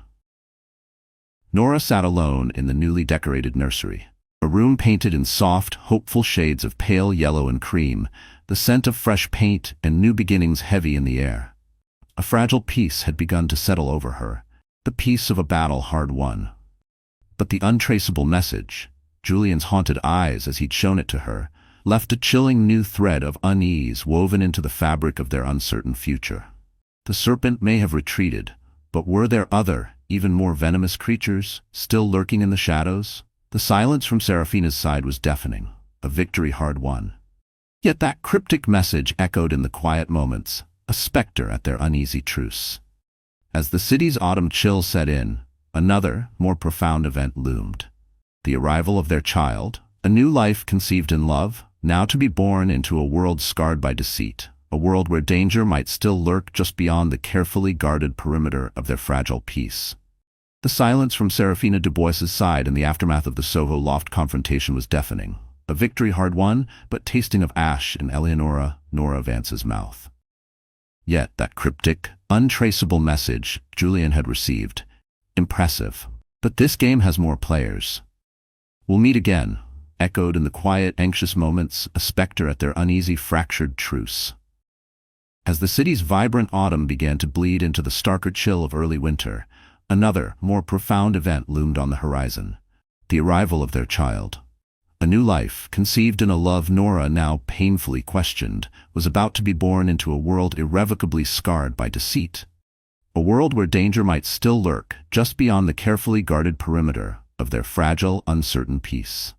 [SPEAKER 2] Nora sat alone in the newly decorated nursery. A room painted in soft, hopeful shades of pale yellow and cream, the scent of fresh paint and new beginnings heavy in the air. A fragile peace had begun to settle over her, the peace of a battle hard won. But the untraceable message, Julian's haunted eyes as he'd shown it to her, left a chilling new thread of unease woven into the fabric of their uncertain future. The serpent may have retreated, but were there other, even more venomous creatures, still lurking in the shadows? The silence from Serafina's side was deafening, a victory hard won. Yet that cryptic message echoed in the quiet moments, a specter at their uneasy truce. As the city's autumn chill set in, another, more profound event loomed. The arrival of their child, a new life conceived in love, now to be born into a world scarred by deceit, a world where danger might still lurk just beyond the carefully guarded perimeter of their fragile peace. The silence from Serafina Dubois's side in the aftermath of the Soho loft confrontation was deafening, a victory hard won, but tasting of ash in Nora Vance's mouth. Yet that cryptic, untraceable message Julian had received, impressive. But this game has more players. We'll meet again, echoed in the quiet, anxious moments, a specter at their uneasy, fractured truce. As the city's vibrant autumn began to bleed into the starker chill of early winter, another, more profound event loomed on the horizon, the arrival of their child. A new life, conceived in a love Nora now painfully questioned, was about to be born into a world irrevocably scarred by deceit. A world where danger might still lurk, just beyond the carefully guarded perimeter of their fragile, uncertain peace.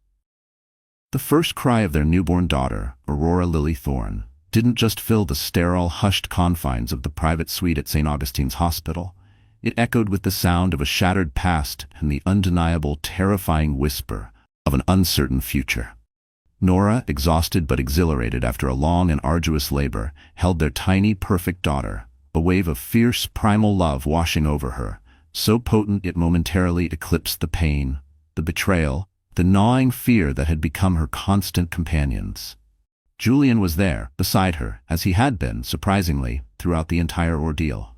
[SPEAKER 2] The first cry of their newborn daughter, Aurora Lily Thorne, didn't just fill the sterile, hushed confines of the private suite at St. Augustine's Hospital. It echoed with the sound of a shattered past and the undeniable, terrifying whisper of an uncertain future. Nora, exhausted but exhilarated after a long and arduous labor, held their tiny, perfect daughter, a wave of fierce, primal love washing over her, so potent it momentarily eclipsed the pain, the betrayal, the gnawing fear that had become her constant companions. Julian was there, beside her, as he had been, surprisingly, throughout the entire ordeal.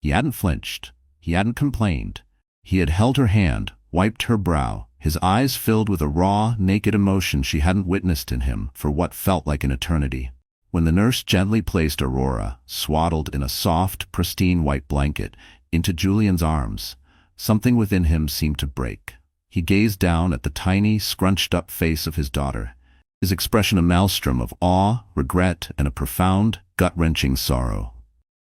[SPEAKER 2] He hadn't flinched. He hadn't complained. He had held her hand, wiped her brow, his eyes filled with a raw, naked emotion she hadn't witnessed in him for what felt like an eternity. When the nurse gently placed Aurora, swaddled in a soft, pristine white blanket, into Julian's arms, something within him seemed to break. He gazed down at the tiny, scrunched-up face of his daughter, his expression a maelstrom of awe, regret, and a profound, gut-wrenching sorrow.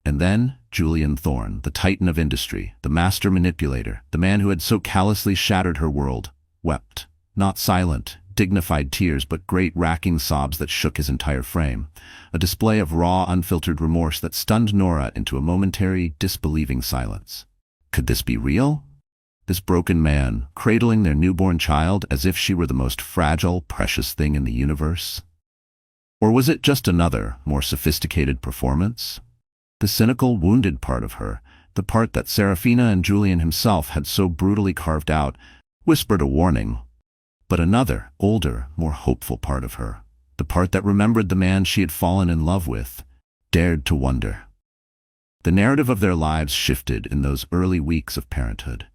[SPEAKER 2] And then, Julian Thorne, the titan of industry, the master manipulator, the man who had so callously shattered her world, wept. Not silent, dignified tears, but great racking sobs that shook his entire frame. A display of raw, unfiltered remorse that stunned Nora into a momentary, disbelieving silence. Could this be real? This broken man, cradling their newborn child as if she were the most fragile, precious thing in the universe? Or was it just another, more sophisticated performance? The cynical, wounded part of her, the part that Serafina and Julian himself had so brutally carved out, whispered a warning. But another, older, more hopeful part of her, the part that remembered the man she had fallen in love with, dared to wonder. The narrative of their lives shifted in those early weeks of parenthood.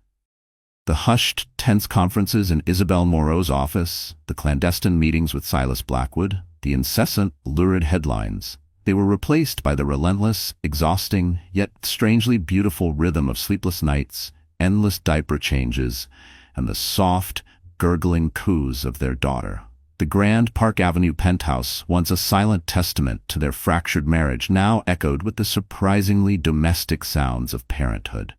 [SPEAKER 2] The hushed, tense conferences in Isabel Moreau's office, the clandestine meetings with Silas Blackwood, the incessant, lurid headlines, they were replaced by the relentless, exhausting, yet strangely beautiful rhythm of sleepless nights, endless diaper changes, and the soft, gurgling coos of their daughter. The grand Park Avenue penthouse, once a silent testament to their fractured marriage, now echoed with the surprisingly domestic sounds of parenthood.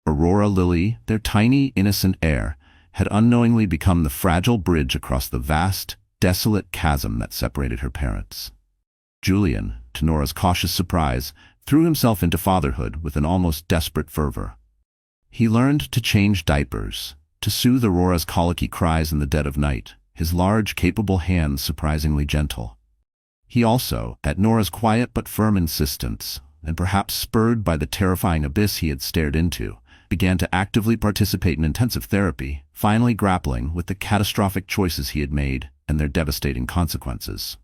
[SPEAKER 2] Aurora Lily, their tiny, innocent heir, had unknowingly become the fragile bridge across the vast, desolate chasm that separated her parents. Julian, to Nora's cautious surprise, threw himself into fatherhood with an almost desperate fervor. He learned to change diapers, to soothe Aurora's colicky cries in the dead of night, his large, capable hands surprisingly gentle. He also, at Nora's quiet but firm insistence, and perhaps spurred by the terrifying abyss he had stared into, began to actively participate in intensive therapy, finally grappling with the catastrophic choices he had made and their devastating consequences.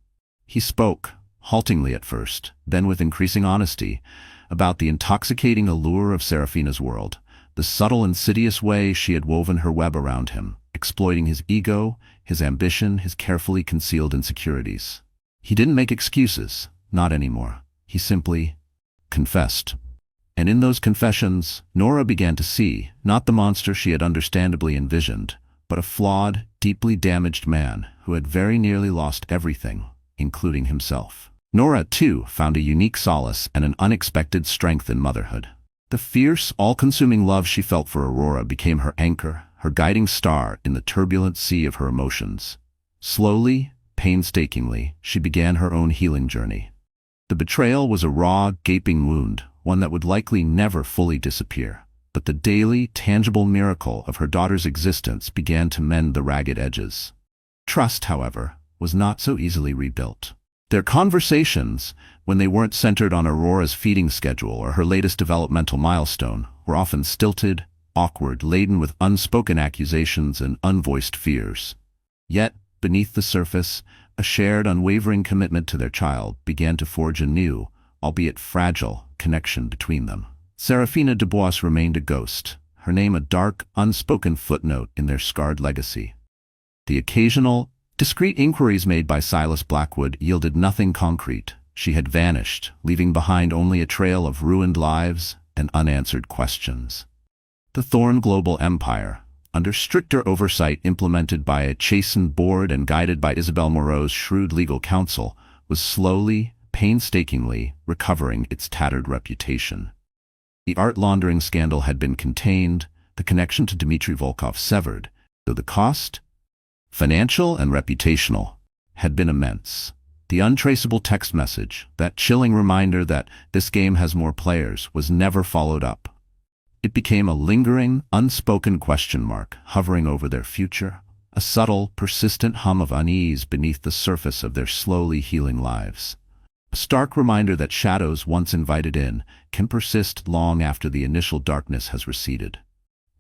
[SPEAKER 2] He spoke, haltingly at first, then with increasing honesty, about the intoxicating allure of Serafina's world, the subtle, insidious way she had woven her web around him, exploiting his ego, his ambition, his carefully concealed insecurities. He didn't make excuses, not anymore. He simply confessed. And in those confessions, Nora began to see, not the monster she had understandably envisioned, but a flawed, deeply damaged man who had very nearly lost everything, including himself. Nora, too, found a unique solace and an unexpected strength in motherhood. The fierce, all-consuming love she felt for Aurora became her anchor, her guiding star in the turbulent sea of her emotions. Slowly, painstakingly, she began her own healing journey. The betrayal was a raw, gaping wound, one that would likely never fully disappear. But the daily, tangible miracle of her daughter's existence began to mend the ragged edges. Trust, however, was not so easily rebuilt. Their conversations, when they weren't centered on Aurora's feeding schedule or her latest developmental milestone, were often stilted, awkward, laden with unspoken accusations and unvoiced fears. Yet, beneath the surface, a shared, unwavering commitment to their child began to forge a new, albeit fragile, connection between them. Serafina Dubois remained a ghost, her name a dark, unspoken footnote in their scarred legacy. The occasional, discreet inquiries made by Silas Blackwood yielded nothing concrete. She had vanished, leaving behind only a trail of ruined lives and unanswered questions. The Thorn Global Empire, under stricter oversight implemented by a chastened board and guided by Isabel Moreau's shrewd legal counsel, was slowly, painstakingly recovering its tattered reputation. The art laundering scandal had been contained, the connection to Dmitry Volkov severed, though the cost, financial and reputational, had been immense. The untraceable text message, that chilling reminder that this game has more players, was never followed up. It became a lingering, unspoken question mark hovering over their future, a subtle, persistent hum of unease beneath the surface of their slowly healing lives. A stark reminder that shadows once invited in can persist long after the initial darkness has receded.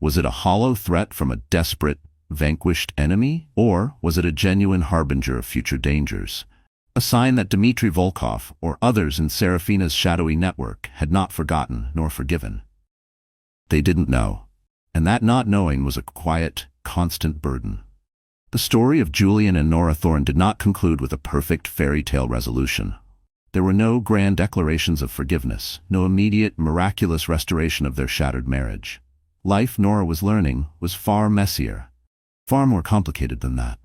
[SPEAKER 2] Was it a hollow threat from a desperate, vanquished enemy, or was it a genuine harbinger of future dangers? A sign that Dmitry Volkov or others in Serafina's shadowy network had not forgotten nor forgiven. They didn't know, and that not knowing was a quiet, constant burden. The story of Julian and Nora Thorne did not conclude with a perfect fairy tale resolution. There were no grand declarations of forgiveness, no immediate, miraculous restoration of their shattered marriage. Life, Nora was learning, was far messier, far more complicated than that.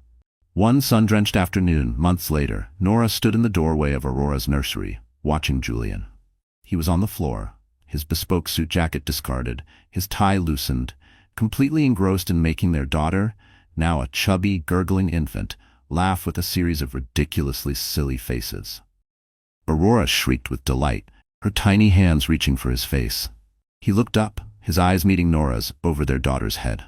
[SPEAKER 2] One sun-drenched afternoon, months later, Nora stood in the doorway of Aurora's nursery, watching Julian. He was on the floor, his bespoke suit jacket discarded, his tie loosened, completely engrossed in making their daughter, now a chubby, gurgling infant, laugh with a series of ridiculously silly faces. Aurora shrieked with delight, her tiny hands reaching for his face. He looked up, his eyes meeting Nora's, over their daughter's head.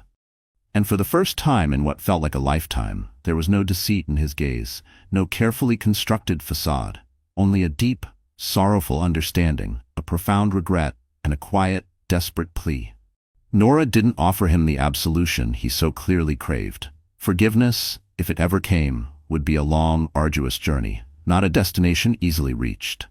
[SPEAKER 2] And for the first time in what felt like a lifetime, there was no deceit in his gaze, no carefully constructed facade, only a deep, sorrowful understanding, a profound regret, and a quiet, desperate plea. Nora didn't offer him the absolution he so clearly craved. Forgiveness, if it ever came, would be a long, arduous journey, not a destination easily reached.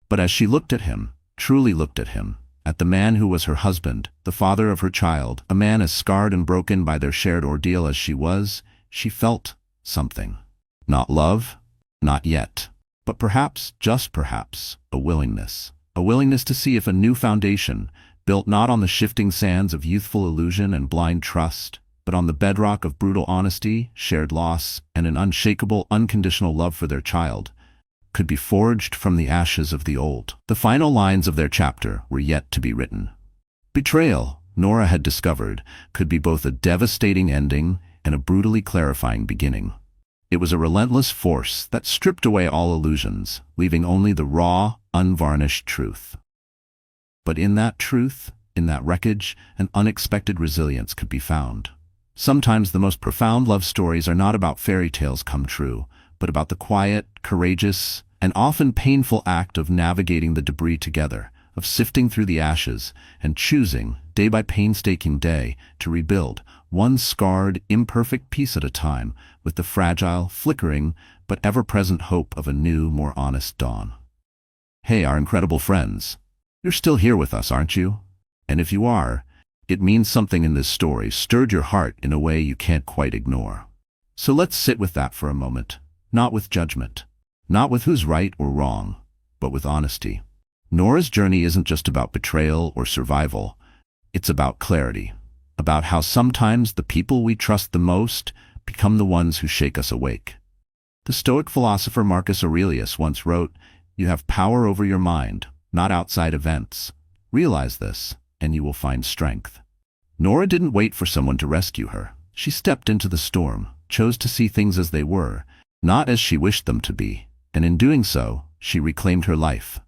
[SPEAKER 2] But as she looked at him, truly looked at him, at the man who was her husband, the father of her child, a man as scarred and broken by their shared ordeal as she was. She felt something. Not love, not yet, but perhaps, just perhaps, a willingness. A willingness to see if a new foundation, built not on the shifting sands of youthful illusion and blind trust, but on the bedrock of brutal honesty, shared loss, and an unshakable, unconditional love for their child, could be forged from the ashes of the old. The final lines of their chapter were yet to be written. Betrayal, Nora had discovered, could be both a devastating ending and a brutally clarifying beginning. It was a relentless force that stripped away all illusions, leaving only the raw, unvarnished truth. But in that truth, in that wreckage, an unexpected resilience could be found. Sometimes the most profound love stories are not about fairy tales come true, but about the quiet, courageous, and often painful act of navigating the debris together, of sifting through the ashes, and choosing, day by painstaking day, to rebuild, one scarred, imperfect piece at a time, with the fragile, flickering, but ever-present hope of a new, more honest dawn. Hey, our incredible friends. You're still here with us, aren't you? And if you are, it means something in this story stirred your heart in a way you can't quite ignore. So let's sit with that for a moment, not with judgment, not with who's right or wrong, but with honesty. Nora's journey isn't just about betrayal or survival. It's about clarity, about how sometimes the people we trust the most become the ones who shake us awake. The Stoic philosopher Marcus Aurelius once wrote, "You have power over your mind, not outside events. Realize this, and you will find strength." Nora didn't wait for someone to rescue her. She stepped into the storm, chose to see things as they were, not as she wished them to be, and in doing so, she reclaimed her life.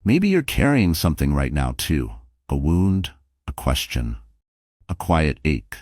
[SPEAKER 2] Maybe you're carrying something right now too, a wound, a question, a quiet ache.